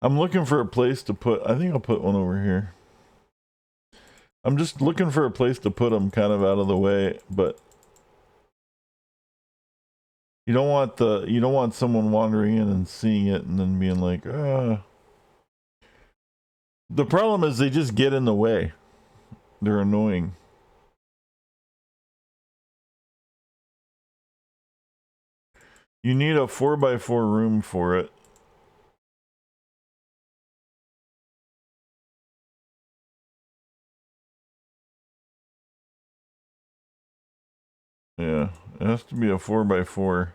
I'm looking for a place to put. I think I'll put one over here. I'm just looking for a place to put them kind of out of the way, but you don't want someone wandering in and seeing it and then being like, ah. The problem is they just get in the way. They're annoying. You need a 4x4 room for it. Yeah, it has to be a 4x4.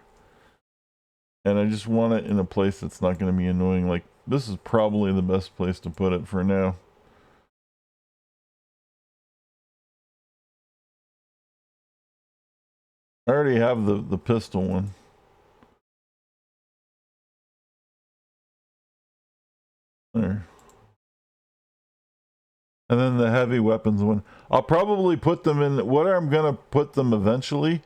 And I just want it in a place that's not going to be annoying. Like, this is probably the best place to put it for now. I already have the pistol one. There. And then the heavy weapons one. I'll probably put them in. What I'm going to put them eventually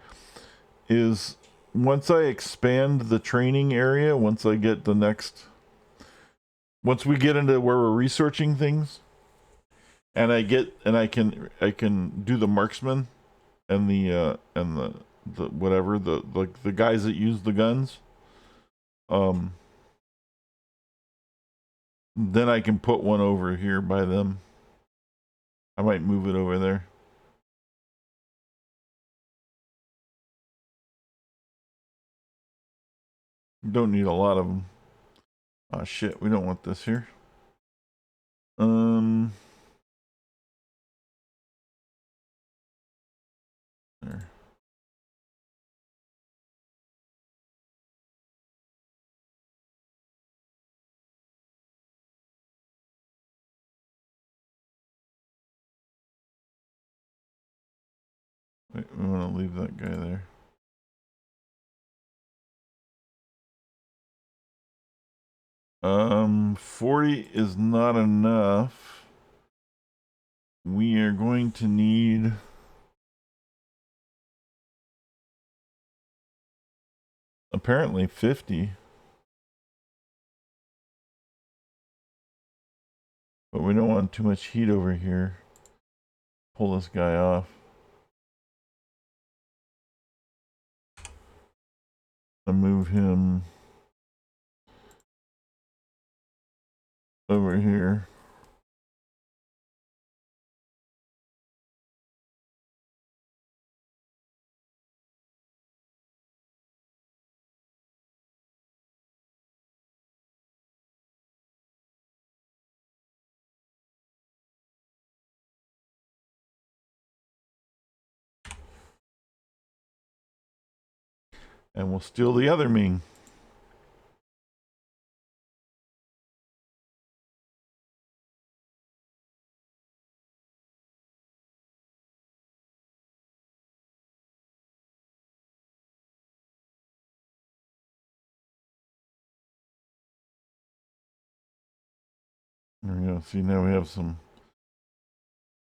is once I expand the training area, once I get the next. Once we get into where we're researching things, and I can do the marksman and the whatever the guys that use the guns. Then I can put one over here by them. I might move it over there. Don't need a lot of them. Oh shit, we don't want this here. There. Wait, we want to leave that guy there. Um, 40 is not enough. We are going to need apparently 50. But we don't want too much heat over here. Pull this guy off. I move him over here. And we'll steal the other Ming. There we go. See, now we have some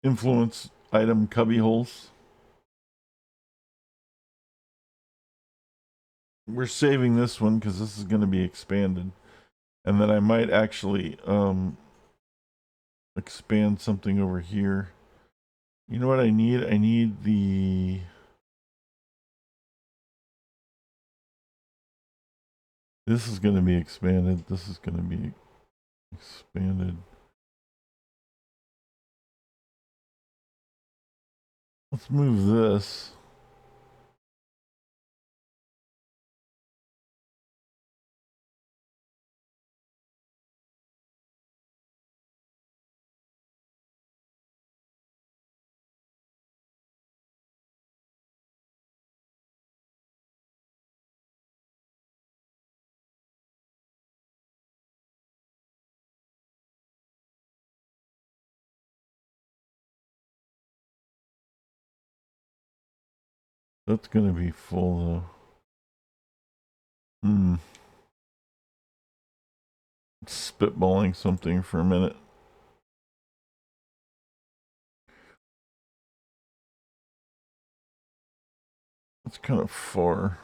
influence item cubby holes. We're saving this one because this is going to be expanded. And then I might actually expand something over here. You know what I need? I need the... This is going to be expanded. This is going to be expanded. Let's move this. That's going to be full though. Spitballing something for a minute. It's kind of far.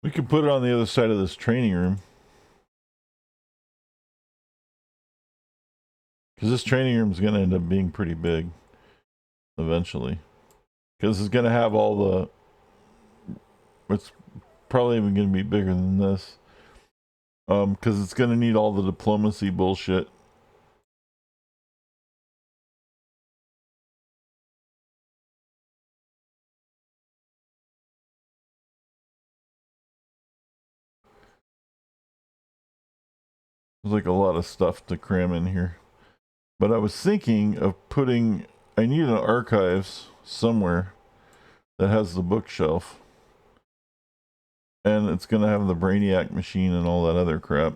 We could put it on the other side of this training room. Because this training room is going to end up being pretty big eventually. Because it's going to have all the... It's probably even going to be bigger than this. Because it's going to need all the diplomacy bullshit. There's like a lot of stuff to cram in here. But I was thinking of putting... I need an archives somewhere that has the bookshelf. And it's going to have the Brainiac machine and all that other crap.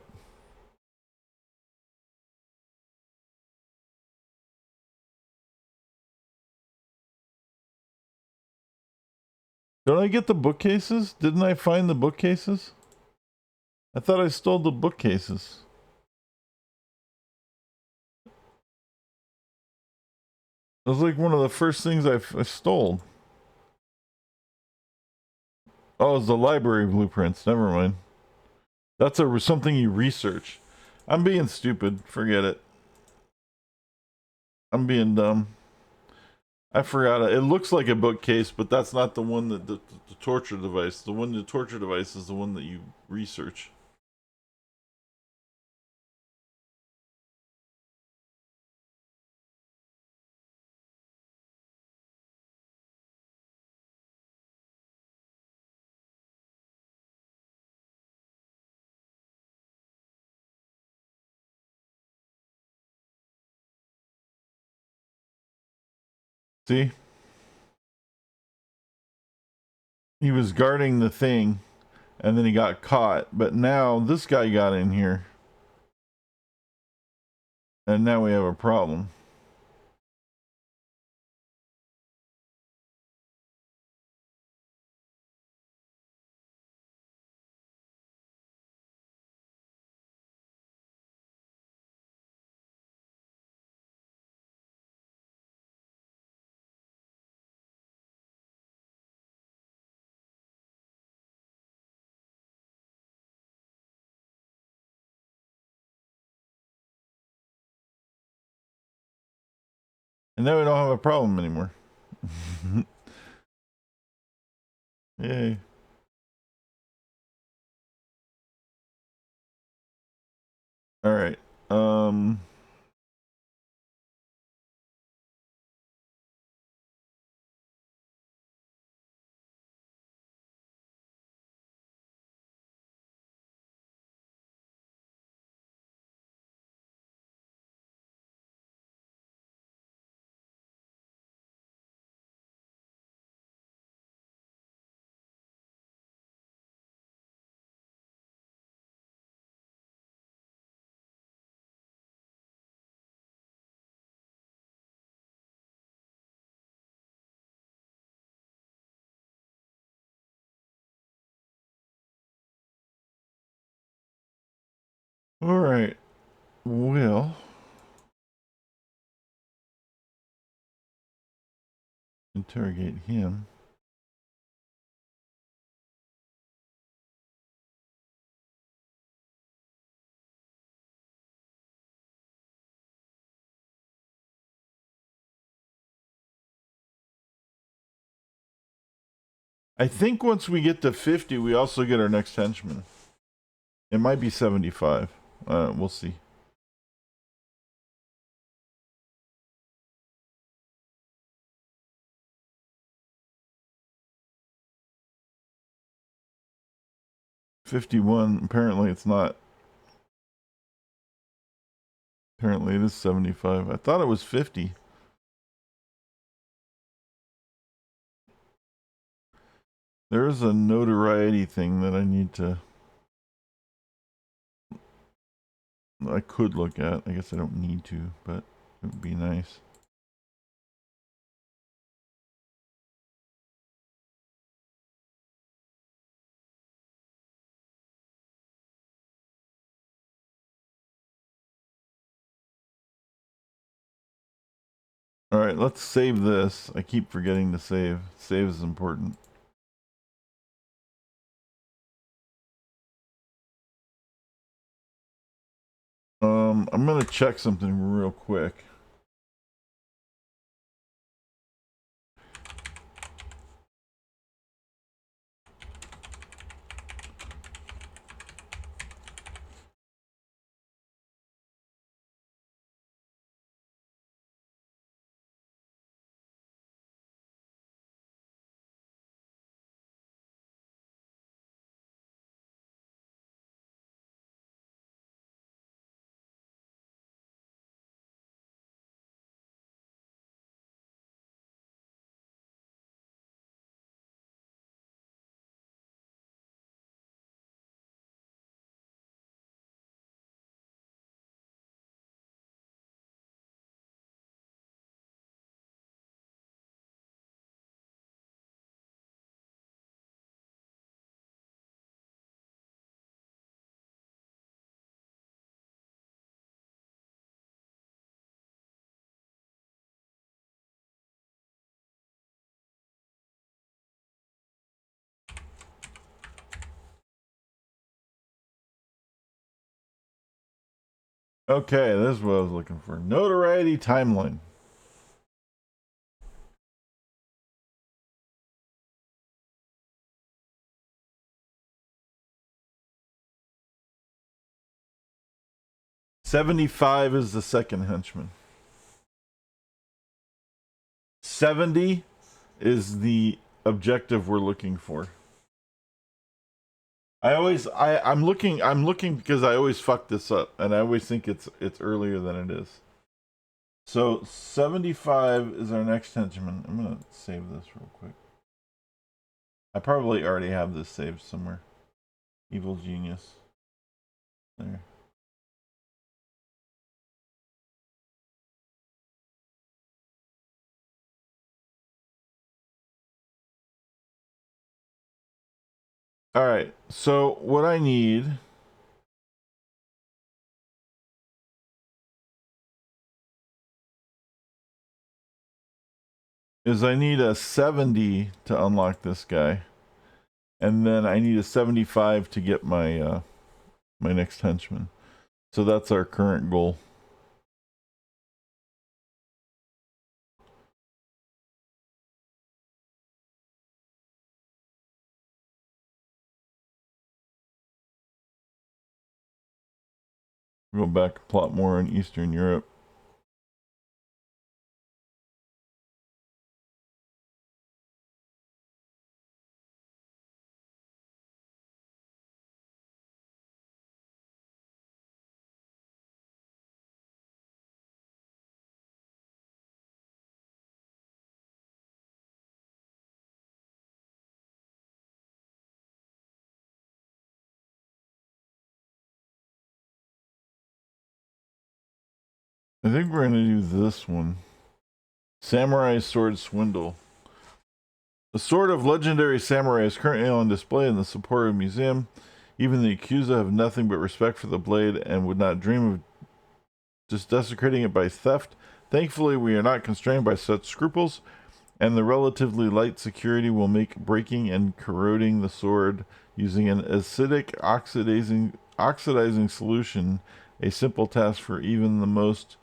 Don't I get the bookcases? Didn't I find the bookcases? I thought I stole the bookcases. It was like one of the first things I stole. Oh, it's the library blueprints. Never mind. That's something you research. I'm being stupid. Forget it. I'm being dumb. I forgot it. It looks like a bookcase, but that's not the one that the torture device. The torture device is the one that you research. See? He was guarding the thing, and then he got caught. But now this guy got in here, and now we have a problem. And now we don't have a problem anymore. Yay. All right. All right. Well, interrogate him. I think once we get to 50, we also get our next henchman. It might be 75. We'll see. $51. Apparently it's not. Apparently it is 75. I thought it was 50. There is a notoriety thing that I need to... I could look at. I guess I don't need to, but it would be nice. Alright, let's save this. I keep forgetting to save. Save is important. I'm gonna check something real quick. Okay, this is what I was looking for. Notoriety timeline. $75 is the second henchman. 70 is the objective we're looking for. I'm looking because I always fuck this up and I always think it's earlier than it is. So 75 is our next henchman. I'm gonna save this real quick. I probably already have this saved somewhere. Evil genius. There. Alright, so what I need is I need a 70 to unlock this guy. And then I need a 75 to get my my next henchman. So that's our current goal. Go back and plot more in Eastern Europe. I think we're going to do this one. Samurai Sword Swindle. The sword of legendary samurai is currently on display in the Sapporo Museum. Even the Yakuza have nothing but respect for the blade and would not dream of just desecrating it by theft. Thankfully, we are not constrained by such scruples, and the relatively light security will make breaking and corroding the sword using an acidic oxidizing solution a simple task for even the most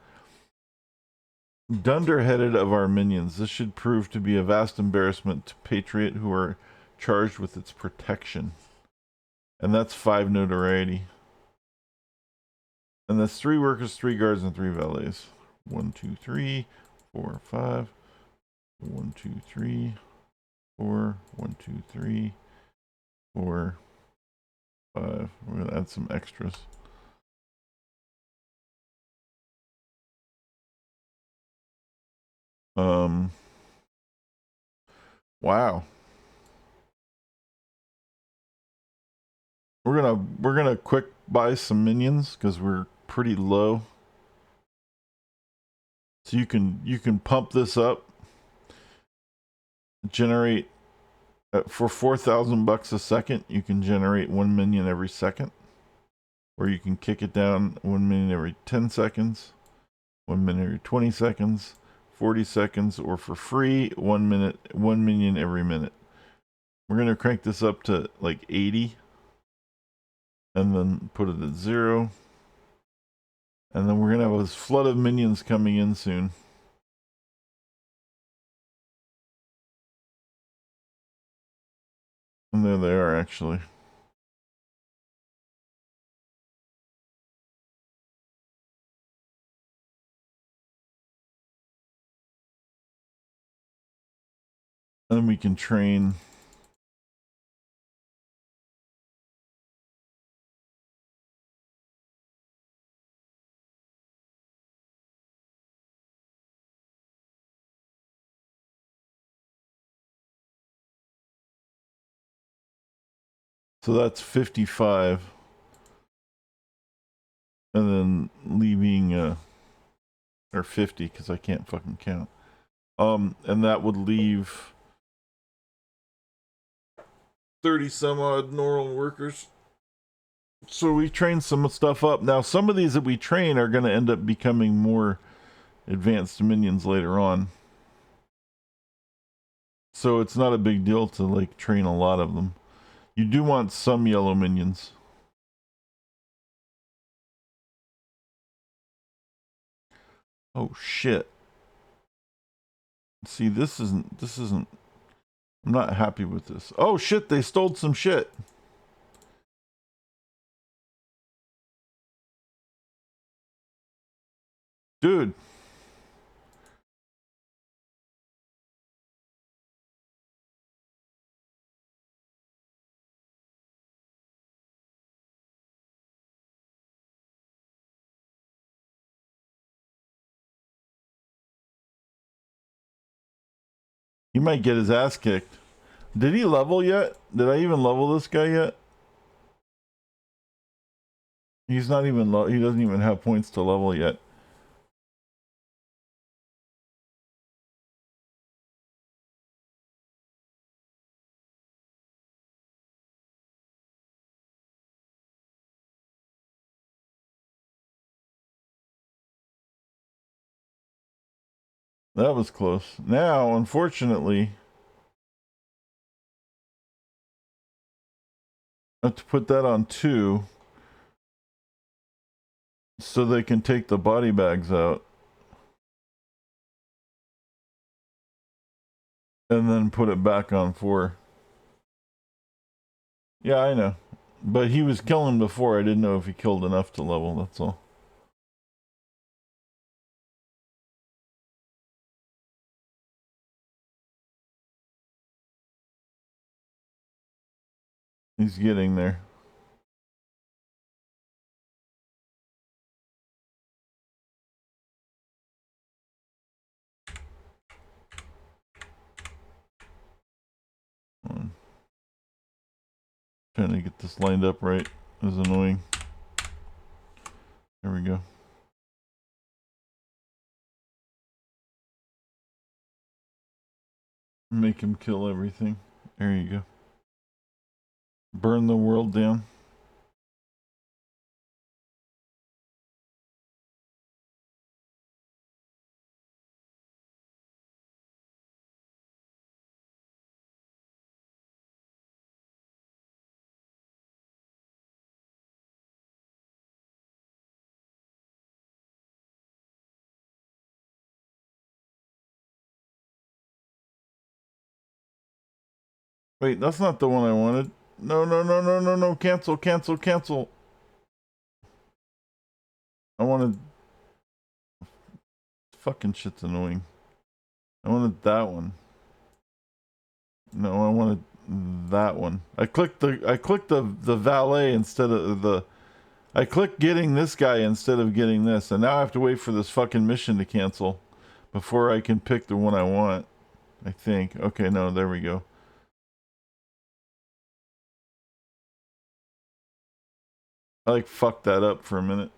dunderheaded of our minions. This should prove to be a vast embarrassment to Patriot who are charged with its protection. And that's 5 notoriety. And that's 3 workers, 3 guards, and 3 valets. 1, 2, 3, 4, 5. 1, 2, 3, 4. 1, 2, 3, 4, 5. We're gonna add some extras. Wow. We're gonna quick buy some minions because we're pretty low. So you can pump this up, generate for 4,000 bucks a second. You can generate 1 minion every second, or you can kick it down 1 minion every 10 seconds, 1 minute every 20 seconds, 40 seconds, or for free 1 minute, 1 minion every minute. We're gonna crank this up to like 80, and then put it at 0. And then we're gonna have this flood of minions coming in soon. And there they are, actually. And we can train. So that's 55. And then leaving, or 50, because I can't fucking count. And that would leave 30 some odd normal workers. So we train some stuff up. Now, some of these that we train are going to end up becoming more advanced minions later on. So it's not a big deal to like train a lot of them. You do want some yellow minions. Oh shit. See, this isn't, I'm not happy with this. Oh shit, they stole some shit. Dude. He might get his ass kicked. Did he level yet? Did I even level this guy yet? He's not even, he doesn't even have points to level yet. That was close. Now, unfortunately, I have to put that on 2 so they can take the body bags out. And then put it back on 4. Yeah, I know. But he was killing before. I didn't know if he killed enough to level, that's all. He's getting there. Trying to get this lined up right is annoying. There we go. Make him kill everything. There you go. Burn the world down. Wait, that's not the one I wanted. No, no, no, no, no, no. Cancel, cancel, cancel. I wanted... Fucking shit's annoying. I wanted that one. No, I wanted that one. I clicked the valet instead of the... I clicked getting this guy instead of getting this. And now I have to wait for this fucking mission to cancel before I can pick the one I want. I think. Okay, no, there we go. I like fucked that up for a minute.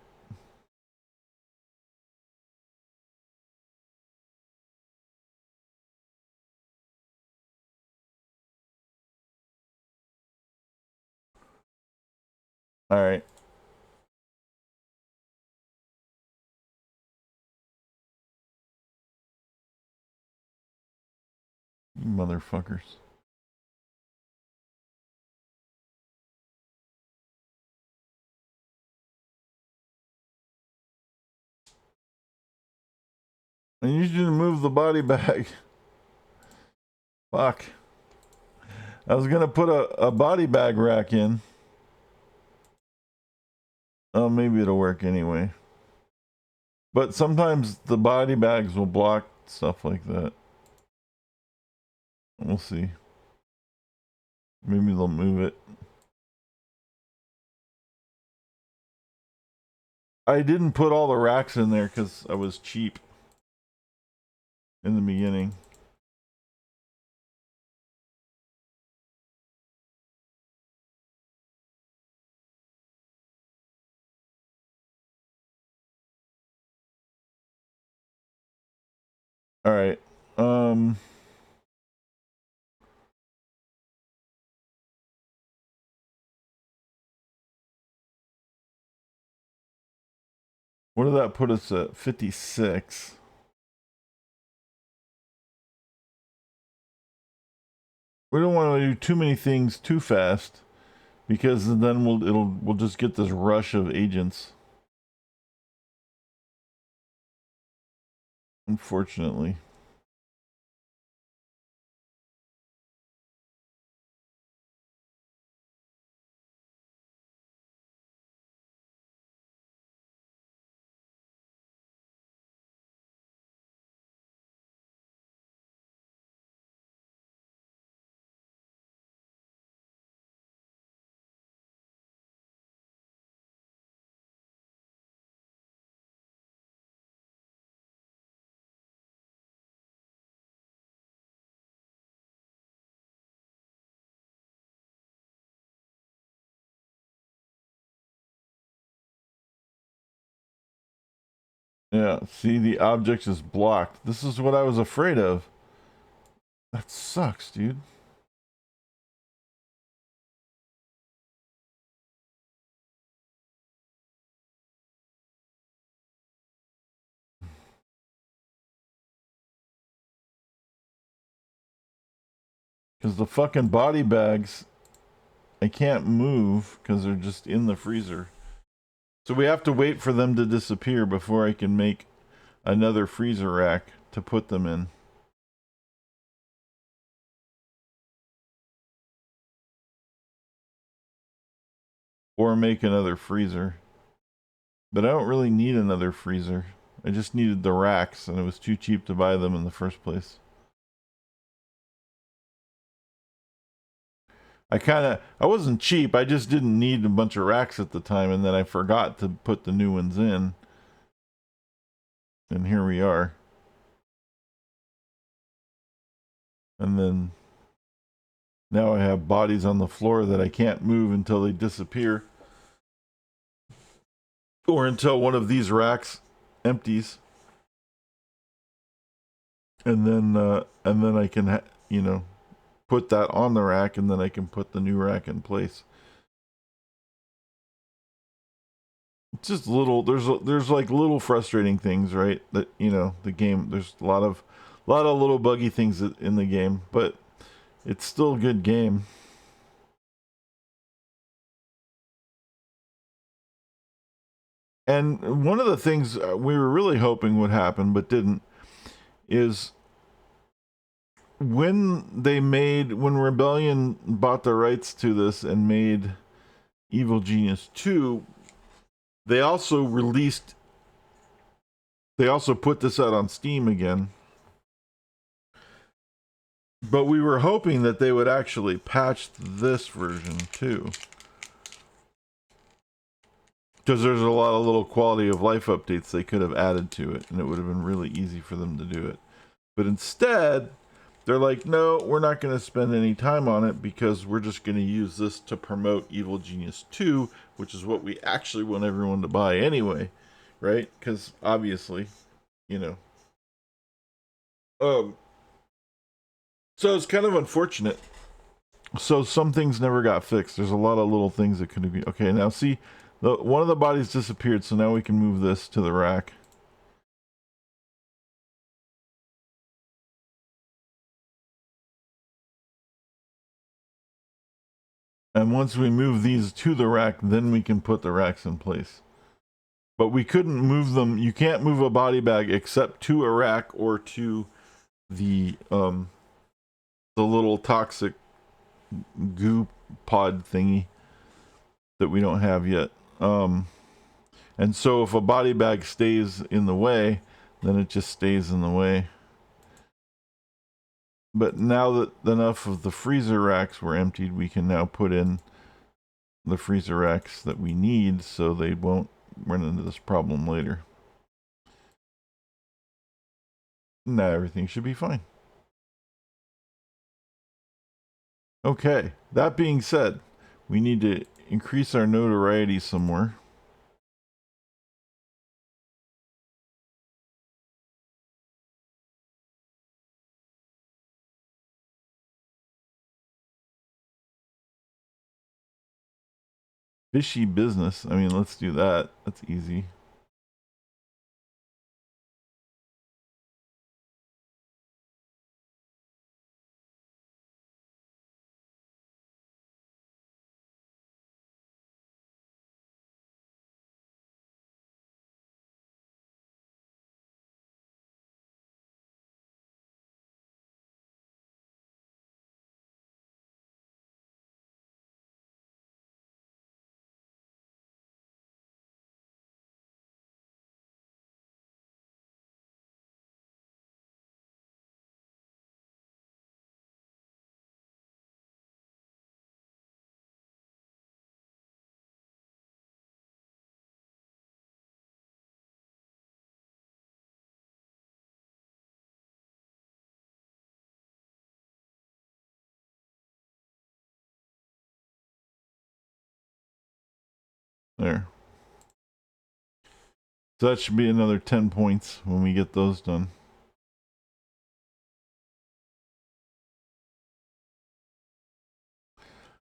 Alright. You motherfuckers. I need you to move the body bag. Fuck. I was gonna put a body bag rack in. Oh, maybe it'll work anyway. But sometimes the body bags will block stuff like that. We'll see. Maybe they'll move it. I didn't put all the racks in there because I was cheap in the beginning. All right. What did that put us at? 56. We don't want to do too many things too fast because then we'll just get this rush of agents. unfortunately. Yeah, see, the object is blocked. This is what I was afraid of. That sucks, dude. Because the fucking body bags, I can't move because they're just in the freezer. So we have to wait for them to disappear before I can make another freezer rack to put them in. Or make another freezer. But I don't really need another freezer. I just needed the racks, and it was too cheap to buy them in the first place. I wasn't cheap, I just didn't need a bunch of racks at the time, and then I forgot to put the new ones in. And here we are. And then now I have bodies on the floor that I can't move until they disappear. Or until one of these racks empties. And then I can, put that on the rack, and then I can put the new rack in place. It's just little. There's like little frustrating things, right? That the game. There's a lot of little buggy things in the game, but it's still a good game. And one of the things we were really hoping would happen, but didn't, is when Rebellion bought the rights to this and made Evil Genius 2, they also put this out on Steam again. But we were hoping that they would actually patch this version too. Because there's a lot of little quality of life updates they could have added to it, and it would have been really easy for them to do it. But instead, they're like, no, we're not going to spend any time on it because we're just going to use this to promote Evil Genius 2, which is what we actually want everyone to buy anyway, right? Because obviously, you know. So it's kind of unfortunate. So some things never got fixed. There's a lot of little things that could be. Okay, now see, one of the bodies disappeared, so now we can move this to the rack. And once we move these to the rack, then we can put the racks in place. But we couldn't move them. You can't move a body bag except to a rack or to the little toxic goo pod thingy that we don't have yet. And so if a body bag stays in the way, then it just stays in the way. But now that enough of the freezer racks were emptied, we can now put in the freezer racks that we need so they won't run into this problem later. Now everything should be fine. Okay, that being said, we need to increase our notoriety some more. Fishy business. I mean, let's do that. That's easy. There. So that should be another 10 points when we get those done.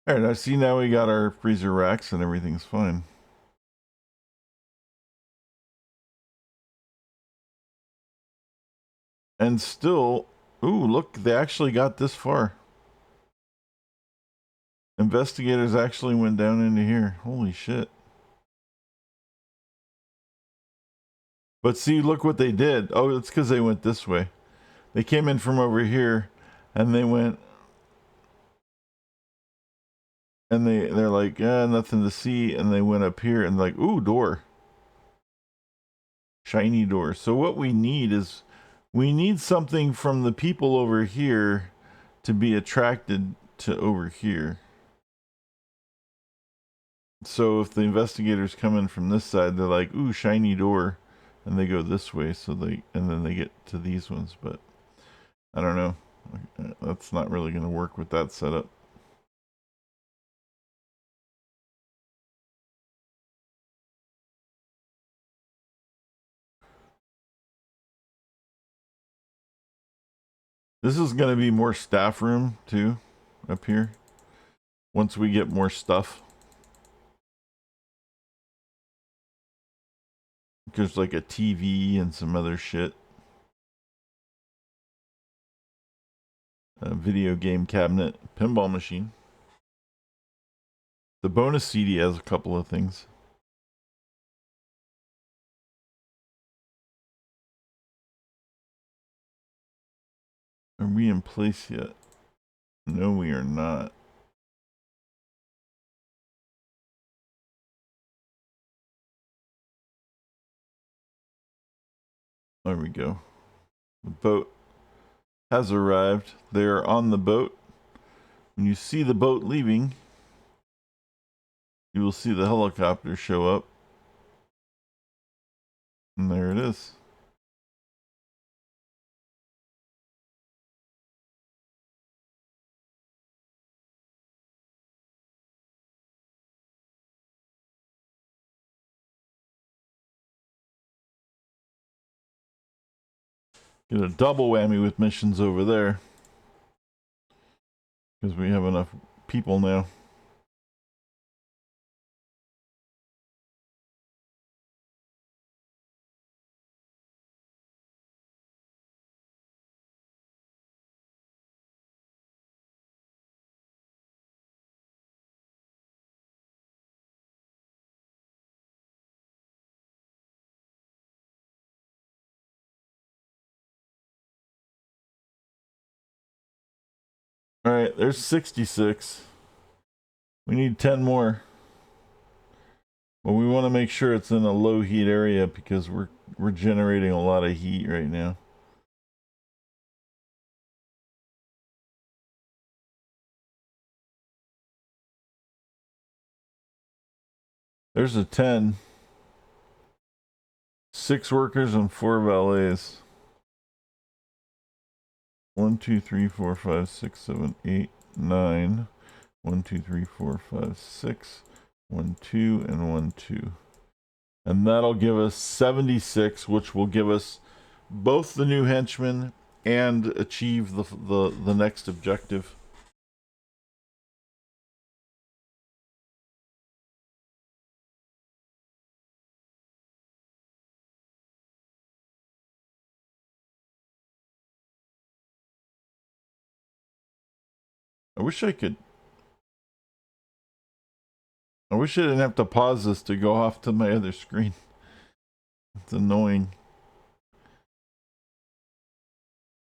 Alright, I see now we got our freezer racks and everything's fine. And still, ooh, look, they actually got this far. Investigators actually went down into here. Holy shit. But see, look what they did. Oh, it's because they went this way. They came in from over here, and they went, and they're like, nothing to see, and they went up here and like, ooh, door. Shiny door. So what we need is, we need something from the people over here to be attracted to over here. So if the investigators come in from this side, they're like, ooh, shiny door. And they go this way, and then they get to these ones, but I don't know. That's not really going to work with that setup. This is going to be more staff room too, up here. Once we get more stuff. There's like a TV and some other shit. A video game cabinet, pinball machine. The bonus CD has a couple of things. Are we in place yet? No, we are not. There we go. The boat has arrived. They are on the boat. When you see the boat leaving, you will see the helicopter show up. And there it is. Get a double whammy with missions over there. Because we have enough people now. Alright, there's 66. We need 10 more. But we want to make sure it's in a low heat area because we're generating a lot of heat right now. There's a 10. 6 workers and 4 valets. 1, 2, 3, 4, 5, 6, 7, 8, 9. 1, 2, 3, 4, 5, 6. 1, 2, and 1, 2. And that'll give us 76, which will give us both the new henchmen and achieve the next objective. I wish I didn't have to pause this to go off to my other screen. It's annoying.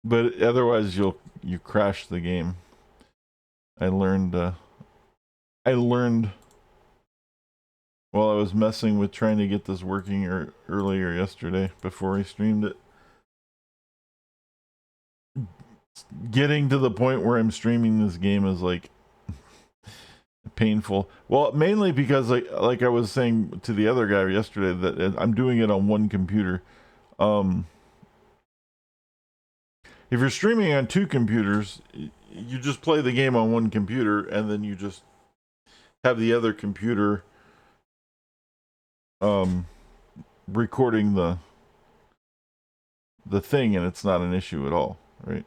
But otherwise you crash the game. I learned while I was messing with trying to get this working earlier yesterday before I streamed it. Getting to the point where I'm streaming this game is like painful. Well, mainly because like I was saying to the other guy yesterday that I'm doing it on one computer. If you're streaming on 2 computers, you just play the game on one computer and then you just have the other computer recording the thing, and it's not an issue at all, right?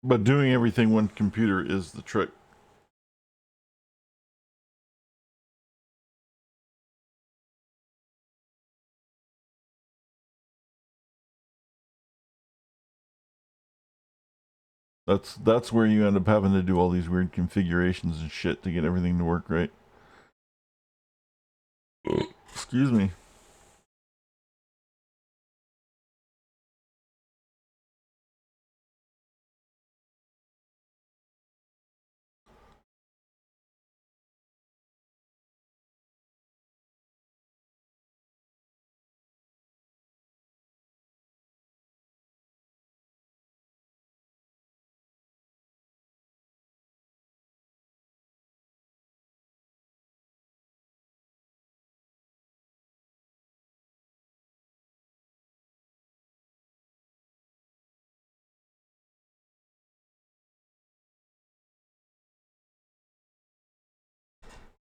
But doing everything one computer is the trick. That's where you end up having to do all these weird configurations and shit to get everything to work right. Excuse me.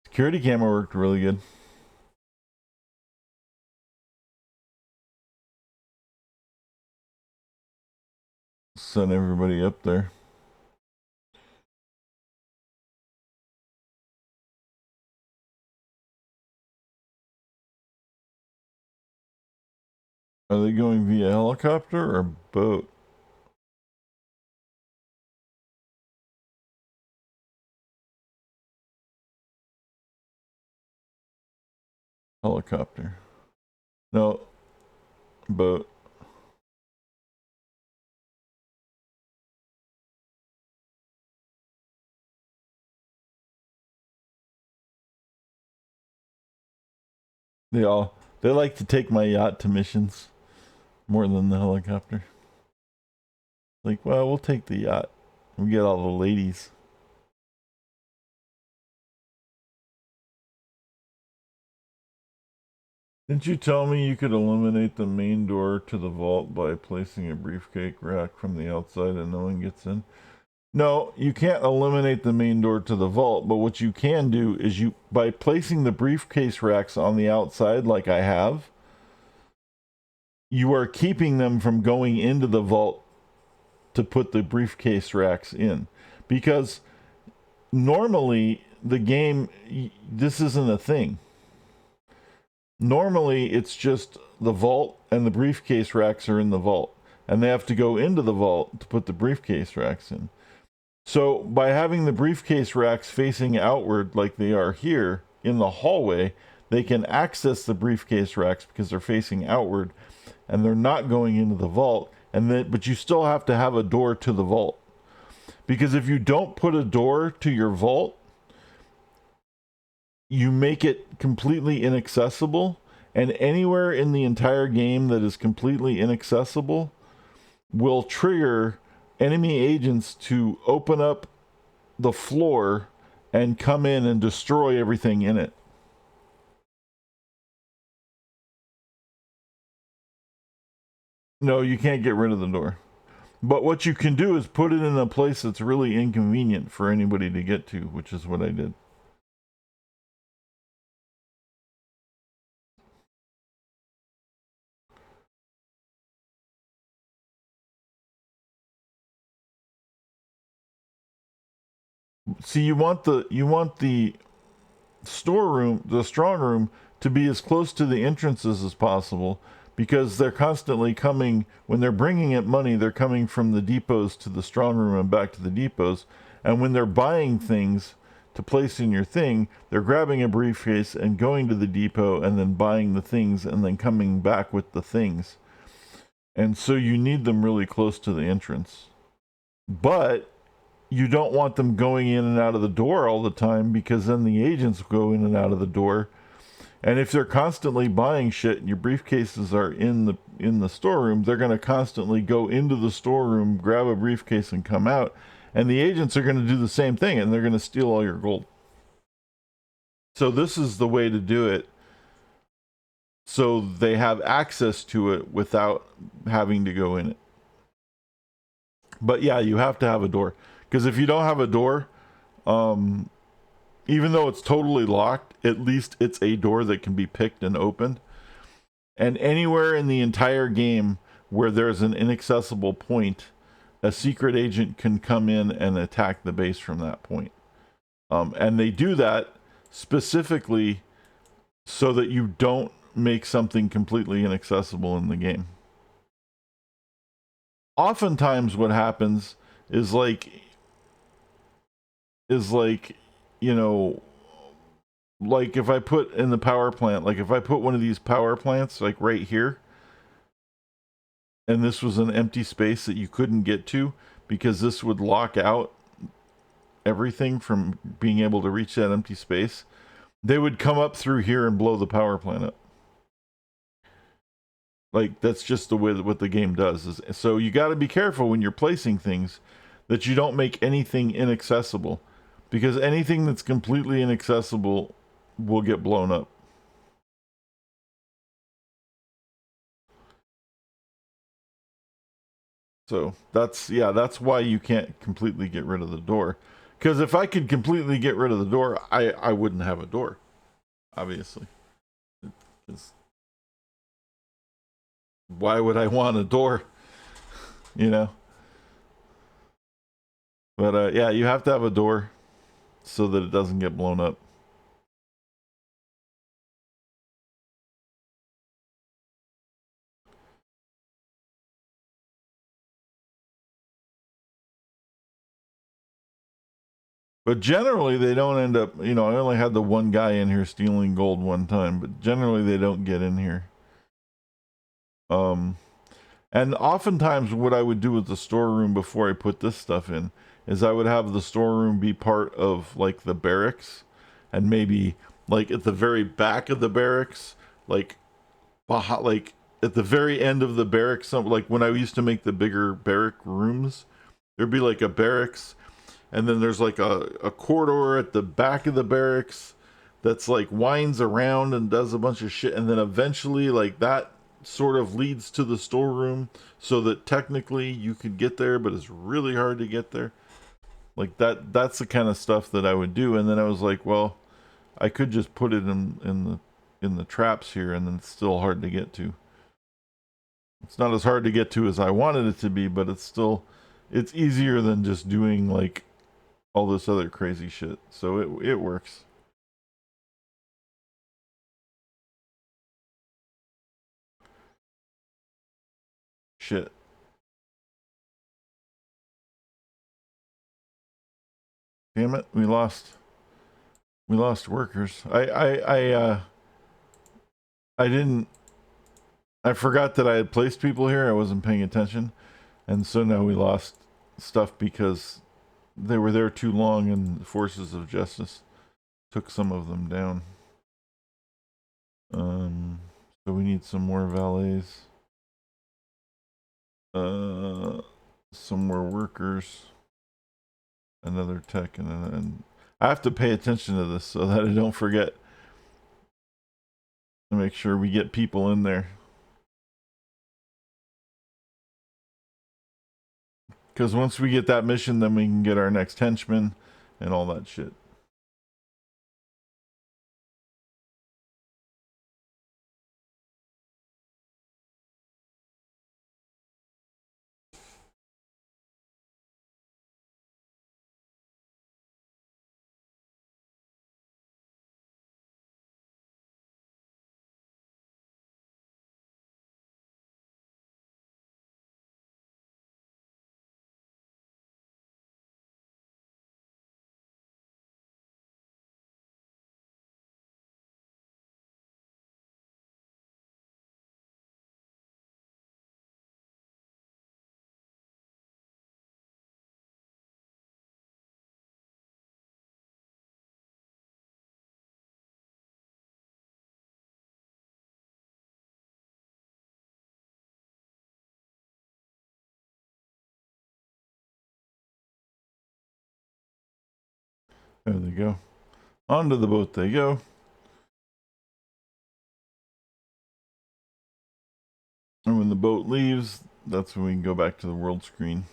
Security camera worked really good. Sent everybody up there. Are they going via helicopter or boat? Helicopter. No, boat. They like to take my yacht to missions more than the helicopter. Like, well, we'll take the yacht. We get all the ladies. Didn't you tell me you could eliminate the main door to the vault by placing a briefcase rack from the outside and no one gets in? No, you can't eliminate the main door to the vault, but what you can do is by placing the briefcase racks on the outside like I have, you are keeping them from going into the vault to put the briefcase racks in. Because normally the game, this isn't a thing. Normally it's just the vault and the briefcase racks are in the vault, and they have to go into the vault to put the briefcase racks in. So by having the briefcase racks facing outward like they are here in the hallway, they can access the briefcase racks because they're facing outward and they're not going into the vault. But you still have to have a door to the vault. Because if you don't put a door to your vault, you make it completely inaccessible, and anywhere in the entire game that is completely inaccessible will trigger enemy agents to open up the floor and come in and destroy everything in it. No, you can't get rid of the door. But what you can do is put it in a place that's really inconvenient for anybody to get to, which is what I did. See, you want the storeroom, the strong room, to be as close to the entrances as possible, because they're constantly coming. When they're bringing in money, they're coming from the depots to the strong room and back to the depots. And when they're buying things to place in your thing, they're grabbing a briefcase and going to the depot and then buying the things and then coming back with the things. And so you need them really close to the entrance. But you don't want them going in and out of the door all the time, because then the agents go in and out of the door. And if they're constantly buying shit and your briefcases are in the storeroom, they're going to constantly go into the storeroom, grab a briefcase, and come out. And the agents are going to do the same thing, and they're going to steal all your gold. So this is the way to do it, so they have access to it without having to go in it. But yeah, you have to have a door, Because if you don't have a door, um, even though it's totally locked, at least it's a door that can be picked and opened. And anywhere in the entire game where there's an inaccessible point, a secret agent can come in and attack the base from that point. And they do that specifically so that you don't make something completely inaccessible in the game. Oftentimes what happens is you know, like if I put in the power plant, like if I put one of these power plants like right here, and this was an empty space that you couldn't get to because this would lock out everything from being able to reach that empty space, they would come up through here and blow the power plant up. Like that's just the way that what the game does is. So you got to be careful when you're placing things that you don't make anything inaccessible, because anything that's completely inaccessible will get blown up. So that's why you can't completely get rid of the door. Because if I could completely get rid of the door, I wouldn't have a door, obviously. Why would I want a door? You know. But yeah, you have to have a door so that it doesn't get blown up. But generally, they don't end up. You know, I only had the one guy in here stealing gold one time, but generally they don't get in here. And oftentimes, what I would do with the storeroom before I put this stuff in is I would have the storeroom be part of like the barracks, and maybe like at the very back of the barracks, like like at the very end of the barracks. Like when I used to make the bigger barrack rooms, there'd be like a barracks, and then there's like a corridor at the back of the barracks that's like winds around and does a bunch of shit, and then eventually like that sort of leads to the storeroom, so that technically you could get there, but it's really hard to get there. Like that's the kind of stuff that I would do. And then I was like, well, I could just put it in the traps here, and then it's still hard to get to. It's not as hard to get to as I wanted it to be, but it's easier than just doing like all this other crazy shit. So it works. Shit. Damn it, we lost workers. I didn't I forgot that I had placed people here. I wasn't paying attention. And so now we lost stuff because they were there too long and the forces of justice took some of them down. So we need some more valets. Some more workers. Another tech and I have to pay attention to this so that I don't forget to make sure we get people in there. Because once we get that mission, then we can get our next henchman and all that shit. There they go. Onto the boat they go. And when the boat leaves, that's when we can go back to the world screen.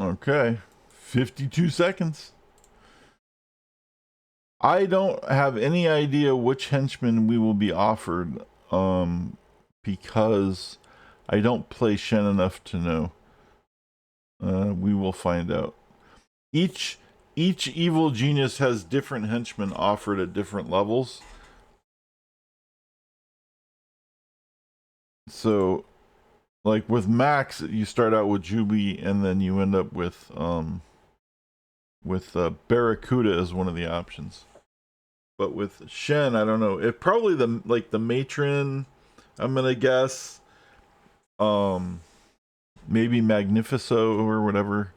Okay. 52 seconds. I don't have any idea which henchman we will be offered, because I don't play Shen enough to know. We will find out. Each evil genius has different henchmen offered at different levels. So, like with Max, you start out with Juby, and then you end up with Barracuda as one of the options. But with Shen, I don't know. It probably the matron. I'm gonna guess. Maybe Magnifico or whatever.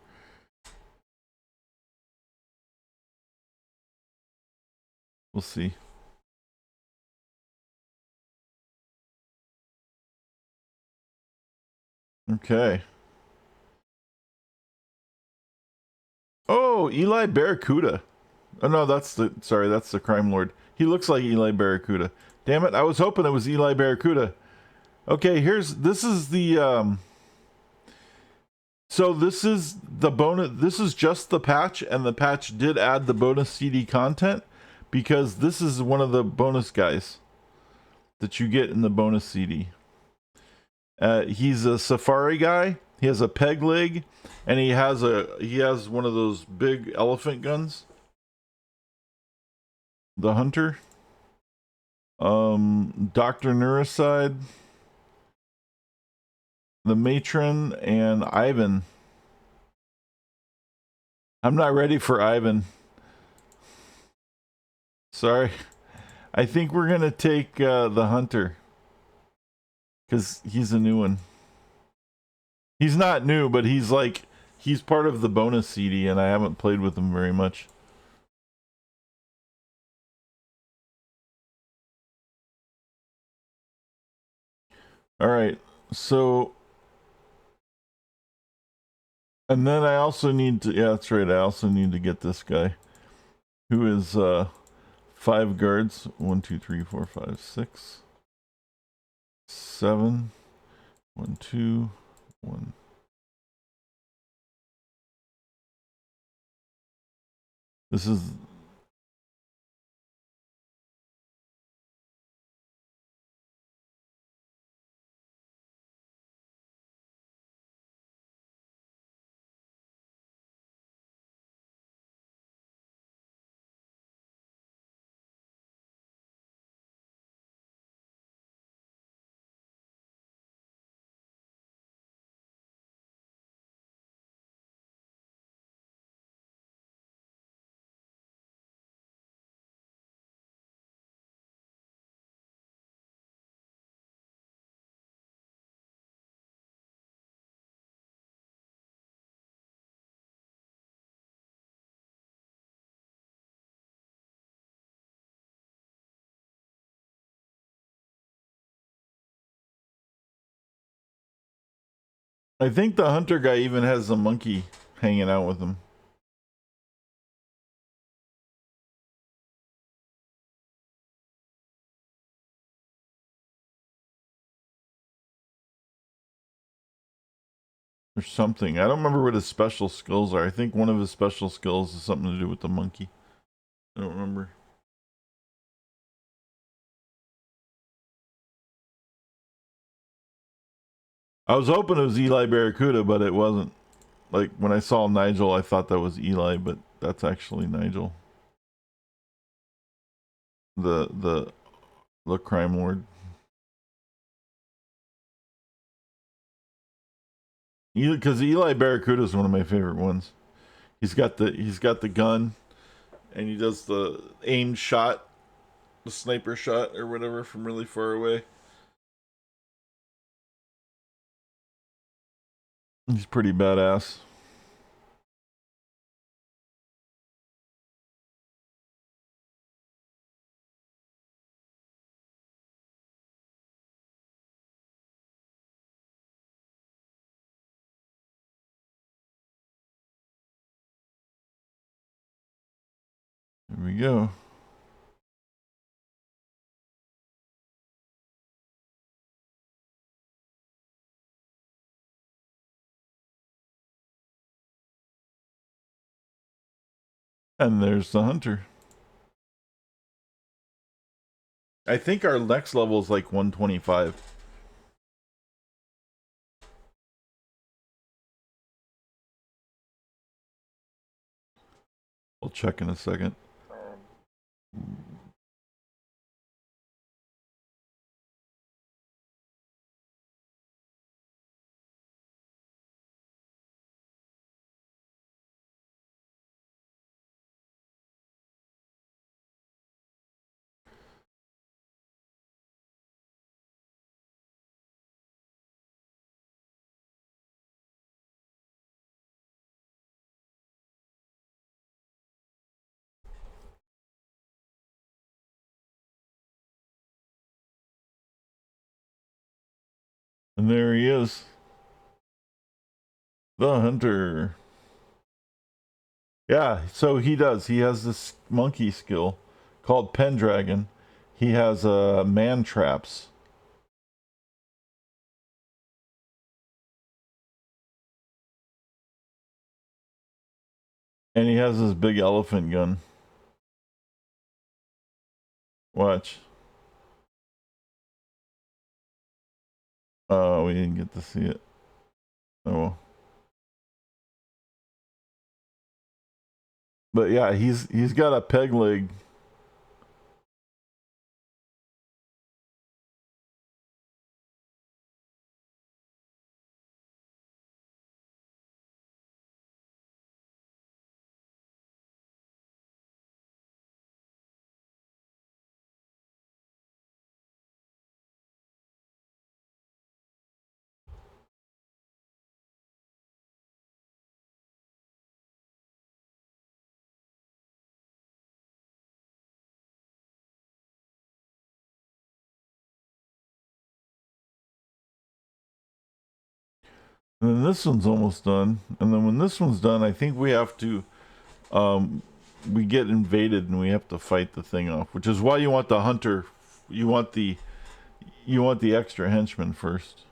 We'll see. Okay. Oh, Eli Barracuda. Oh no, that's the crime lord. He looks like Eli Barracuda. Damn it, I was hoping it was Eli Barracuda. Okay, this is the so this is the bonus. This is just the patch, and the patch did add the bonus CD content because this is one of the bonus guys that you get in the bonus CD. He's a safari guy. He has a peg leg, and he has one of those big elephant guns. The hunter. Dr. Neuricide, the matron, and Ivan. I'm not ready for Ivan. Sorry. I think we're gonna take the hunter because he's a new one. He's not new, but he's part of the bonus CD, and I haven't played with him very much. All right, so and then I also need to. Yeah, that's right. I also need to get this guy, who is 5 guards. 1, 2, 3, 4, 5, 6, 7. 1, 2, 1. This is. I think the hunter guy even has a monkey hanging out with him. Or something. I don't remember what his special skills are. I think one of his special skills is something to do with the monkey. I don't remember. I was hoping it was Eli Barracuda, but it wasn't. Like when I saw Nigel, I thought that was Eli, but that's actually Nigel. The crime lord. Because Eli Barracuda is one of my favorite ones. He's got the gun, and he does the aimed shot, the sniper shot or whatever from really far away. He's pretty badass. Here we go. And there's the hunter. I think our next level is like 125. We'll check in a second. And there he is. The hunter. Yeah, so he does. He has this monkey skill called Pendragon. He has man traps. And he has this big elephant gun. Watch. Oh, we didn't get to see it. Oh. But yeah, he's got a peg leg. And then this one's almost done. And then when this one's done, I think we have to we get invaded and we have to fight the thing off, which is why you want the hunter, you want the extra henchman first.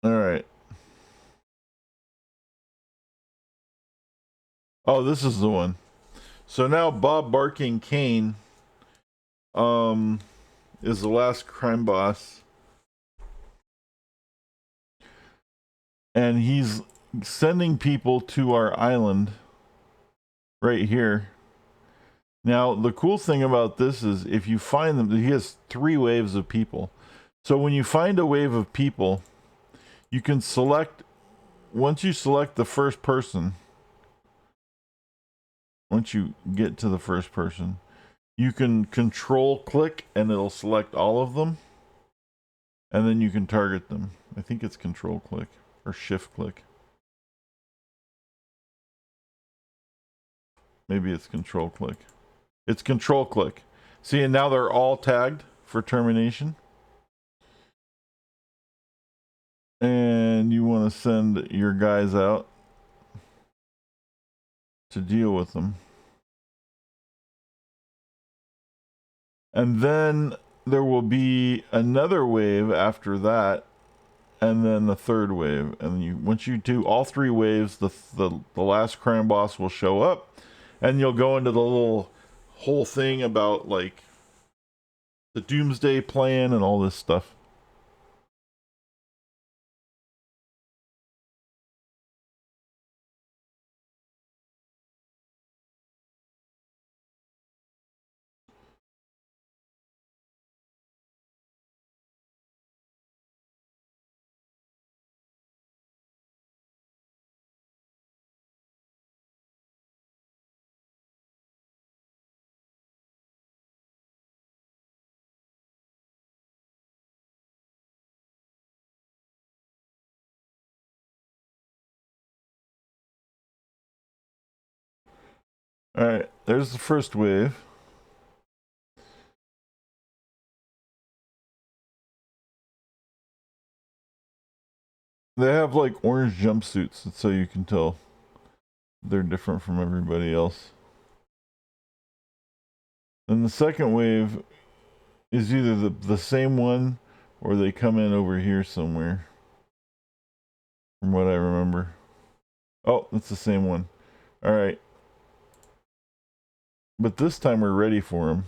All right. Oh, this is the one. So now Bob Barking Kane is the last crime boss. And he's sending people to our island right here. Now, the cool thing about this is if you find them, he has 3 waves of people. So when you find a wave of people, you can select, once you select the first person, once you get to the first person, you can control click and it'll select all of them. And then you can target them. I think it's control click or shift click. Maybe it's control click. It's control click. See, and now they're all tagged for termination. And you want to send your guys out to deal with them. And then there will be another wave after that, and then the third wave. And you, once you do all 3 waves, the last crime boss will show up, and you'll go into the little whole thing about like the doomsday plan and all this stuff. All right, there's the first wave. They have like orange jumpsuits, so you can tell they're different from everybody else. And the second wave is either the same one or they come in over here somewhere. From what I remember. Oh, it's the same one. All right. But this time we're ready for him.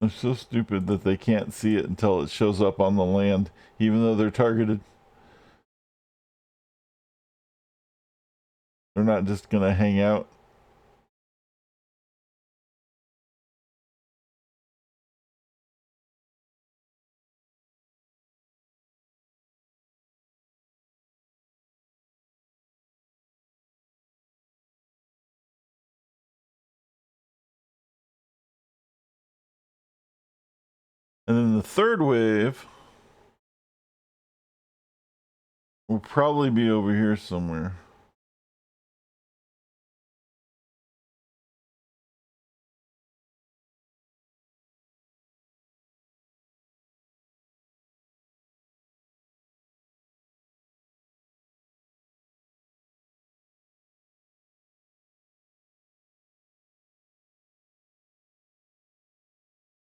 They're so stupid that they can't see it until it shows up on the land, even though they're targeted. They're not just going to hang out. And then the third wave will probably be over here somewhere.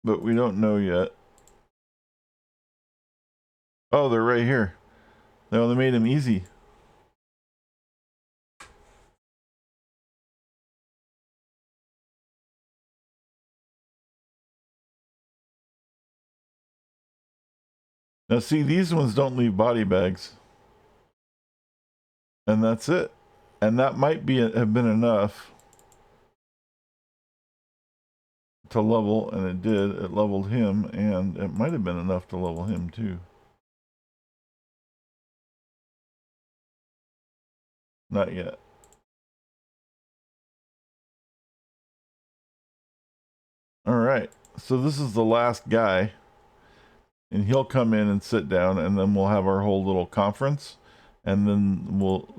But we don't know yet. Oh, they're right here. They only made them easy. Now see, these ones don't leave body bags. And that's it. And that might have been enough to level, and it did. It leveled him, and it might have been enough to level him too. Not yet. All right. So this is the last guy, and he'll come in and sit down, and then we'll have our whole little conference, and then we'll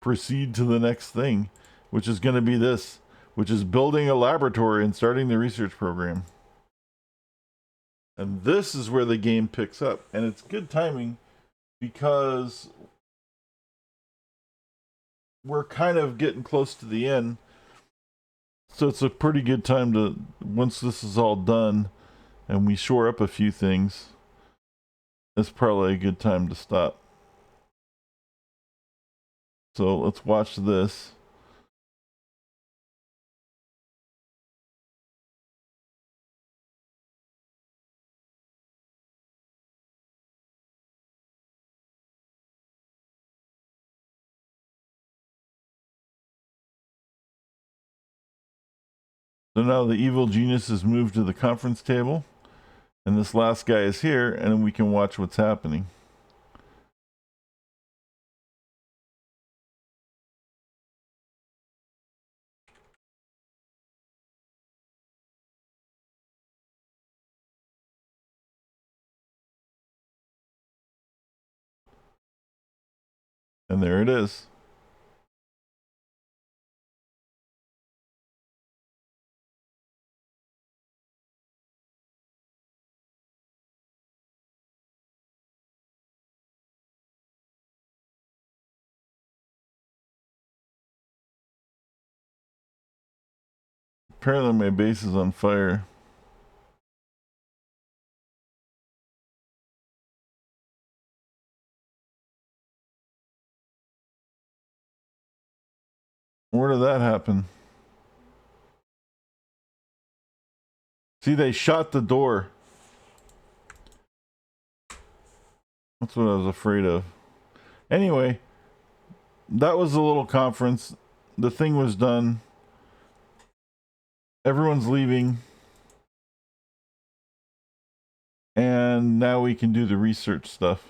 proceed to the next thing, which is going to be this, which is building a laboratory and starting the research program. And this is where the game picks up, and it's good timing because we're kind of getting close to the end. So it's a pretty good time to, once this is all done and we shore up a few things, it's probably a good time to stop. So let's watch this. So now the evil genius has moved to the conference table, and this last guy is here, and we can watch what's happening. And there it is. Apparently my base is on fire. Where did that happen? See, they shot the door. That's what I was afraid of. Anyway, that was a little conference. The thing was done. Everyone's leaving. And now we can do the research stuff.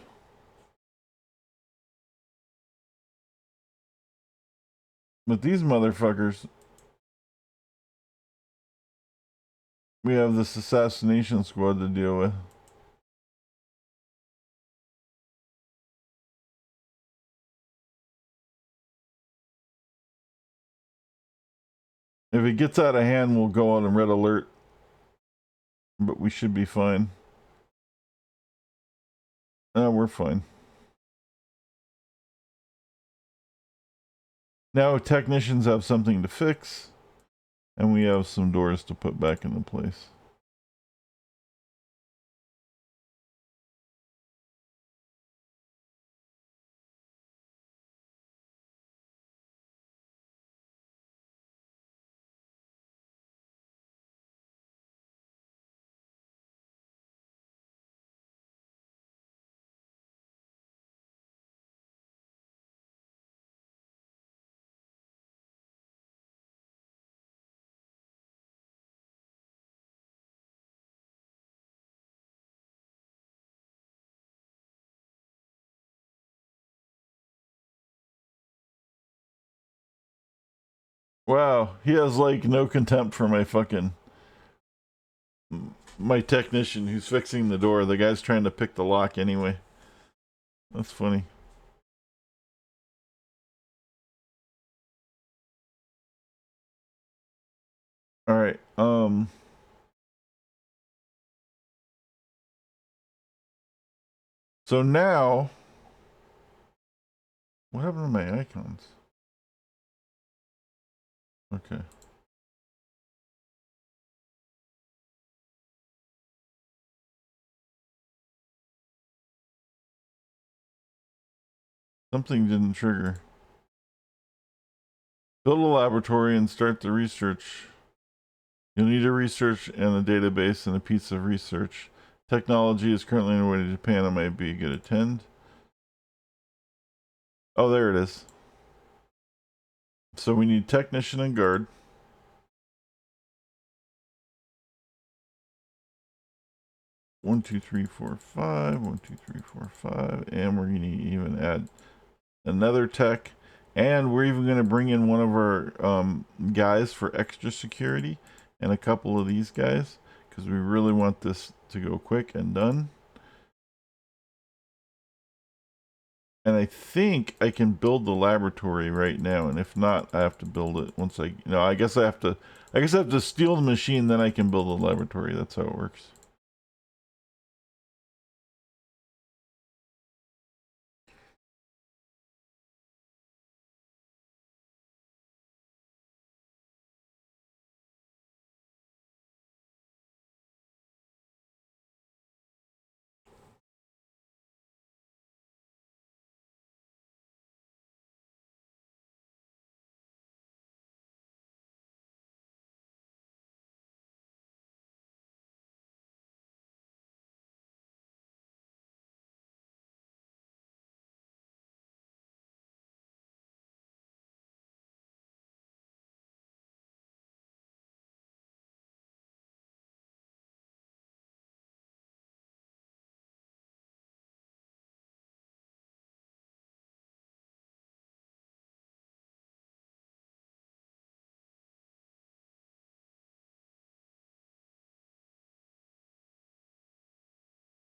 But these motherfuckers, we have this assassination squad to deal with. If it gets out of hand, we'll go on a red alert. But we should be fine. No, we're fine. Now technicians have something to fix. And we have some doors to put back into place. Wow, he has like no contempt for my technician who's fixing the door. The guy's trying to pick the lock anyway. That's funny. All right. So now, what happened to my icons? Okay. Something didn't trigger. Build a laboratory and start the research. You'll need a research and a database and a piece of research. Technology is currently on the way to Japan. It might be a good attend. Oh, there it is. So we need technician and guard. One, two, three, four, five. 1, 2, 3, 4, 5. And we're going to even add another tech. And we're even going to bring in one of our guys for extra security. And a couple of these guys. Because we really want this to go quick and done. And I think I can build the laboratory right now, and if not, I have to build it once I guess I have to steal the machine, then I can build the laboratory. That's how it works.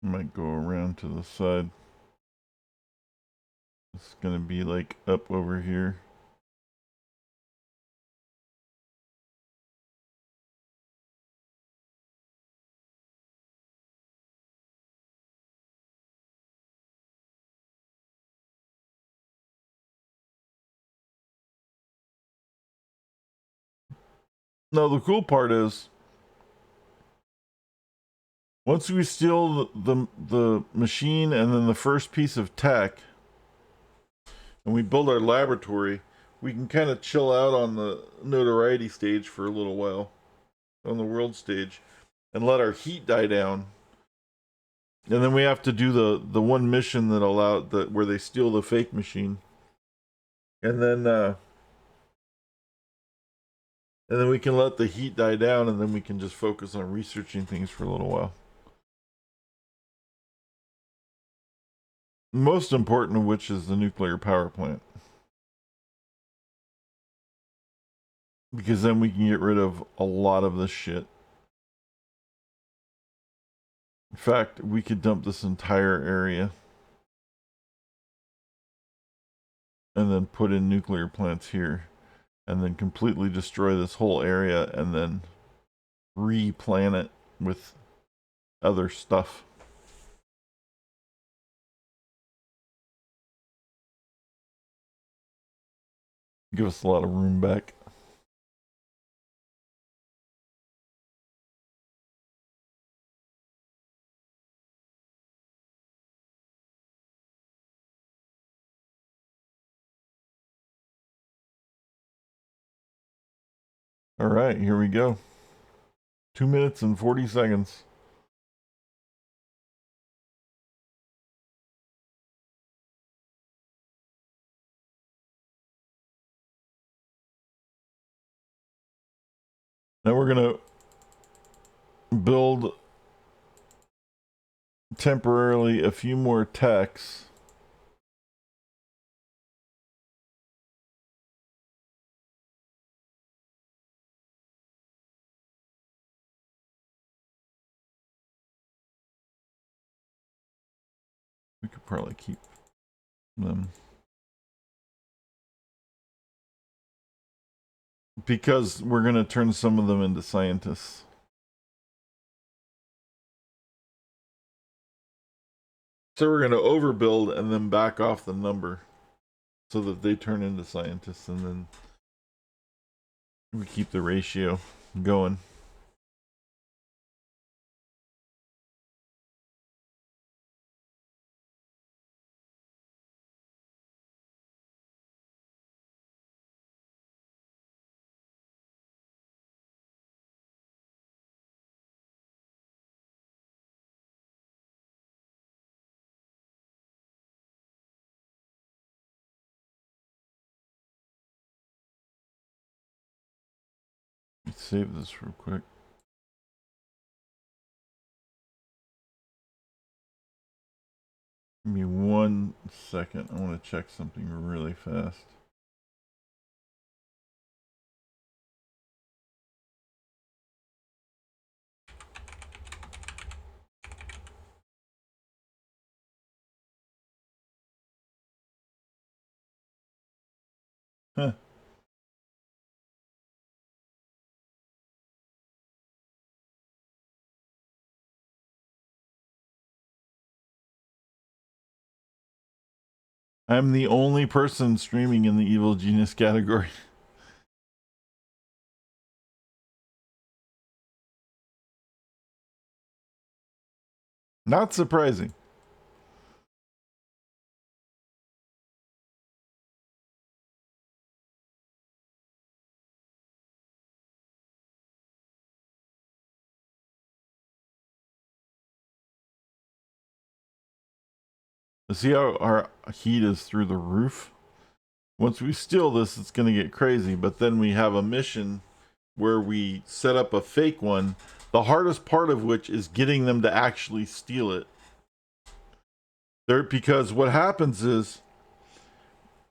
Might go around to the side. It's gonna be like up over here. No, the cool part is once we steal the machine and then the first piece of tech, and we build our laboratory, we can kind of chill out on the notoriety stage for a little while, on the world stage, and let our heat die down. And then we have to do the one mission that allowed that where they steal the fake machine. And then we can let the heat die down, and then we can just focus on researching things for a little while. Most important of which is the nuclear power plant. Because then we can get rid of a lot of this shit. In fact, we could dump this entire area. And then put in nuclear plants here. And then completely destroy this whole area and then replant it with other stuff. Give us a lot of room back. All right, here we go. 2 minutes and 40 seconds. Now we're going to build temporarily a few more techs. We could probably keep them. Because we're going to turn some of them into scientists. So we're going to overbuild and then back off the number so that they turn into scientists, and then we keep the ratio going. Let's save this real quick. Give me 1 second. I want to check something really fast. Huh. I'm the only person streaming in the evil genius category. Not surprising. See how our heat is through the roof? Once we steal this, it's going to get crazy. But then we have a mission where we set up a fake one. The hardest part of which is getting them to actually steal it. Because what happens is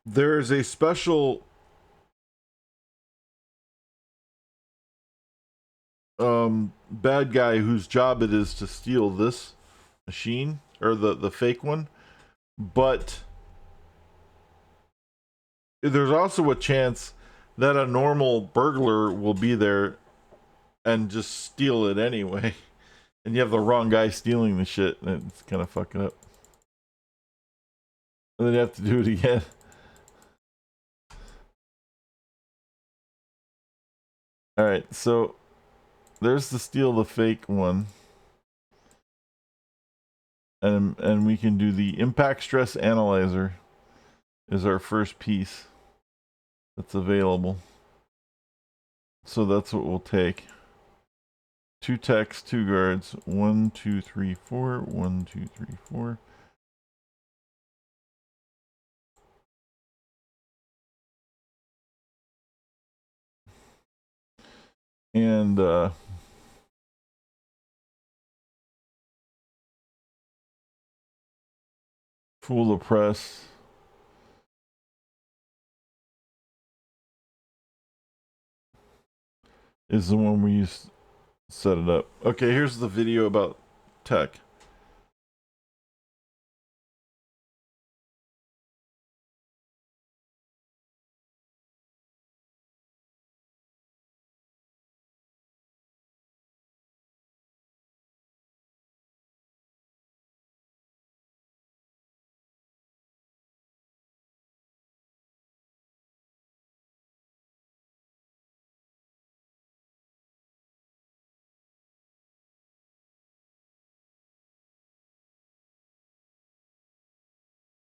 there's a special bad guy whose job it is to steal this machine, or the fake one. But there's also a chance that a normal burglar will be there and just steal it anyway. And you have the wrong guy stealing the shit, and it's kind of fucking up. And then you have to do it again. Alright, so there's the steal the fake one. And we can do the impact stress analyzer is our first piece that's available. So that's what we'll take 2 techs, 2 guards. 1, 2, 3, 4. 1, 2, 3, 4. And fool the press. Is the one we used to set it up. Okay, here's the video about tech.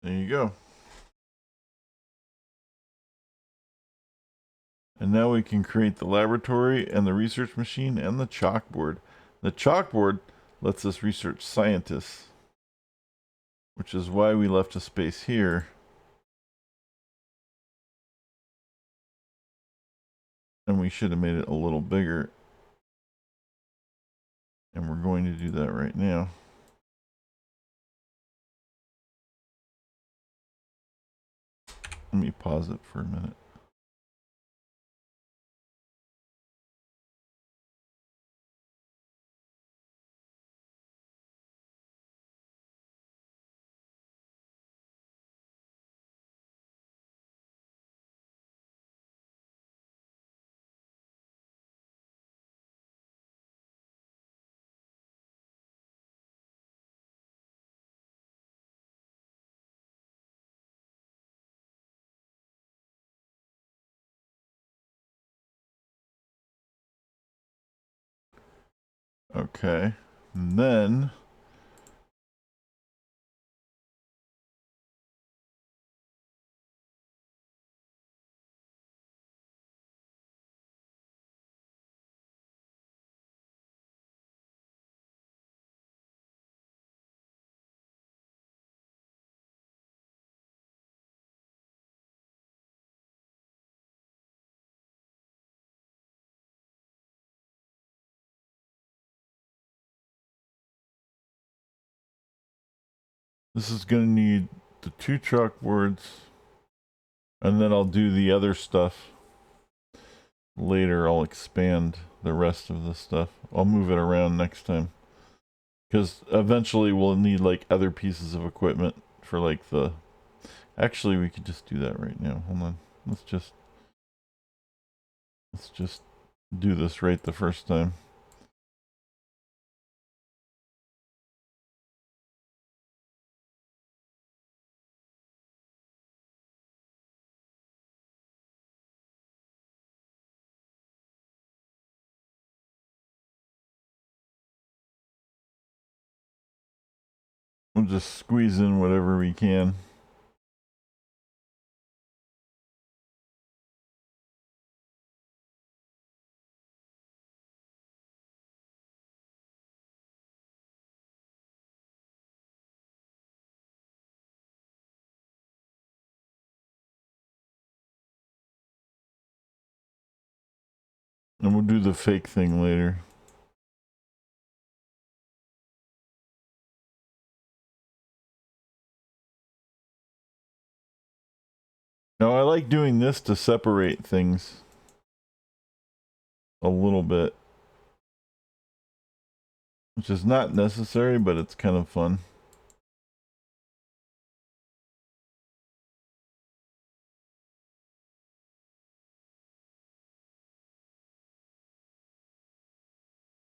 There you go. And now we can create the laboratory and the research machine and the chalkboard. The chalkboard lets us research scientists, which is why we left a space here. And we should have made it a little bigger. And we're going to do that right now. Let me pause it for a minute. Okay. And then this is going to need the 2 chalkboards. And then I'll do the other stuff later. I'll expand the rest of the stuff. I'll move it around next time. Because eventually we'll need like other pieces of equipment for like the... Actually, we could just do that right now. Hold on. Let's just do this right the first time. We'll just squeeze in whatever we can. And we'll do the fake thing later. Now I like doing this to separate things a little bit. Which is not necessary, but it's kind of fun.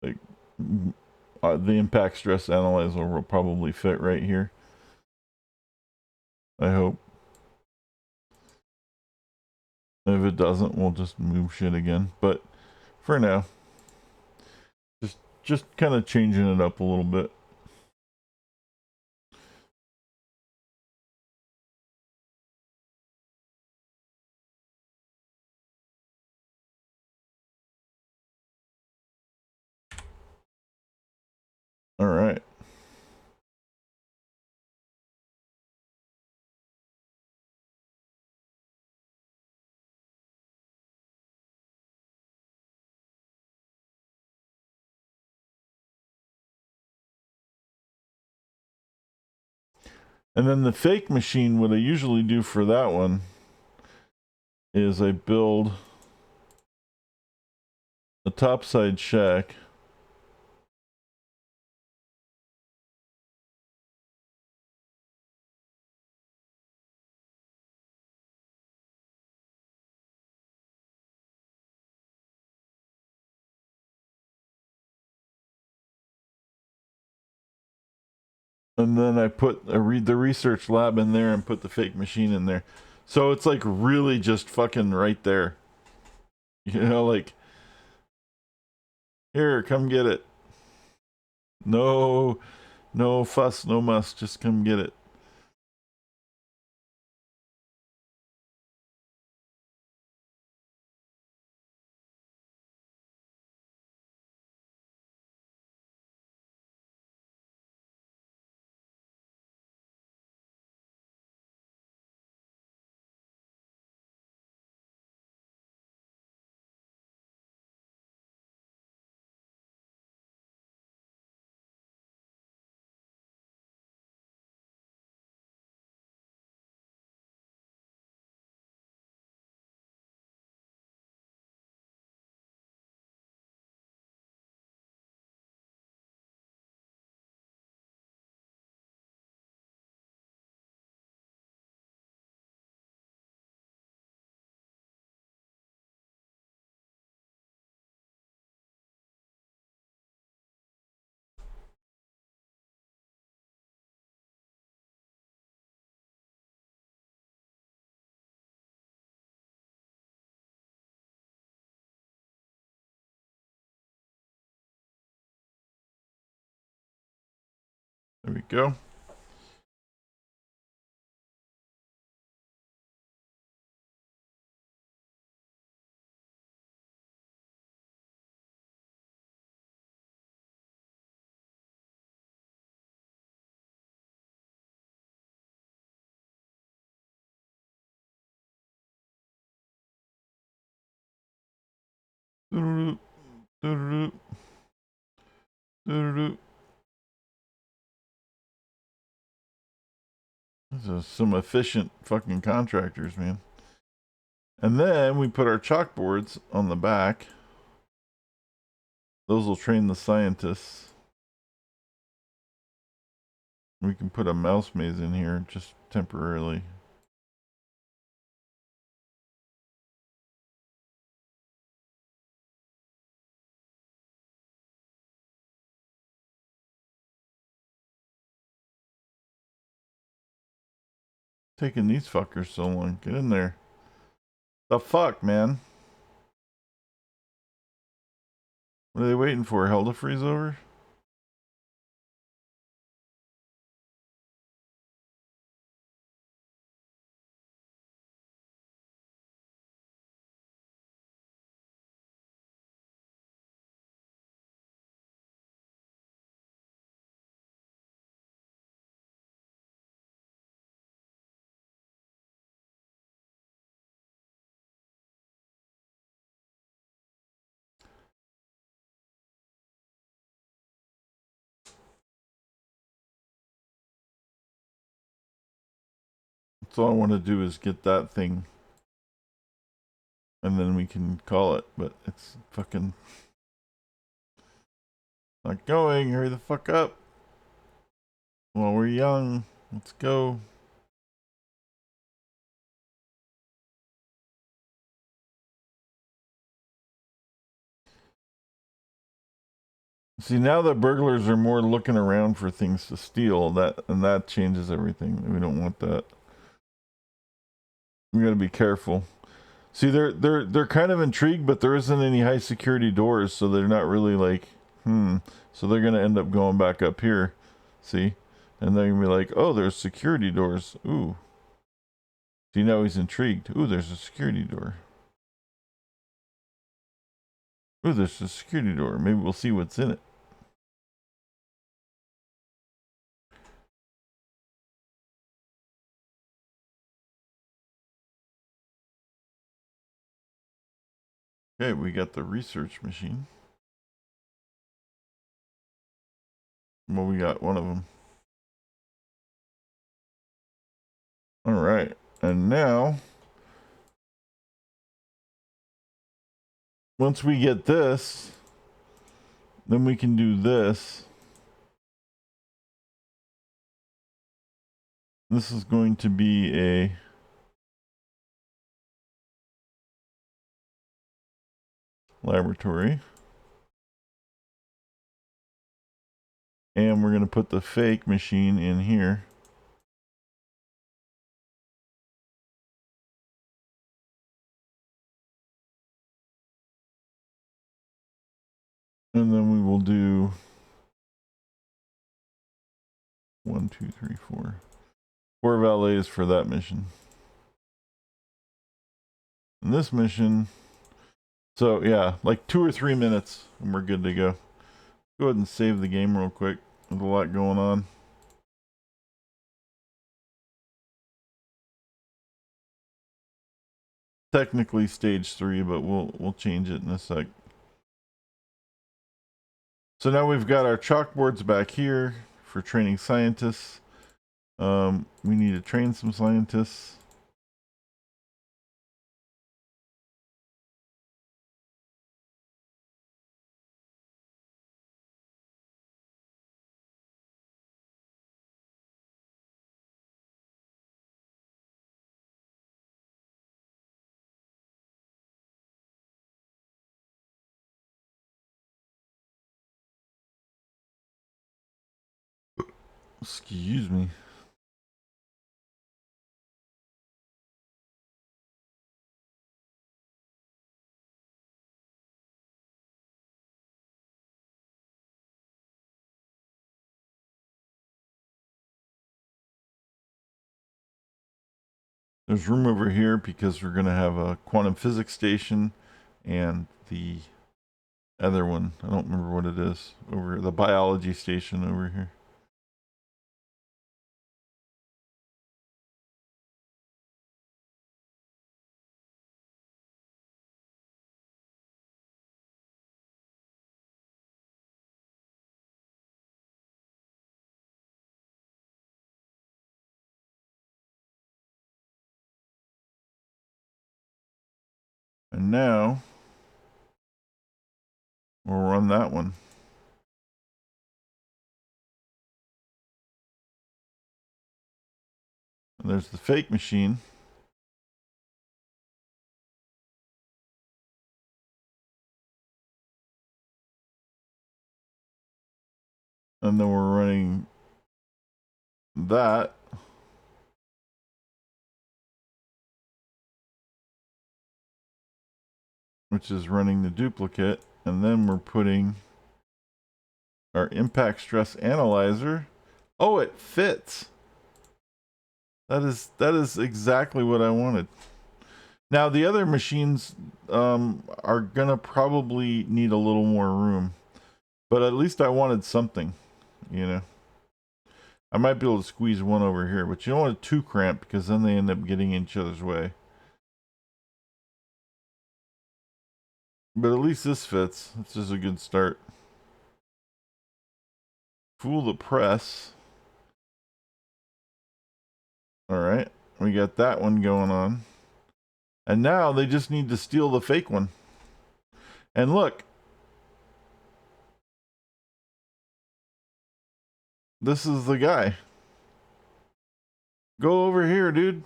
Like, the impact stress analyzer will probably fit right here. I hope. If it doesn't, we'll just move shit again. But for now, just kind of changing it up a little bit. All right. And then the fake machine, what I usually do for that one is I build a topside shack. And then I read the research lab in there and put the fake machine in there. So it's like really just fucking right there. You know, like, here, come get it. No, no fuss, no muss, just come get it. There we go. Doo-doo-doo, doo-doo-doo, doo-doo-doo. These are some efficient fucking contractors, man. And then we put our chalkboards on the back. Those will train the scientists. We can put a mouse maze in here just temporarily. Taking these fuckers so long. Get in there. The fuck, man? What are they waiting for? Hell to freeze over? That's all I want to do is get that thing. And then we can call it. But it's fucking not going. Hurry the fuck up. While we're young. Let's go. See, now the burglars are more looking around for things to steal. That changes everything. We don't want that. We gotta be careful. See, they're kind of intrigued, but there isn't any high security doors, so they're not really like, So they're gonna end up going back up here. See? And they're gonna be like, oh, there's security doors. Ooh. See, now he's intrigued. Ooh, there's a security door. Ooh, there's a security door. Maybe we'll see what's in it. Okay, we got the research machine. Well, we got one of them. All right, and now once we get this, then we can do this. This is going to be a laboratory. And we're going to put the fake machine in here. And then we will do 1, 2, 3, 4. 4 valets for that mission. And this mission, so yeah, like 2 or 3 minutes and we're good to go. Go ahead and save the game real quick. There's a lot going on. Technically stage 3, but we'll change it in a sec. So now we've got our chalkboards back here for training scientists. We need to train some scientists. Excuse me. There's room over here because we're going to have a quantum physics station and the other one. I don't remember what it is. Over the biology station over here. And now we'll run that one. And there's the fake machine. And then we're running that. Which is running the duplicate. And then we're putting our impact stress analyzer. Oh, it fits. That is exactly what I wanted. Now the other machines are gonna probably need a little more room, but at least I wanted something, you know. I might be able to squeeze one over here, but you don't want it too cramped because then they end up getting in each other's way. But at least this fits. This is a good start. Fool the press. All right, we got that one going on. And now they just need to steal the fake one. And look, this is the guy. Go over here, dude.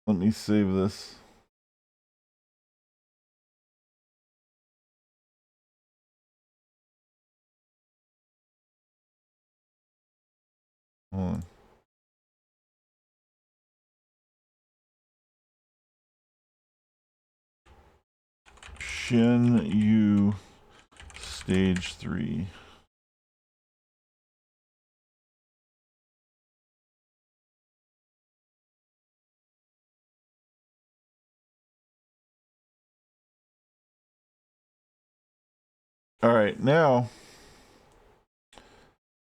Let me save this. Hold on. Shen Yu stage 3. All right, now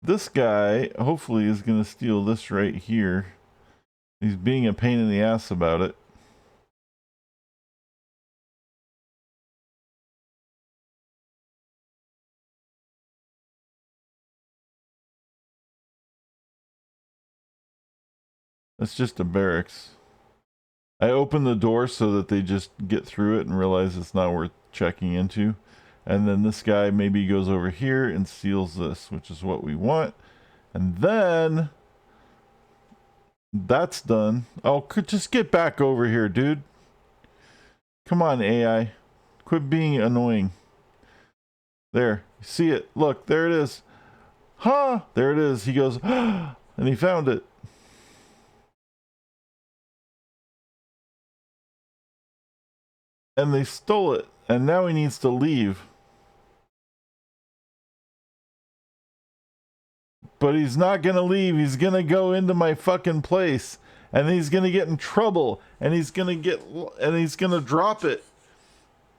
This guy hopefully is going to steal this right here. He's being a pain in the ass about it. That's just a barracks. I open the door so that they just get through it and realize it's not worth checking into. And then this guy maybe goes over here and steals this, which is what we want. And then that's done. Oh, just get back over here, dude. Come on, AI. Quit being annoying. There. See it. Look, there it is. Huh? There it is. He goes, and he found it. And they stole it. And now he needs to leave. But he's not gonna leave. He's gonna go into my fucking place. And he's gonna get in trouble. And he's gonna drop it.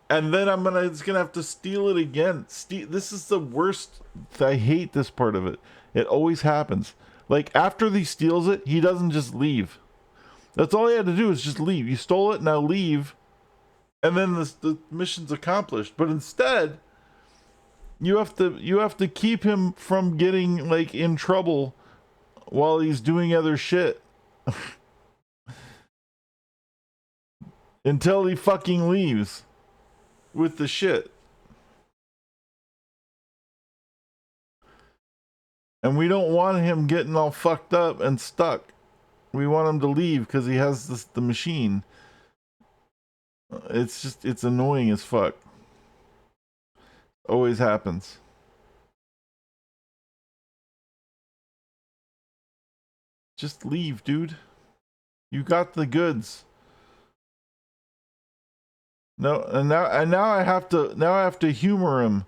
And then it's gonna have to steal it again. This is the worst. I hate this part of it. It always happens. Like, after he steals it, he doesn't just leave. That's all he had to do, is just leave. You stole it, now leave. And then the mission's accomplished. But instead, you have to keep him from getting, like, in trouble while he's doing other shit. Until he fucking leaves with the shit. And we don't want him getting all fucked up and stuck. We want him to leave because he has the machine. It's annoying as fuck. Always happens. Just leave, dude. You got the goods. No, and now I have to humor him,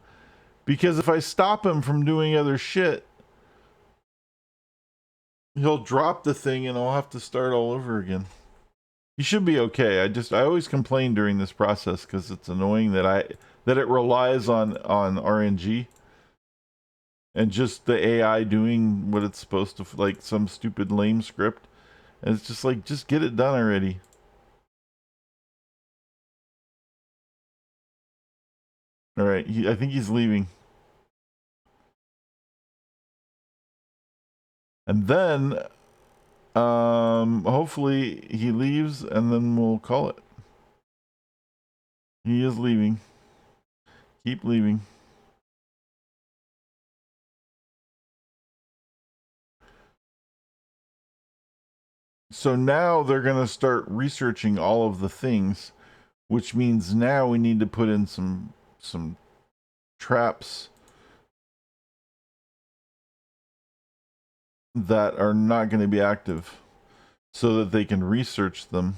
because if I stop him from doing other shit, he'll drop the thing and I'll have to start all over again. He should be okay. I always complain during this process because it's annoying that it relies on RNG and just the AI doing what it's supposed to, like some stupid lame script. And it's just like, just get it done already. All right, I think he's leaving. And then, hopefully he leaves, and then we'll call it. He is leaving. Keep leaving. So now they're going to start researching all of the things, which means now we need to put in some traps that are not going to be active so that they can research them.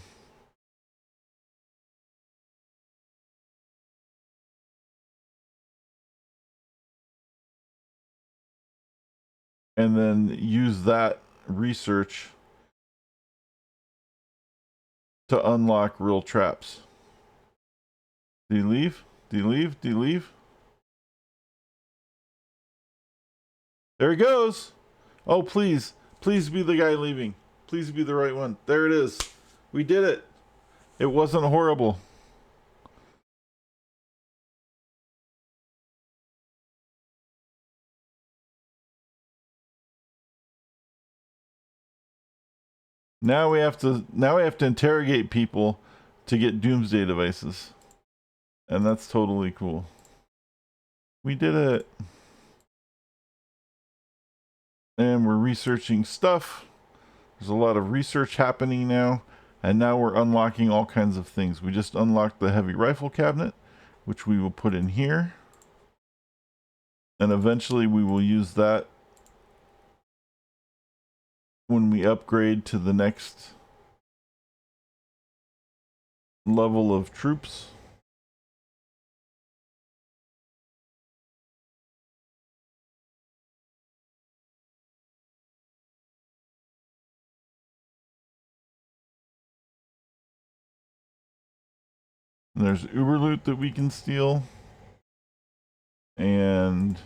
And then use that research to unlock real traps. Do you leave? Do you leave? Do you leave? There he goes. Oh, please. Please be the guy leaving. Please be the right one. There it is. We did it. It wasn't horrible. Now we have to interrogate people to get doomsday devices. And that's totally cool. We did it. And we're researching stuff. There's a lot of research happening now. And now we're unlocking all kinds of things. We just unlocked the heavy rifle cabinet, which we will put in here. And eventually we will use that when we upgrade to the next level of troops. And there's Uber loot that we can steal. And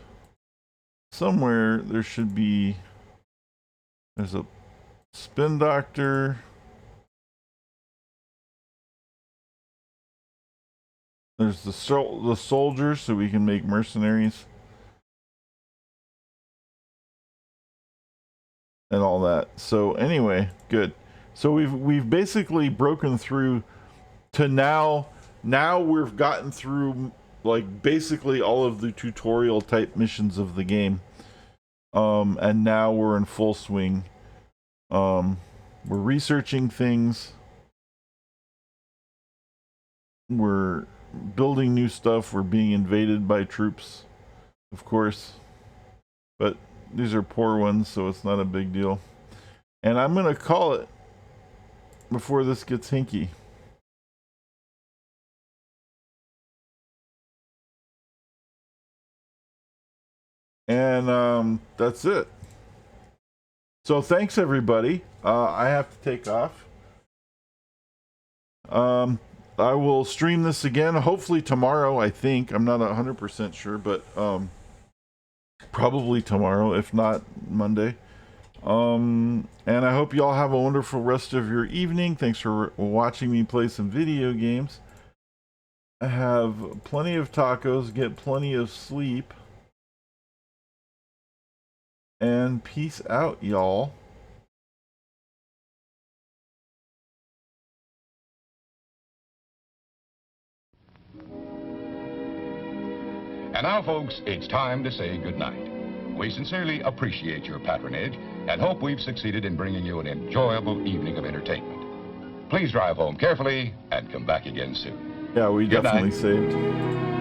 somewhere there should be, there's a spin doctor. There's the soldiers, so we can make mercenaries. And all that. So anyway, good. So we've basically broken through to now we've gotten through like basically all of the tutorial type missions of the game. And now we're in full swing. We're researching things. We're building new stuff. We're being invaded by troops, of course. But these are poor ones, so it's not a big deal. And I'm going to call it before this gets hinky. And that's it. So thanks, everybody. I have to take off. I will stream this again, hopefully tomorrow, I think. I'm not 100% sure, but probably tomorrow, if not Monday. And I hope you all have a wonderful rest of your evening. Thanks for watching me play some video games. Have plenty of tacos, get plenty of sleep. And peace out, y'all. And now, folks, it's time to say goodnight. We sincerely appreciate your patronage and hope we've succeeded in bringing you an enjoyable evening of entertainment. Please drive home carefully and come back again soon. Yeah, we Good definitely night. saved.